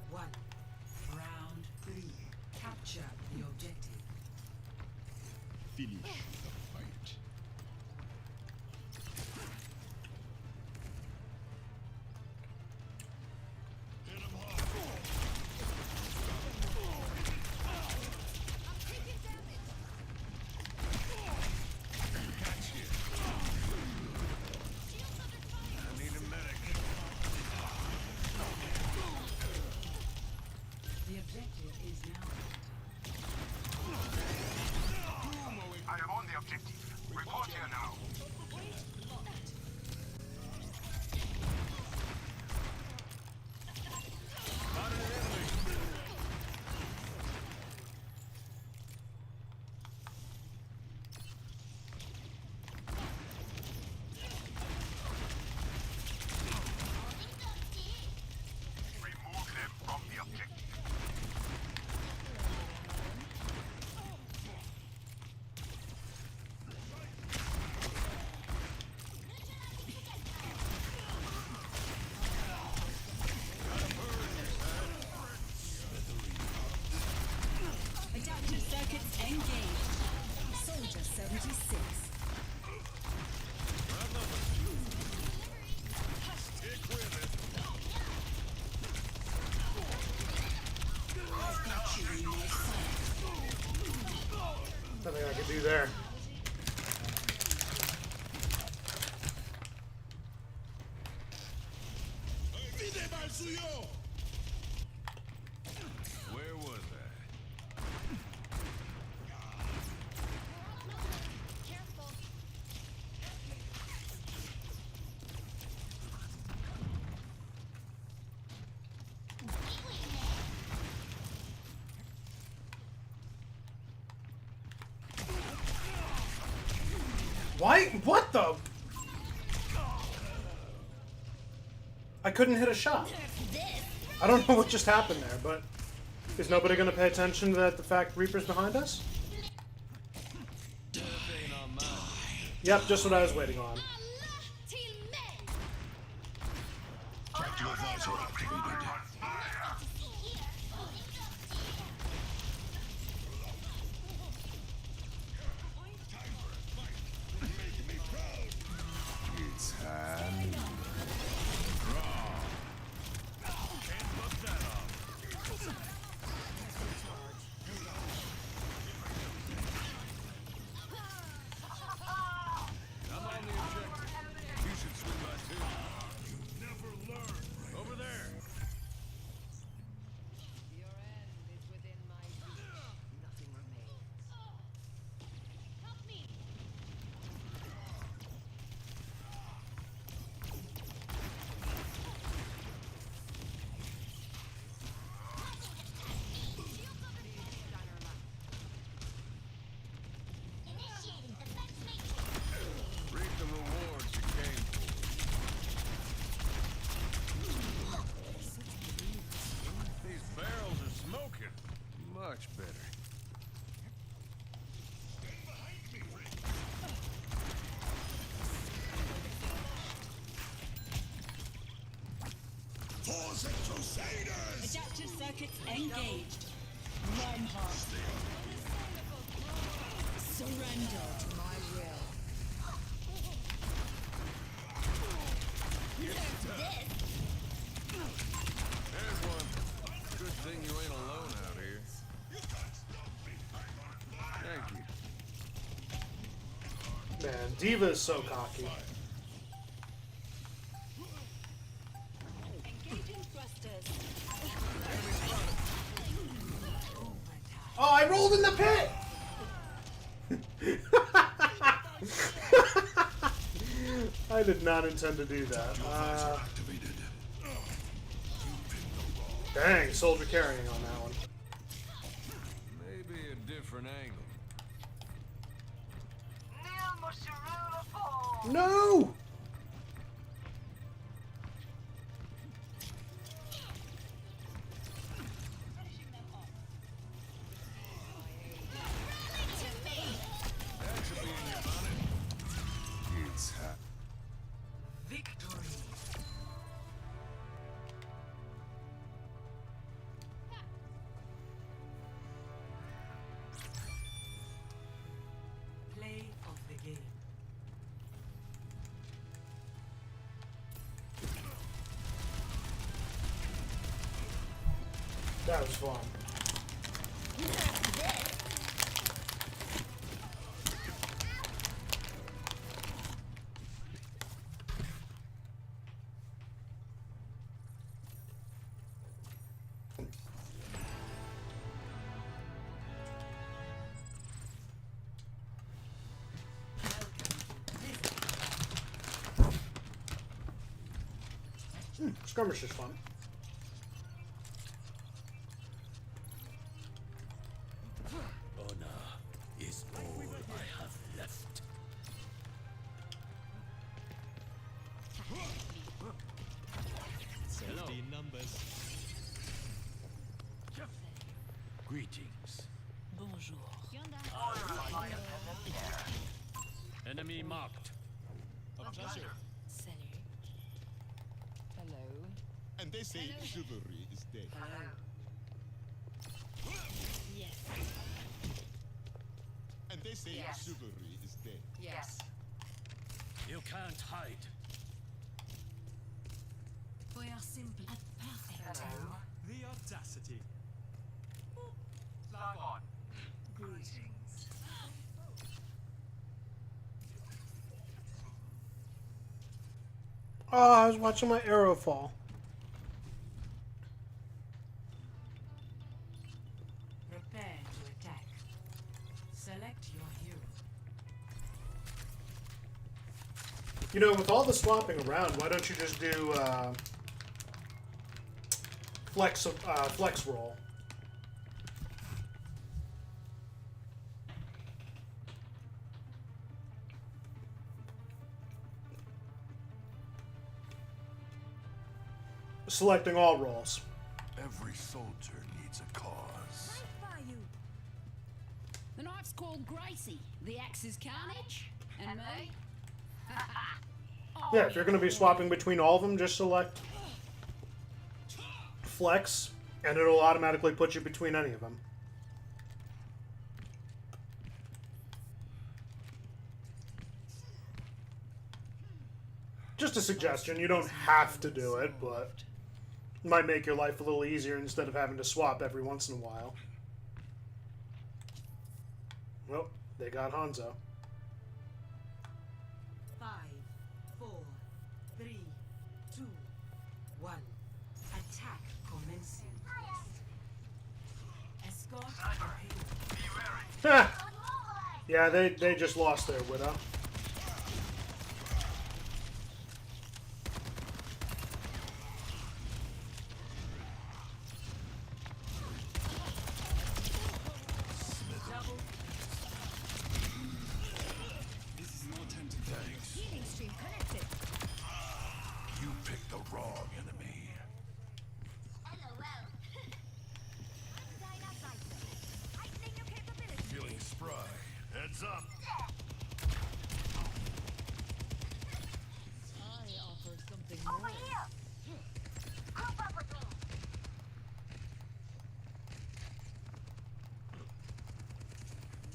1. Round 3. Capture the objective. Finish the fight. Hit him hard. I need a medic. The objective is now. I am on the objective. Report here now. Remove them from the objective. Adaptive circuits engaged. Soldier 76. Stick with it. Nothing I can do there. Where was I? Why? What the? I couldn't hit a shot. I don't know what just happened there, but is nobody gonna pay attention to the fact Reaper's behind us? Yep, just what I was waiting on. Tactical visor activated. It's hand. I'm on the objective. You should swing by too. You never learn. Over there. Your end is within my reach. Nothing remains. Help me! Initiating defense matrix. Reap the rewards you came for. These barrels are smoking. Much better. Adaptive circuits engaged. Run hard. Surrender to my will. There's one. Good thing you ain't alone out here. Diva is so cocky. Engaging thrusters. Oh, I rolled in the pit! I did not intend to do that. Activated. Dang, soldier carrying on that one. Maybe a different angle. No! That should be in your bonnet. It's hot. Victory. Play of the game. That was fun. Skirmish is fun. Honor is all I have left. Safety numbers. Greetings. Bonjour. Enemy marked. A pleasure. Salut. Hello. And they say chivalry is dead. Yes. And they say Yes. chivalry is dead. Yes. You can't hide. We are simply perfect. Hello. The audacity. Log on. Greetings. Oh, I was watching my arrow fall. Prepare to attack. Select your hero. You know, with all the swapping around, why don't you just do flex roll? Selecting all rolls. Every soldier needs a cause. The knife's called Gracie. The axe is Carnage. And me? Yeah, if you're going to be swapping between all of them, just select flex, and it'll automatically put you between any of them. Just a suggestion. You don't have to do it, but it might make your life a little easier instead of having to swap every once in a while. Well, they got Hanzo. 5, 4, 3, 2, 1. Attack commencing. Escort the payload. Yeah, they just lost their widow. Healing stream connected. You picked the wrong enemy. Feeling spry. Heads up. I offer something more. Group up with me.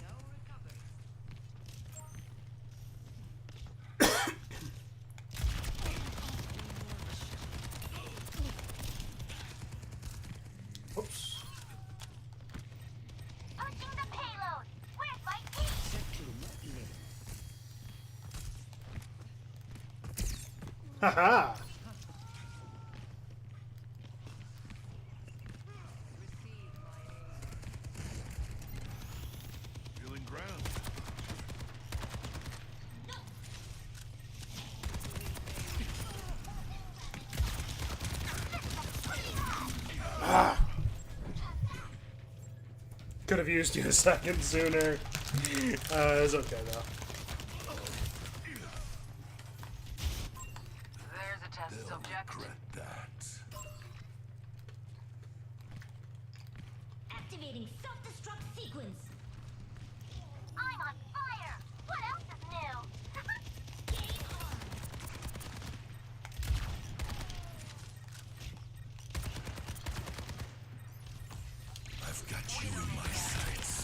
No recovery. Oops. Pushing the payload. Where's my team? Haha! Feeling ground. Ah! Could have used you a second sooner. It's okay though. There's a test subject. Regret that. Activating self-destruct sequence. I'm on fire! What else is new? Game on. I've got you in my sights.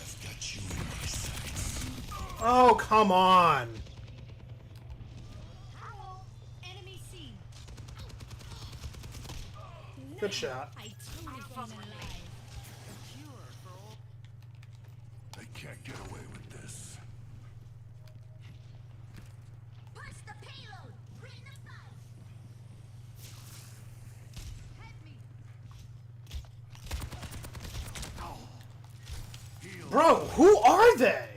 I've got you in my sights. Oh, come on! Enemy seen. Good shot. I truly feel alive. They can't get away with this. Push the payload. Bring the fight. Bro, who are they?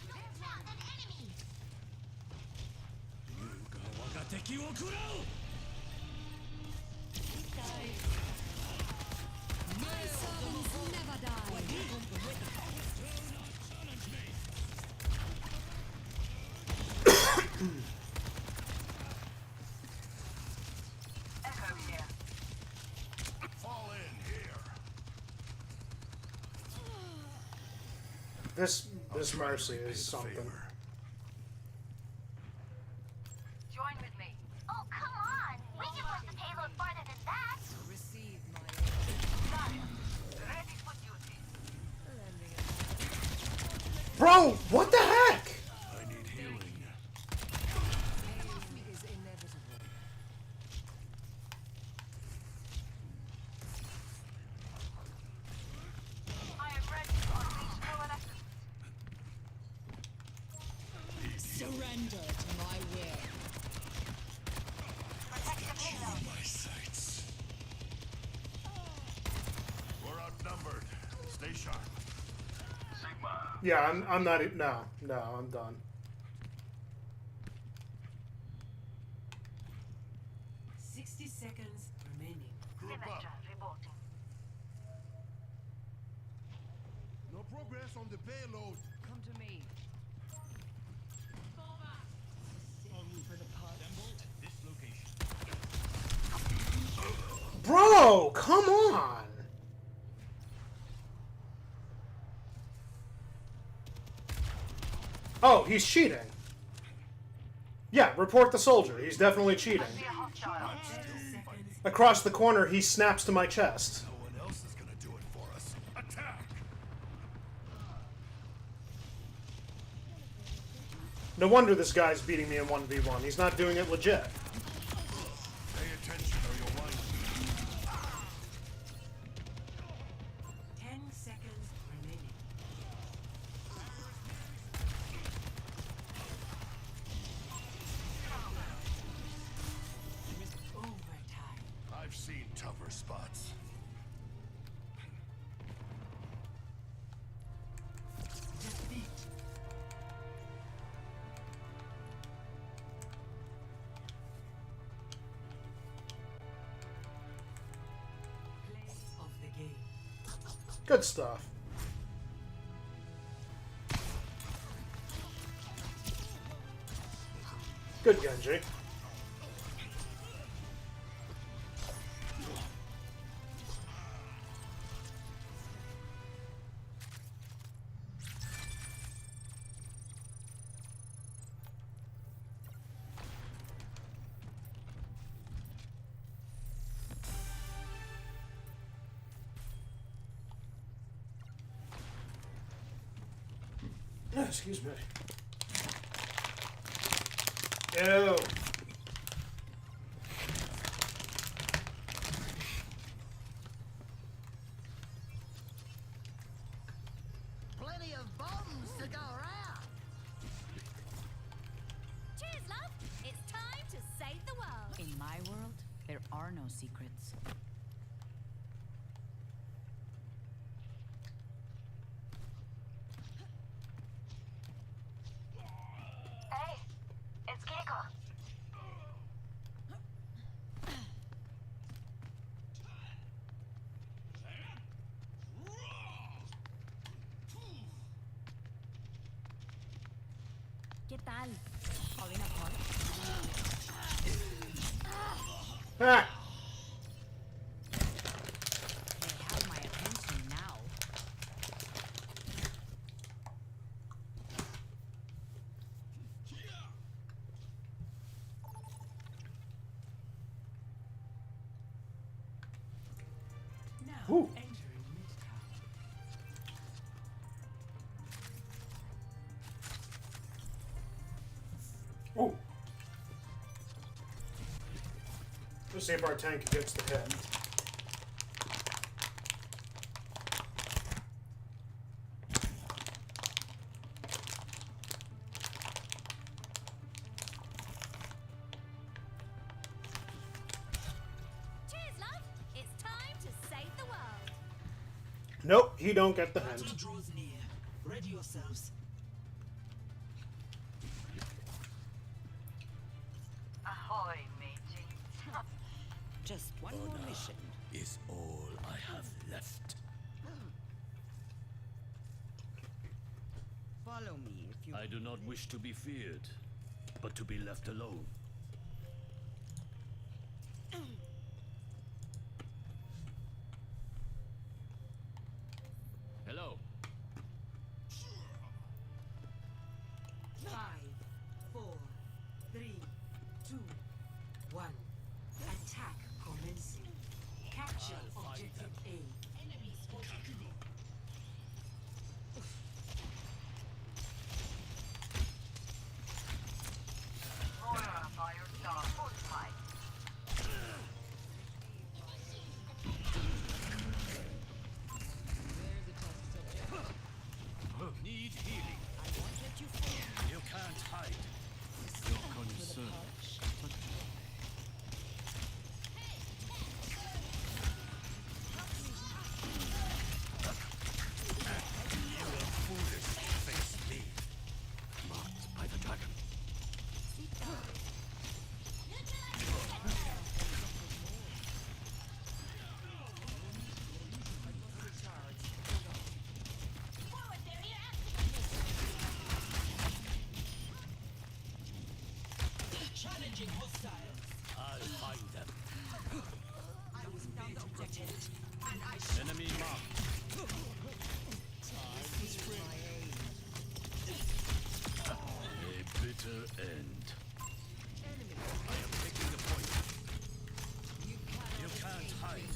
There's not an enemy. My servants never die. Echo here. Fall in here. This Mercy is something. Join with me. Oh, come on! We can push the payload farther than that! Receive my Got it. Ready for duty. Bro, what the heck? I need healing. is inevitable. I am ready to unleash no electric. Surrender to my will. Protect the payload. My sights. We're outnumbered. Stay sharp. Sigma. Yeah, I'm not. No, I'm done. 60 seconds remaining. Group up. Symmetra reporting. No progress on the payload. Come to me. For the pod. This location. Bro, come on. Oh, he's cheating. Yeah, report the soldier. He's definitely cheating. Be a hot child. Across the corner, he snaps to my chest. No one else is gonna do it for us. Attack! No wonder this guy's beating me in 1v1. He's not doing it legit. Pay attention or you'll wind up. 10 seconds remaining. Overtime. I've seen tougher spots. Defeat. Play of the game. Good stuff. Good Genji. Excuse me. Ew. Plenty of bombs to go around. Cheers, love. no secrets. Hey, it's Keiko. ¿Qué tal? Falling apart? Ah! They have my attention now. Now Ooh. entering mid-tower. Ooh. Let's see if our tank gets the hit. Cheers, love. It's time to save the world. Nope, he don't get the hint. Draws near. Ready yourselves. Ahoy, matey. Just one more mission. Is all I have left. Follow me if you... I do not wish to be feared, but to be left alone. Hello. 5, 4, 3, 2, 1. Attack commencing. Capture objective A. Enemy spotted. Moira, by your star, full fight. Need healing. You can't hide. Your concerns. You will foolishly face me. Marked by the dragon. I'll find them. Enemy marked. A bitter end. I am taking the point. You can't hide.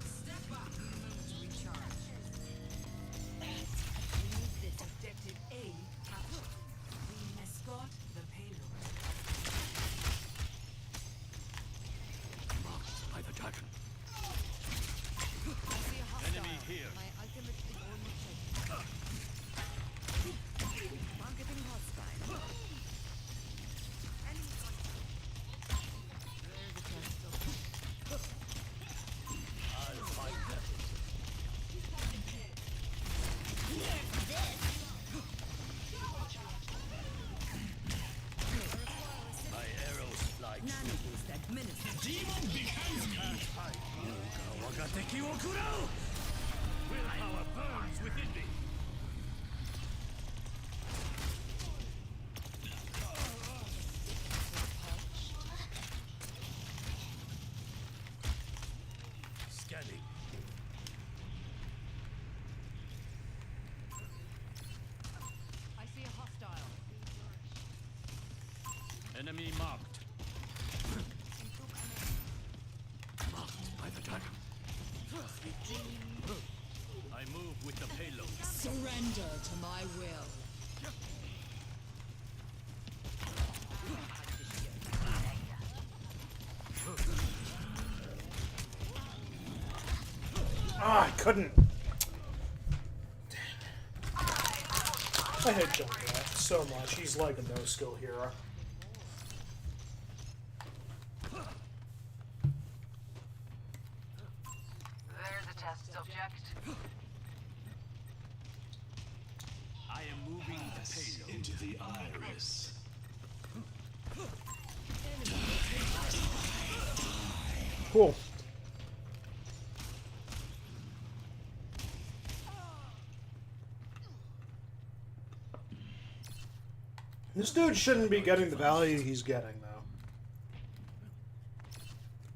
Step up. Recharge. We need this objective A captured. Escort the payload. Marked by the dragon. Enemy here. My ultimate is almost ready. Targeting hostile. Enemy contact. There's a test. I'll find them. My arrows fly true. Nanoboost administered. You can't hide. Willpower burns within me. Scanning. I see a hostile. Enemy marked. Marked by the dragon. I move with the payload. Surrender to my will. Ah, I couldn't. Dang. I hate Junkrat so much. He's like a no-skill hero. test subject. I am moving the payload. Into the iris. Cool. This dude shouldn't be getting the value he's getting, though.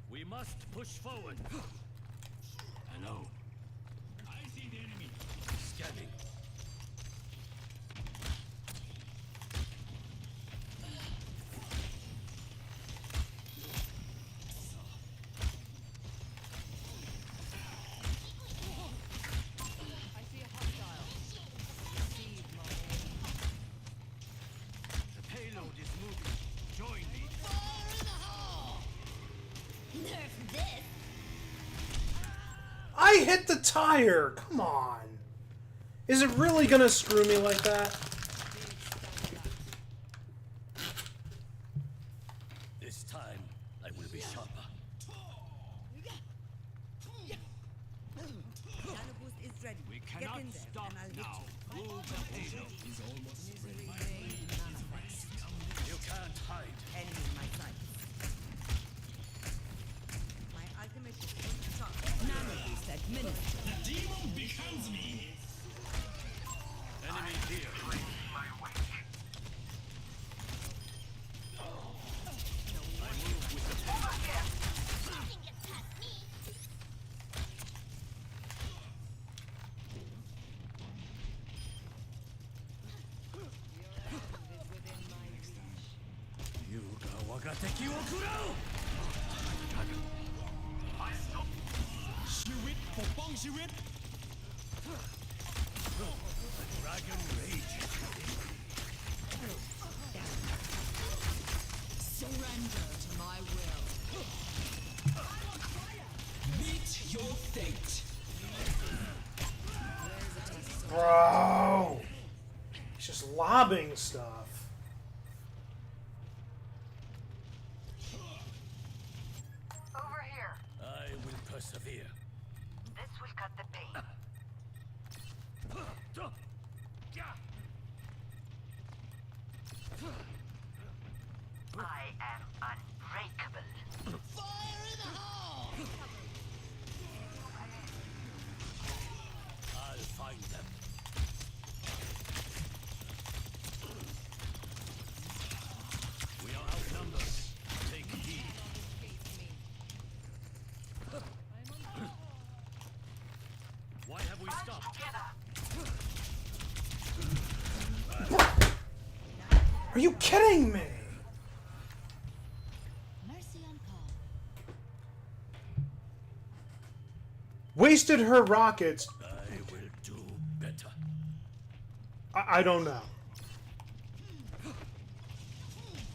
We must push forward. Hello. I see the enemy. Scanning. I see a hostile. Receive my aid. The payload is moving. Join me. Nerf this. I hit the tire! Come on! Is it really gonna screw me like that? This time, I will be sharper. Nanoboost is ready. We Get cannot in there, stop and I'll hit now. you. Move the payload. He's almost ready. You can't hide. Enemy in my sight. My ultimate is fully charged. Nanoboost administered. Enemy here. I move with the payload. Nothing gets past me. Yuga wagateki wo kurau! Dragon rage. Surrender to my will. Meet your fate. Bro! He's just lobbing stuff. Over here. I will persevere. This will cut the pain. I am unbreakable. I'll find them. We are outnumbered. Take heed. Why have we stopped? Are you kidding me? Mercy on call. Wasted her rockets. I will do better. I don't know.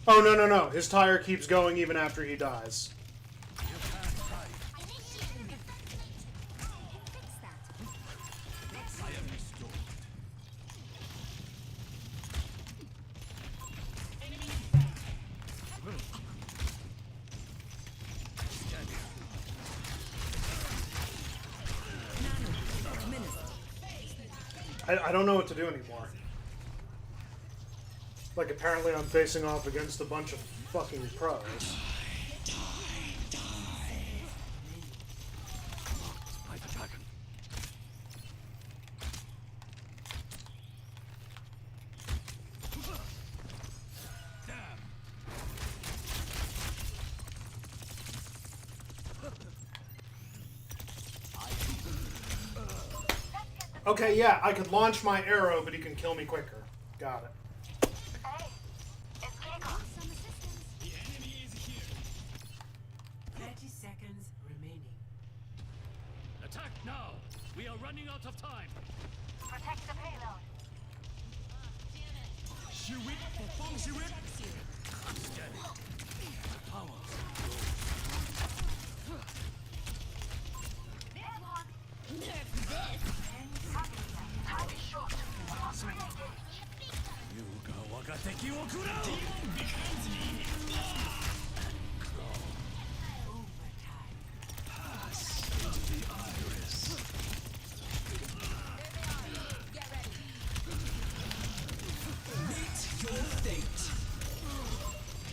Oh, no, no, no. His tire keeps going even after he dies. You can't hide. I am restored. Scanning. Nanoboost administered. I don't know what to do anymore. Like, apparently I'm facing off against a bunch of fucking pros. By the dragon. Damn. Okay, yeah, I could launch my arrow, but he can kill me quicker. Got it. Hey, it's Keiko. 30 seconds remaining. Attack now! We are running out of time. Protect the payload. Scanning. Power. Time is short. Yuga wagateki wo kurau! Pass into the iris.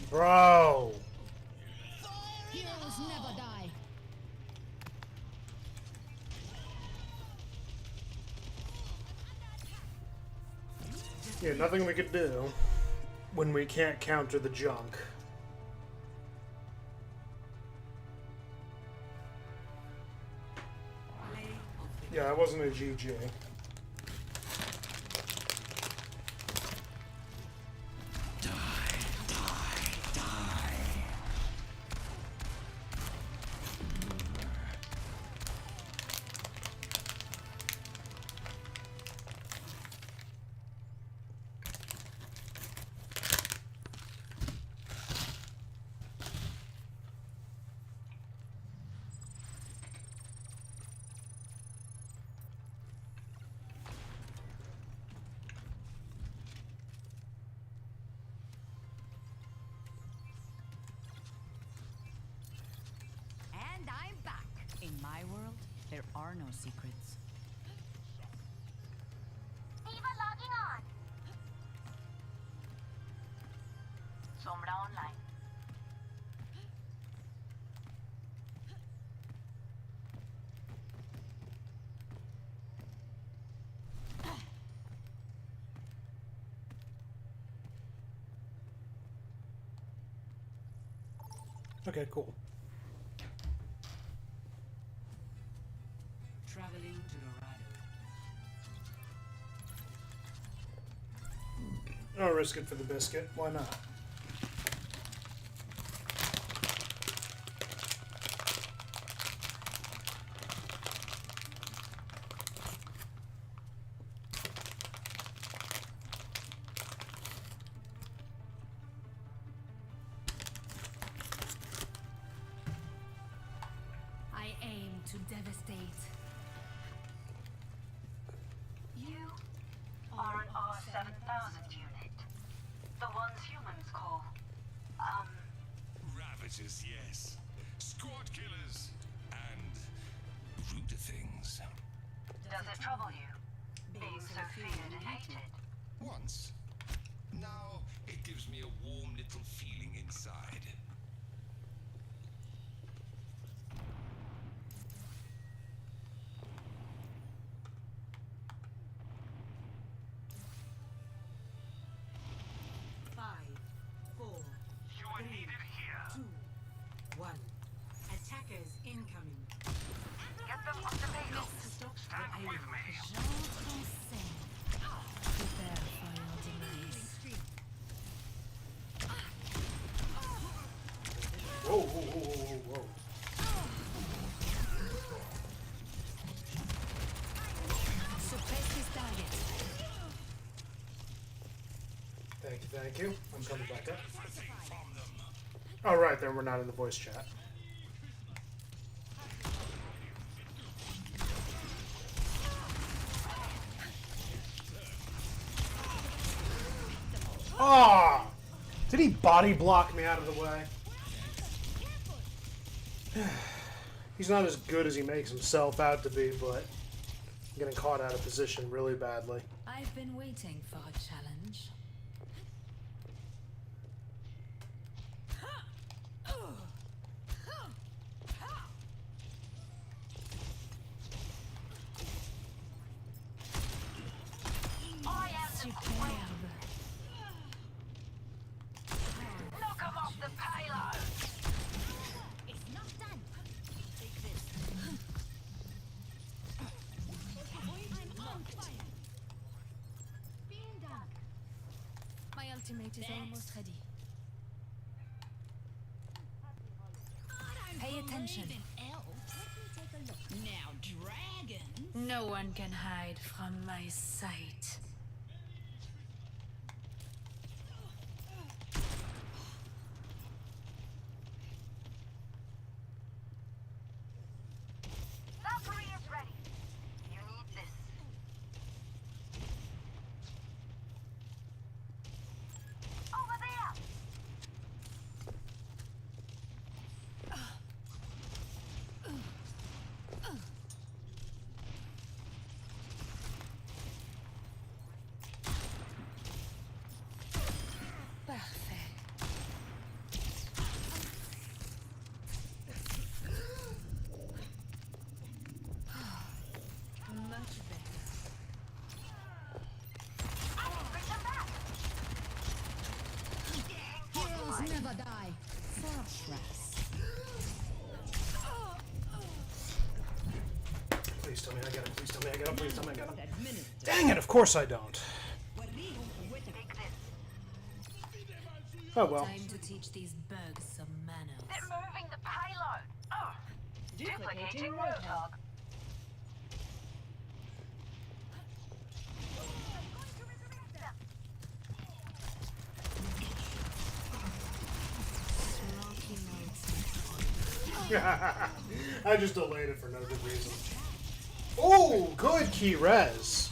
Bro. Heroes never die. Yeah, nothing we could do when we can't counter the junk. Yeah, that wasn't a GG. And I'm back. In my world, there are no secrets. Eva logging on. Sombra online. Okay, cool. Traveling to Dorado. I'll risk it for the biscuit. Why not? I aim to devastate. You are an R7000 unit. The ones humans call, Ravagers, yes. Squad killers. And ruder things. does it trouble you? Being so feared and hated? Once. Now it gives me a warm little feeling inside. Five, four, You are needed here. 2, 1. Attackers incoming. Get them off the payload. Stand with me. Prepare for your demise. Whoa, whoa, whoa, whoa, whoa. Suppress this target. Thank you, thank you. I'm coming back up. Oh, right, then we're not in the voice chat. Ah! Did he body block me out of the way? He's not as good as he makes himself out to be, but getting caught out of position really badly. I've been waiting for a challenge. I am the Superb. knock 'em off the payload. It's not done. Take this. I'm on fire. Being done. My ultimate is almost ready. Pay attention. Let me take a look. Now, dragons. No one can hide from my sight. Valkyrie is ready. You need this. Over there. supplies. Never die. For Shreks. Please tell me I get him. Please tell me I get him. Please tell me I get him. Dang it! Of course I don't. Take this. Oh well. Time to teach these bugs some manners. They're moving the payload. Oh, duplicating roadhog. I just delayed it for no good reason. Oh, good key res.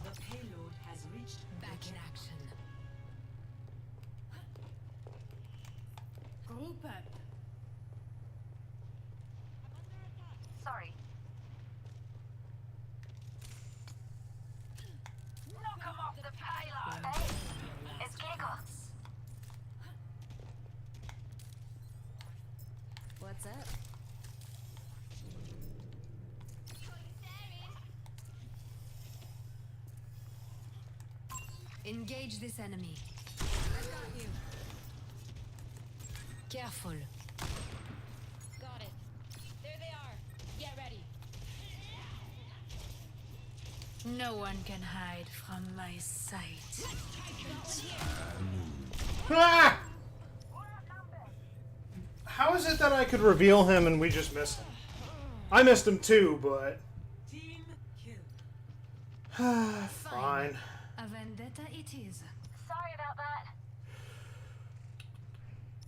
The payload has reached back in action. Group up. Sorry. Knock 'em off the payload. Hey, it's Gecko. What's up? Engage this enemy. I've got you. Careful. Got it. There they are. Get ready. No one can hide from my sight. Ah! How is it that I could reveal him and we just missed him? I missed him too, but Team kill. fine. A vendetta it is. Sorry about that.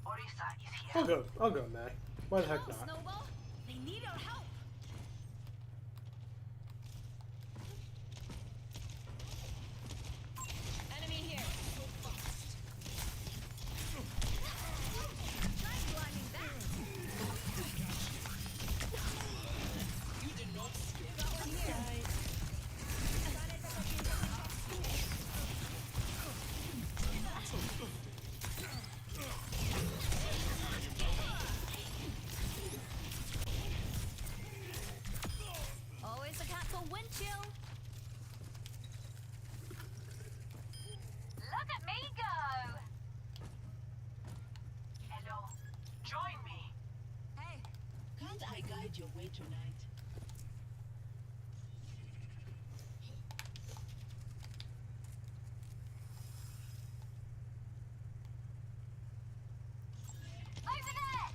Orisa is here. I'll go, May. Why the heck not? Snowball, they need our help. Enemy here. Try climbing that. You did not skip. Got one here. Always a castle wind chill. Look at me go! Hello. Join me. Hey, Can't I guide your way tonight? Over there!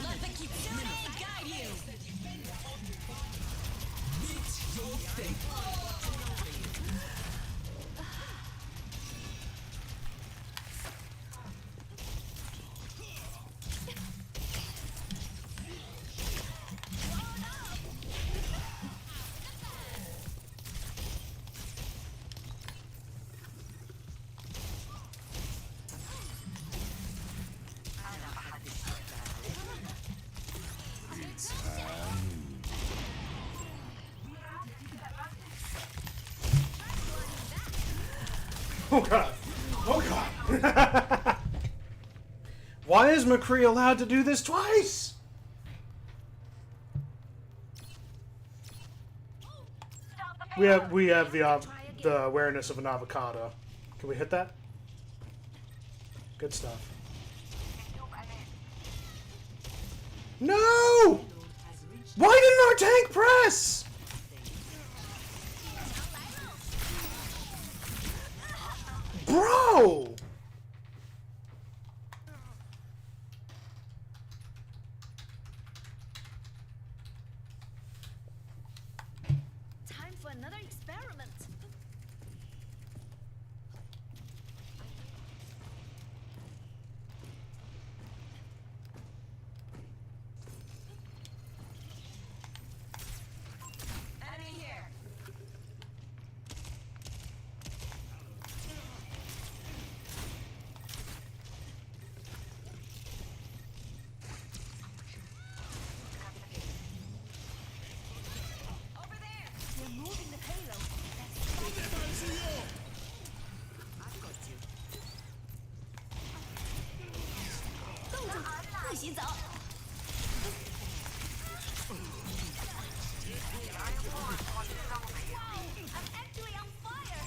let the Kitsune guide you. Oh god. Oh god. Why is McCree allowed to do this twice? We have the awareness of an avocado. Can we hit that? Good stuff. No! Why didn't our tank press? Bro! Time for another experiment. I'm actually on fire!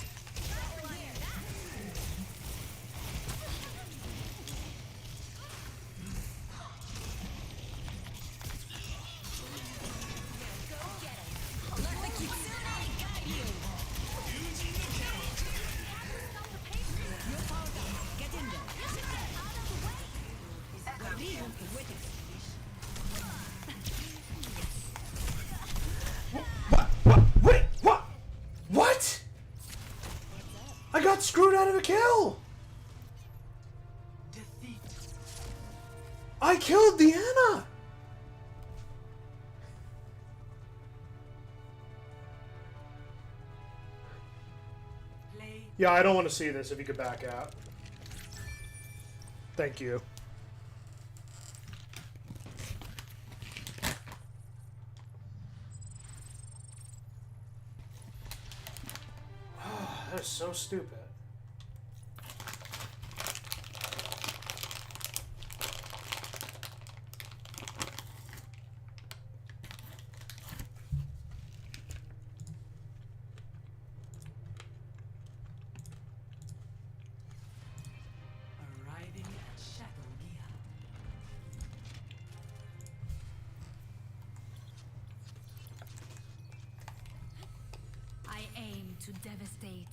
Wait, what? What? I got screwed out of a kill! I killed Deanna! Yeah, I don't want to see this if you could back out. Thank you. That is so stupid. Arriving at Shadowgia. I aim to devastate.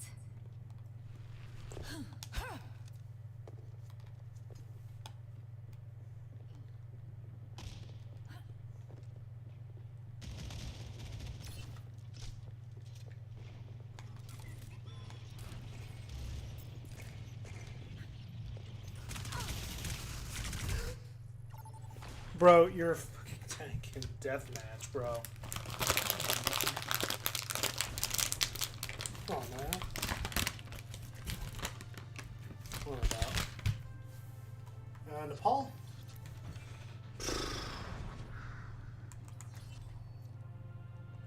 Bro, you're a fucking tank in deathmatch, bro. Come on, man. What about? Nepal?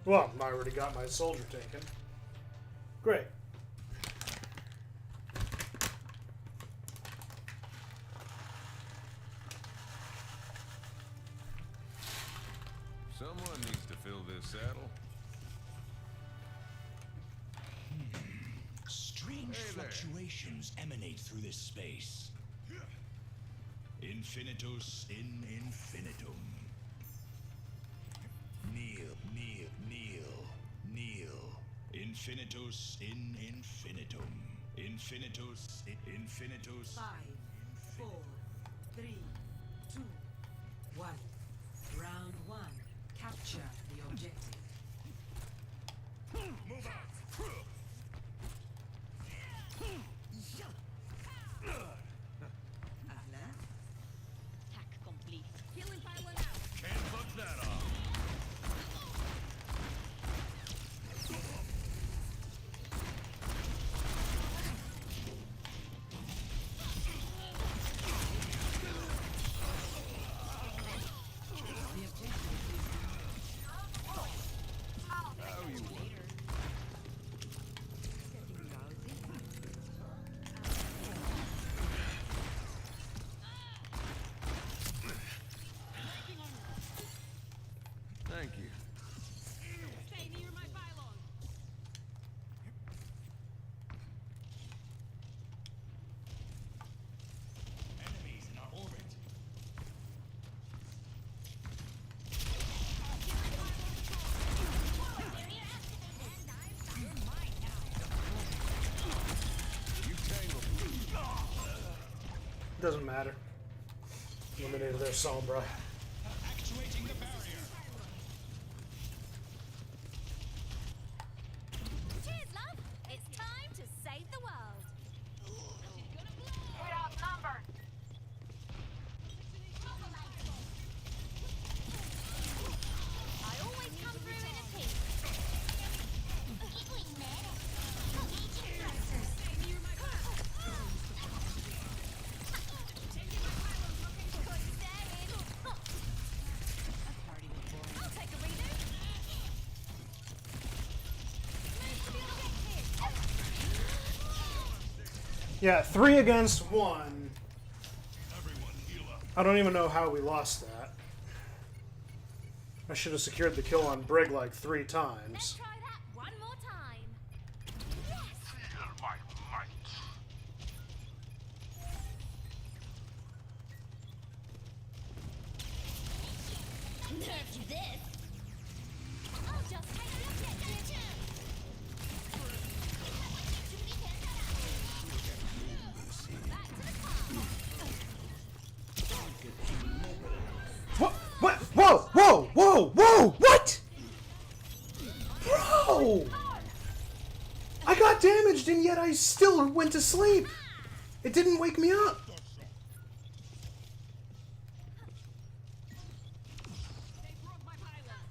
Well, I already got my soldier taken. Great. Someone needs to fill this saddle. Strange Hey there. fluctuations emanate through this space. Infinitus in infinitum. Kneel, kneel, kneel, kneel. Infinitus in infinitum. Infinitus in infinitus. 5, 4, 3, 2, 1. Round 1. Capture the objective. Move out! Ahla. Hack complete. Healing pylon out. Can't fuck that off. The objective How you want? Thank you. Stay near my pylon. Enemies in our orbit. You tangled. Doesn't matter. Eliminated their Sombra. Actuating the barrier. Cheers, love! It's time to save the world. We're outnumbered. I always come through in a team. I'll take a redo. Yeah, 3 against 1. Everyone heal up. I don't even know how we lost that. I should have secured the kill on Brig like 3 Let's times. try that one more time. Feel my might. Nerf this. I'll just take a look at you. Back to the car. What? What? Whoa! Whoa! Whoa! Whoa! What? Bro! I got damaged and yet I still went to sleep. It didn't wake me up. They broke my pylon.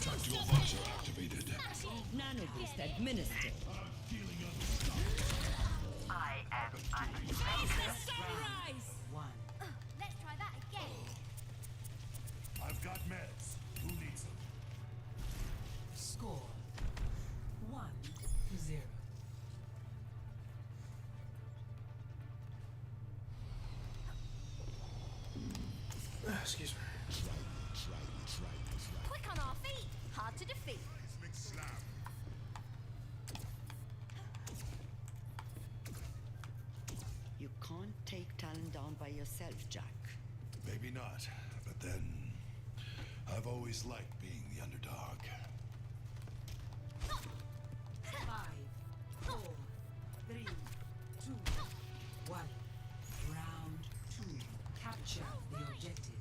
Tactical visor activated. Nano boost administered. I am unready. Sunrise! One. Let's try that again. I've got meds. Who needs them? Score 1-0. Excuse me. Quick on our feet. Hard to defeat. Seismic slap. You can't take Talon down by yourself, Jack. Maybe not, but then I've always liked being the underdog. 5, 4, 3, 2, 1. Round 2. Capture the objective.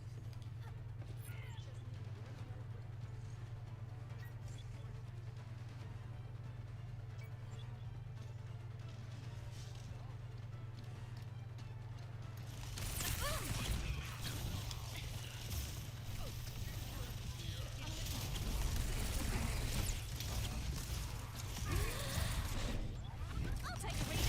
I'll take a reading.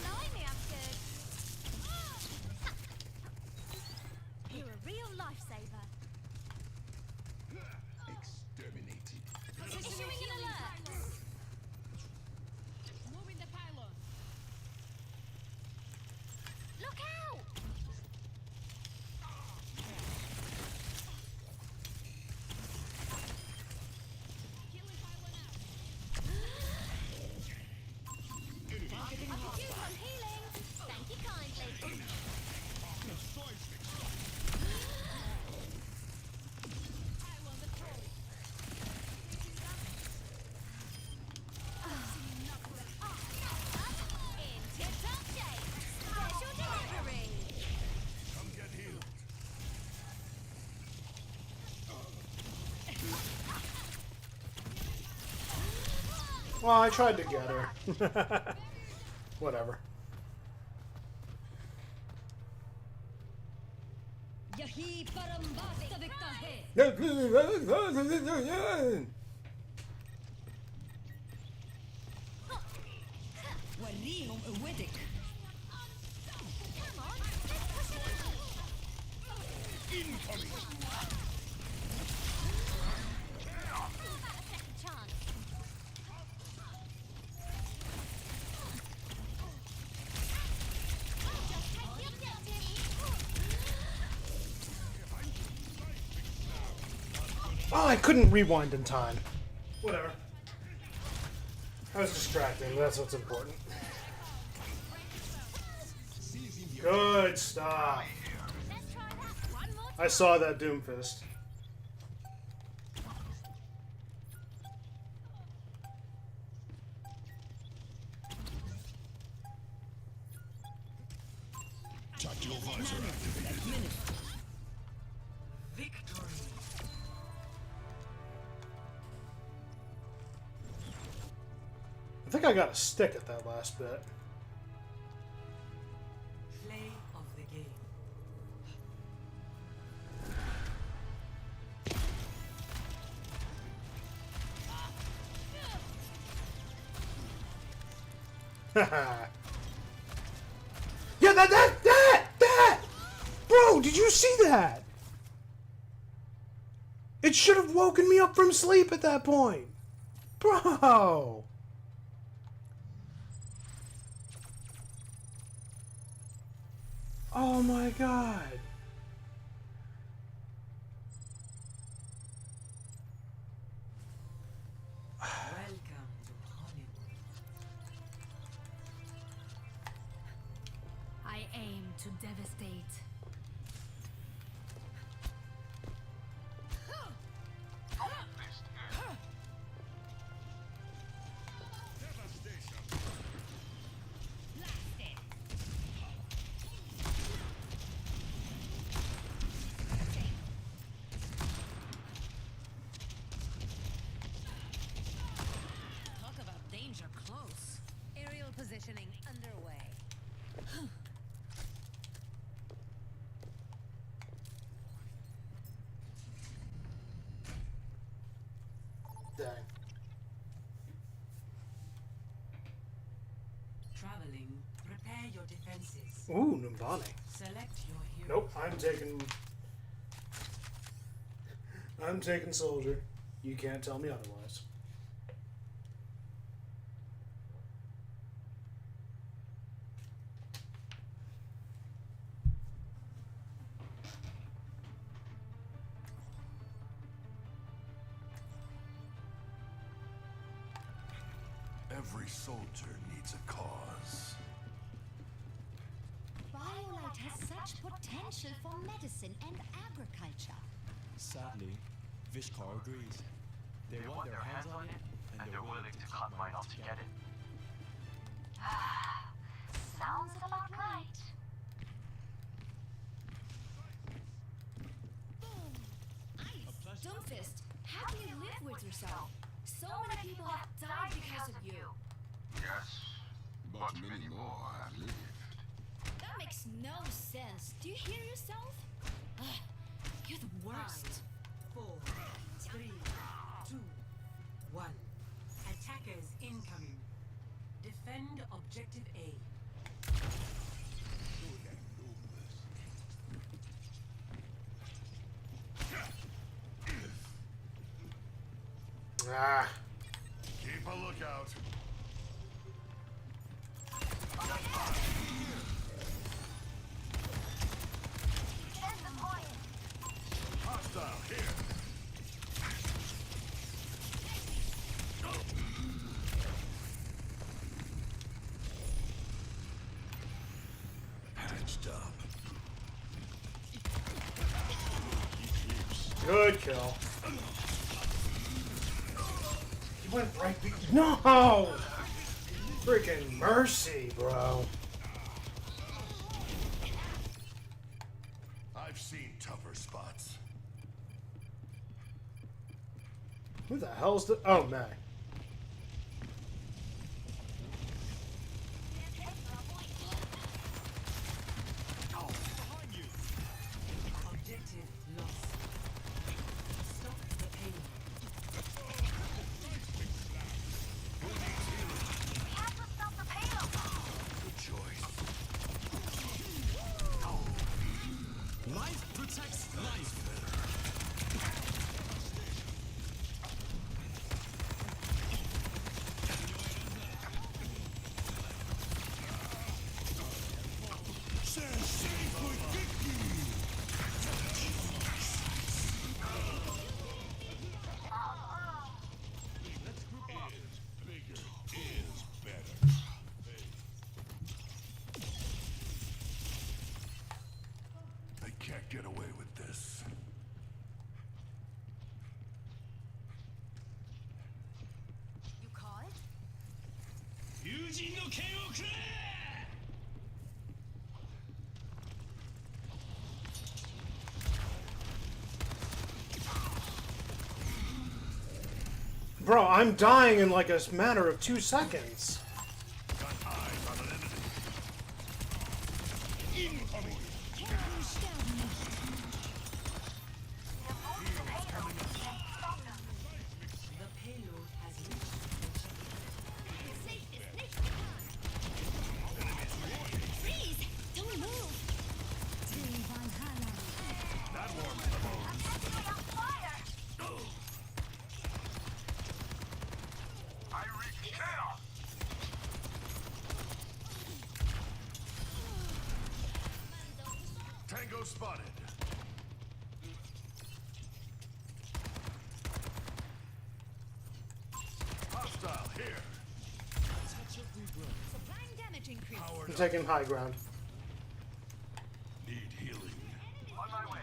Blimey, I'm good. You're a real lifesaver. Exterminated. Issuing an alert. Moving the pylon. Look out! Killing pylon out. I could use some healing. Thank you kindly. Pylon destroyed. In tip-top shape. Special delivery. Come get healed. Well, I tried to get her. Whatever. यही परम वास्तविकता है وريهم قوتك Come on, let's push it out. Incoming. How about a second chance? Just take the objective. Oh, I couldn't rewind in time. Whatever. I was distracting. That's what's important. Good stuff. Let's try that one more time. I saw that Doomfist. Tactical visor activated. Victory. think I got a stick at that last bit. Play of the game. Yeah, that! Bro, did you see that? It should have woken me up from sleep at that point. Bro! Oh my god. Welcome to Hollywood. I aim to devastate. Talk about danger close. Aerial positioning underway. Dang. Traveling, prepare your defenses. Ooh, Numbani. Select your hero. Nope, I'm taking soldier. You can't tell me otherwise. Every soldier needs a cause. BioLite has such potential for medicine and agriculture. Sadly, Vishkar agrees. They want their hands on it, and they're willing to cut mine off to get it. Sounds about right. Doomfist, how do you live with yourself? So many people have died because of you. Yes, but many more have lived. That makes no sense. Do you hear yourself? Ugh, you're the worst. 4, 3, 2, 1. Attackers incoming. Defend objective A. Ah. Keep a lookout. Hostile here. Patched up. Good kill. He went right No! Freaking mercy, bro. I've seen tougher spots. Who the hell's the... Oh, man. Objective lost. Stop the pain. Good choice. Life protects life. They can't get away with this. You call it? Bro, I'm dying in like a matter of 2 seconds. Got eyes on an enemy. Incoming. The payload has reached Freeze! Don't move! That warms the bones. I reach chaos. Tango spotted. Hostile here. Supplying damage increase. I'm taking high ground. Need healing. On my way.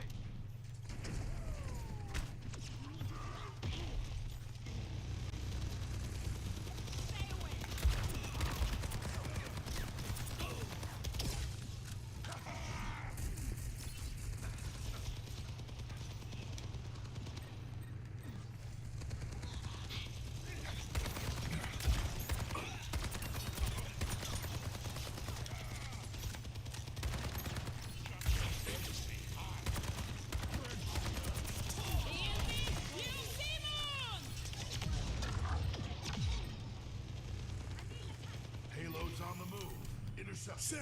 Payload's on the move. Intercept.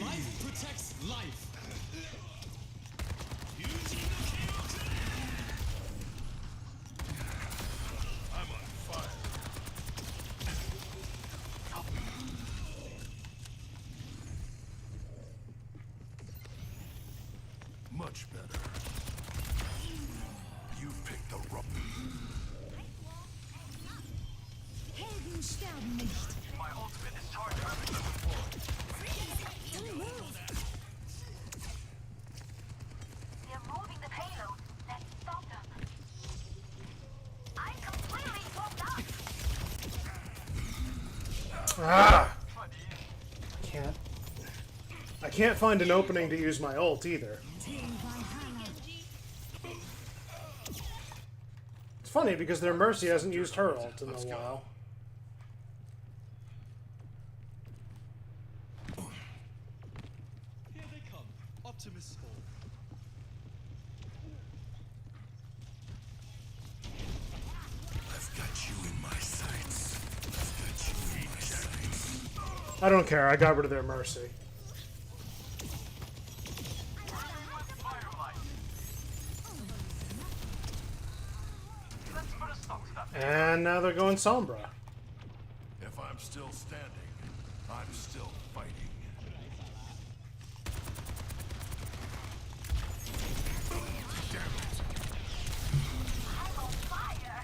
Life protects life. I'm on fire. Much better. You picked the wrong. Helden sterben nicht. My ultimate is charged. Don't move! They're moving the payload. Let's stop them. I'm completely swapped up. Ah! I can't find an opening to use my ult either. It's funny because their Mercy hasn't used her ult in a while. Here they come. Optimus Hall. I've got you in my sights. I've got you in my sights. I don't care, I got rid of their Mercy. And now they're going Sombra. If I'm still standing, I'm still fighting. Damn it. I'm on fire.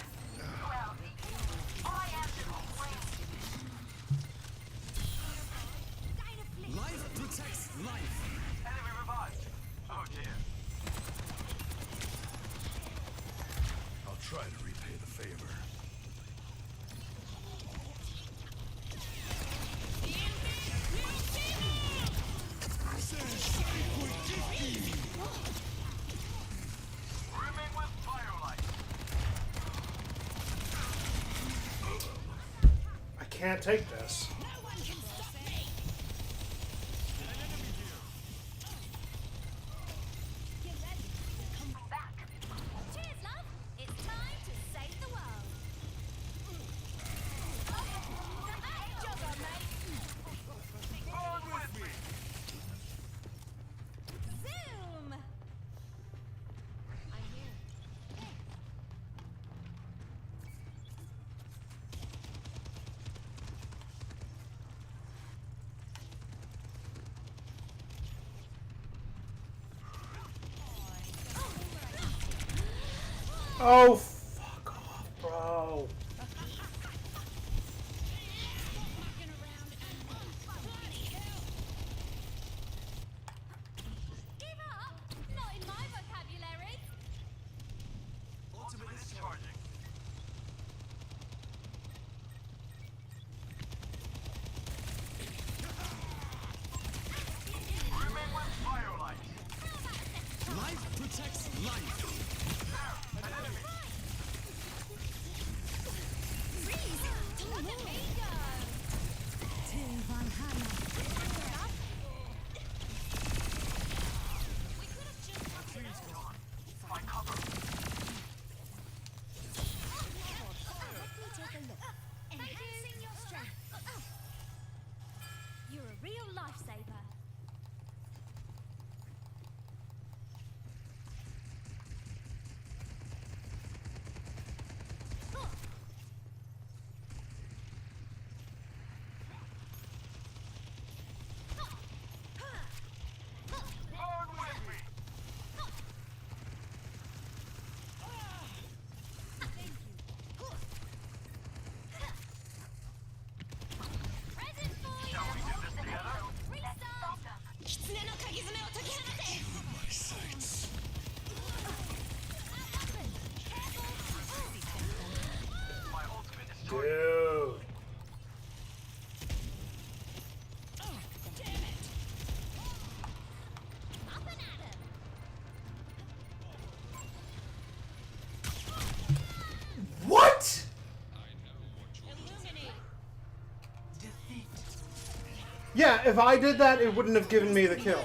Well, all I have to do is Life protects life. enemy revived. Oh dear. I'll try to repay the favor. Brimming with firelight. I can't take this. No one can stop me! Get ready. Come back. Cheers, love. It's time to save the world. Jogger, mate. On with me. Zoom. I'm here. Oh, fuck off, bro. Give up. Not in my vocabulary. Ultimate is charging. Brimming with firelight. Life protects life. An enemy. Dude. What? Yeah, if I did that, it wouldn't have given me the kill.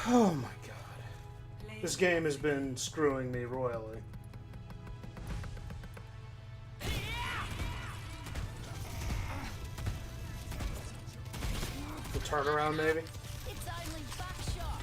Oh my god. This game has been screwing me royally. The turnaround, maybe? It's only back shot.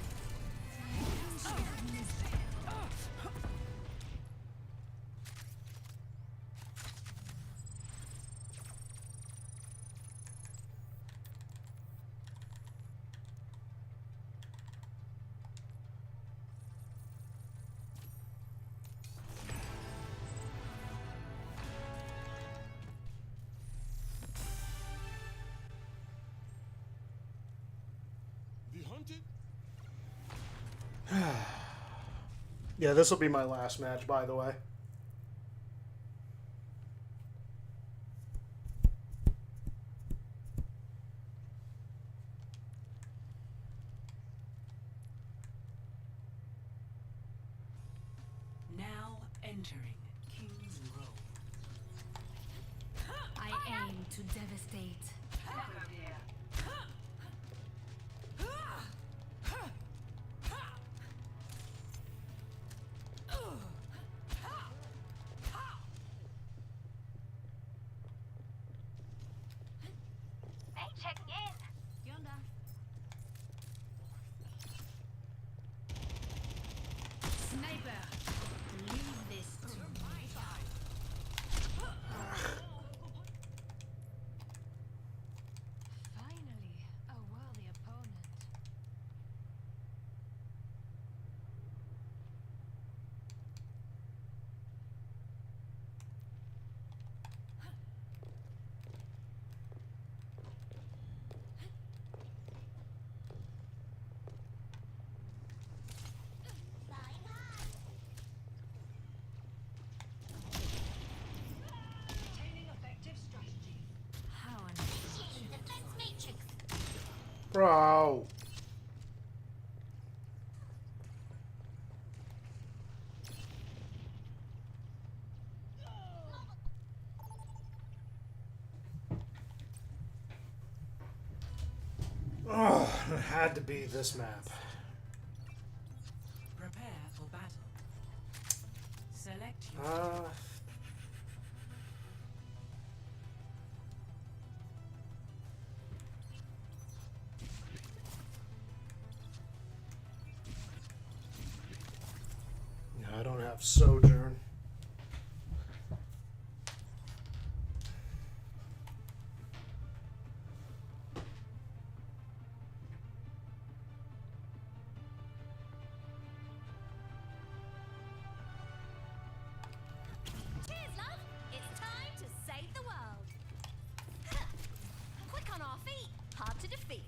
The hunted? Yeah, this will be my last match, by the way. Now entering King's Row. I aim to devastate. Hey, checking in. Yonder. Sniper. Leave this to my side. Finally, a worthy opponent. Flying high. Maintaining effective strategy. How Initiating defense matrix. Bro. Oh, it had to be this map. Prepare for battle. Select your I don't have Sojourn. Cheers, love! It's time to save the world. Quick on our feet, hard to defeat.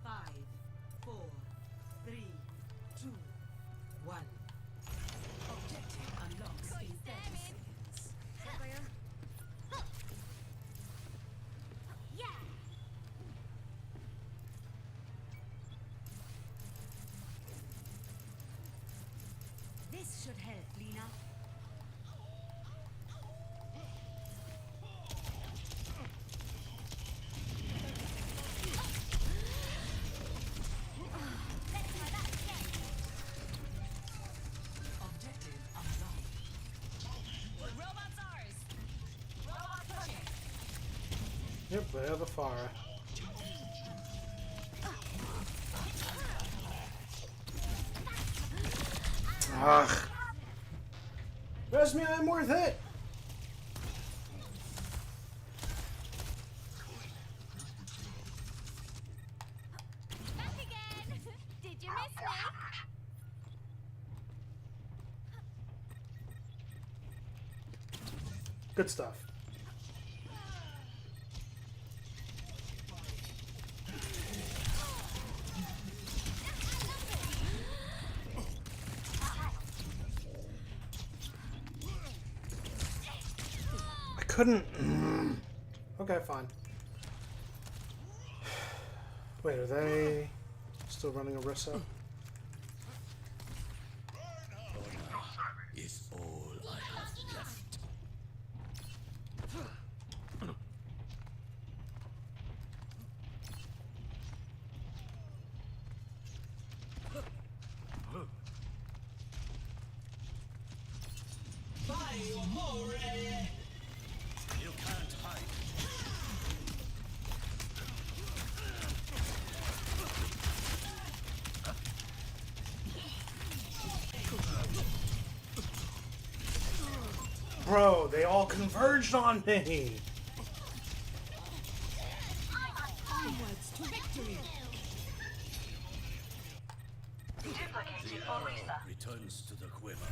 Five, 4, 3, 2, 1. Objective unlocks in 30 seconds. Yeah! This should help, Lena. Objective unlocked. Robot's ours. Robot check. Yep, they have a fire. Ugh. Trust me, I'm worth it. Back again! Did you miss me? Good stuff. I couldn't... Okay, fine. Wait, are they still running Orisa? Is all I have left. You can't hide. Bro, they all converged on me! Onwards to victory. Duplicating Orisa. Returns to the quiver.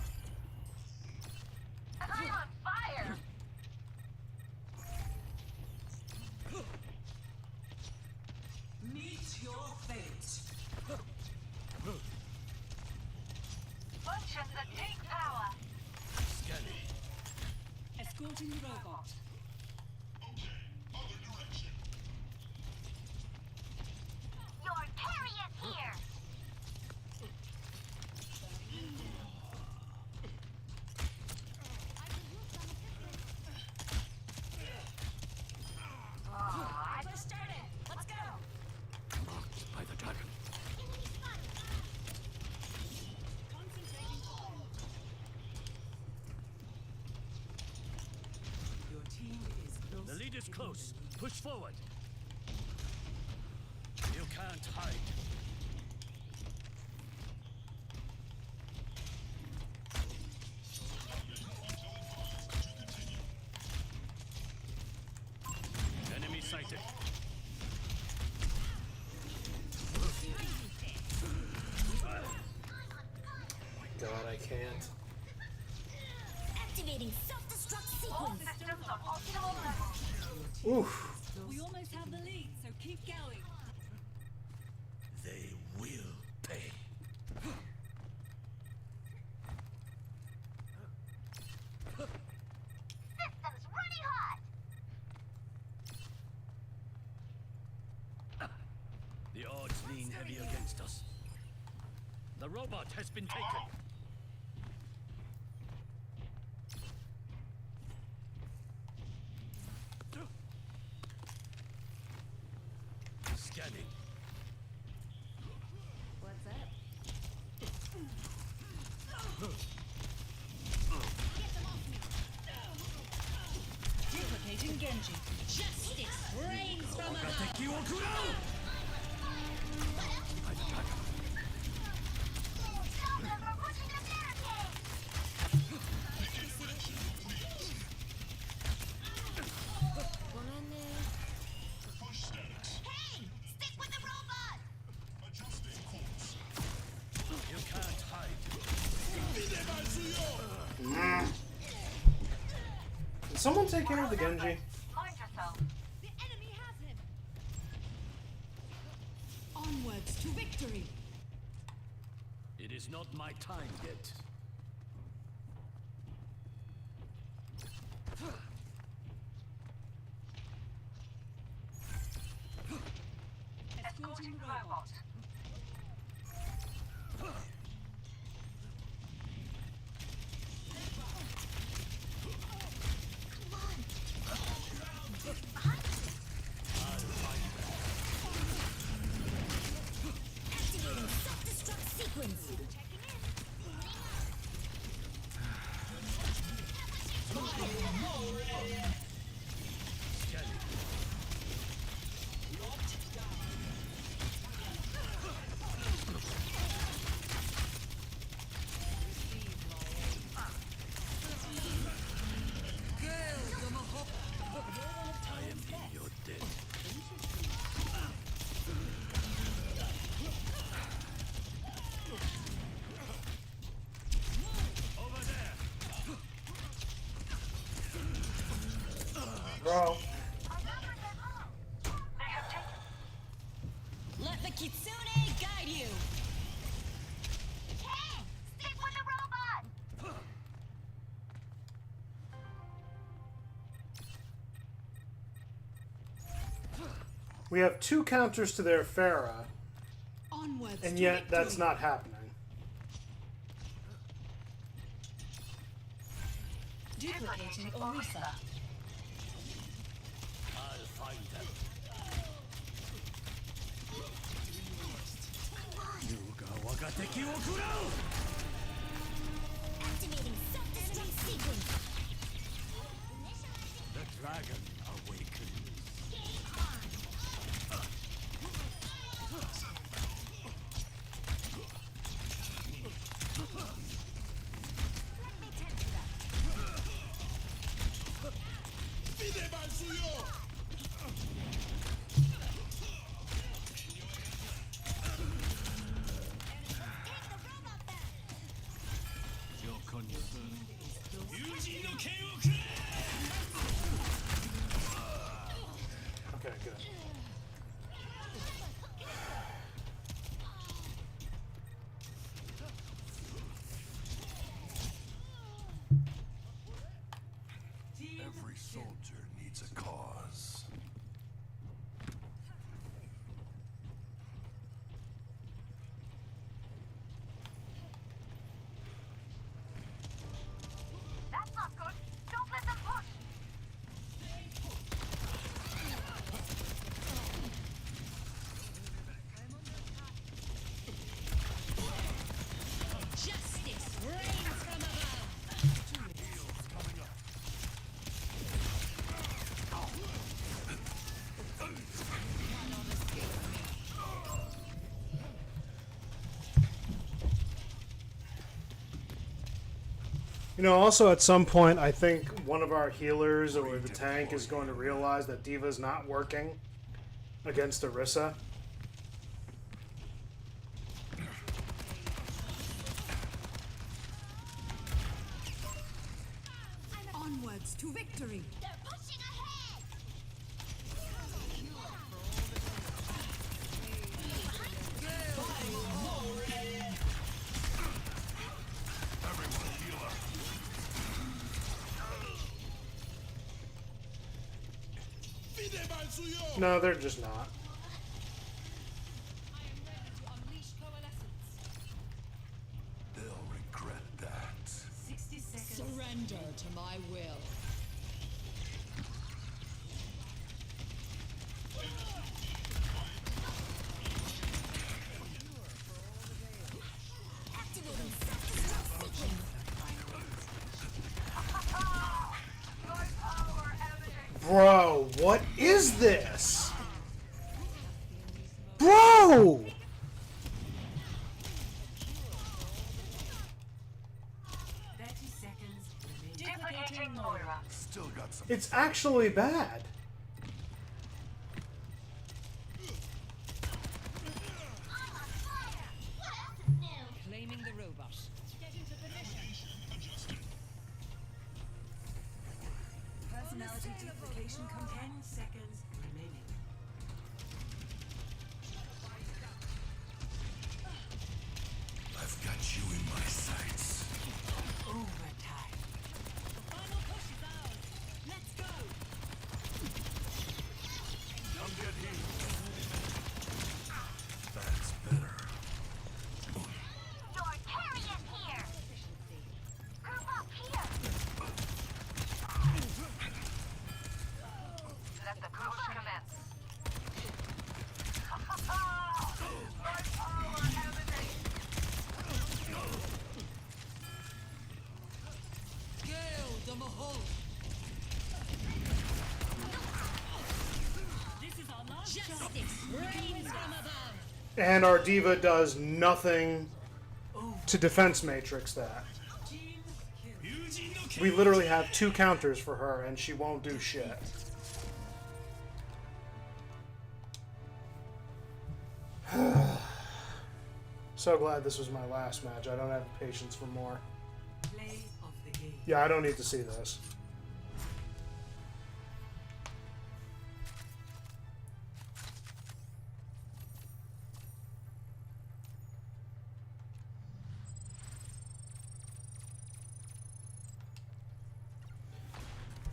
I'm on fire! Meet your fate. Functions at peak power. Scanning. Escorting the robot. Your carry is here! I just started. Let's go. Marked by the dragon. Your team is close. The lead is close. Push forward. You can't hide. Enemy sighted. God, I can't. Activating self-destruct All sequence. systems on optimal level. Oof. We almost have the lead, so keep going. They will pay. Systems running hot! The odds lean heavy against us. The robot has been taken. Scanning. What's up? Duplicating Genji. Justice reigns from above. Stop them from pushing the barricade! Hey! Stick with the robot! You can't hide. Did someone take care of the Genji? Mind yourself. The enemy has him. Onwards to victory. It is not my time yet. Escorting robot. Activating self-destruct sequence. Scanning. Bro. Let the Kitsune guide you. Hey, stick with the robot. We have 2 counters to their Pharah, Onwards and to yet victory. that's not happening. Duplicating Orisa. I'll find them. Yuga wagateki wo kurau! Activating self-destruct sequence. The dragon awakens. Your concern. Okay, good. Every soldier needs a cause. That's not good. Don't let them push. Justice reigns from above. You know, also at some point, I think one of our healers or the tank is going to realize that Diva's not working against Orisa. Onwards to victory. They're pushing ahead. Everyone heal up. No, they're just not. I am ready to unleash coalescence. They'll regret that. 60 seconds. Surrender to my will. Activating self-destruct sequence. Bro, what is this? Bro! 30 seconds remaining. Duplicating Moira. Still got some. It's actually bad. Claiming the robot. Get into position. Personality duplication. 10 seconds remaining. I've got you in my sights. Overtime. The final push is ours. Let's go. Come get healed. That's better. Your carrion here. Group up here. Let the push commence. My power emanates. Gale the Mahol. This is our last shot. Justice reigns from above. And our Diva does nothing to defense matrix that. Team kill. We literally have 2 counters for her and she won't do shit. So glad this was my last match. I don't have patience for more. Play of the game. Yeah, I don't need to see this.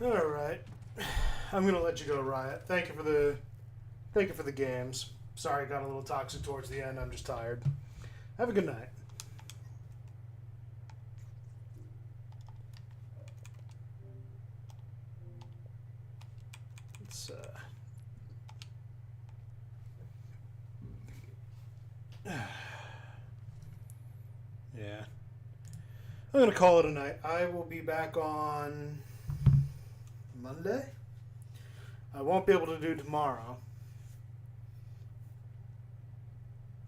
All right. I'm gonna let you go, Riot. Thank you for the games. Sorry, I got a little toxic towards the end. I'm just tired. Have a good night. Let's yeah. I'm gonna call it a night. I will be back on Monday. I won't be able to do tomorrow.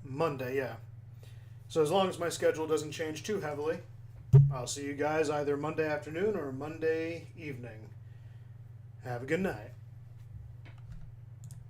Monday, yeah. So as long as my schedule doesn't change too heavily, I'll see you guys either Monday afternoon or Monday evening. Have a good night.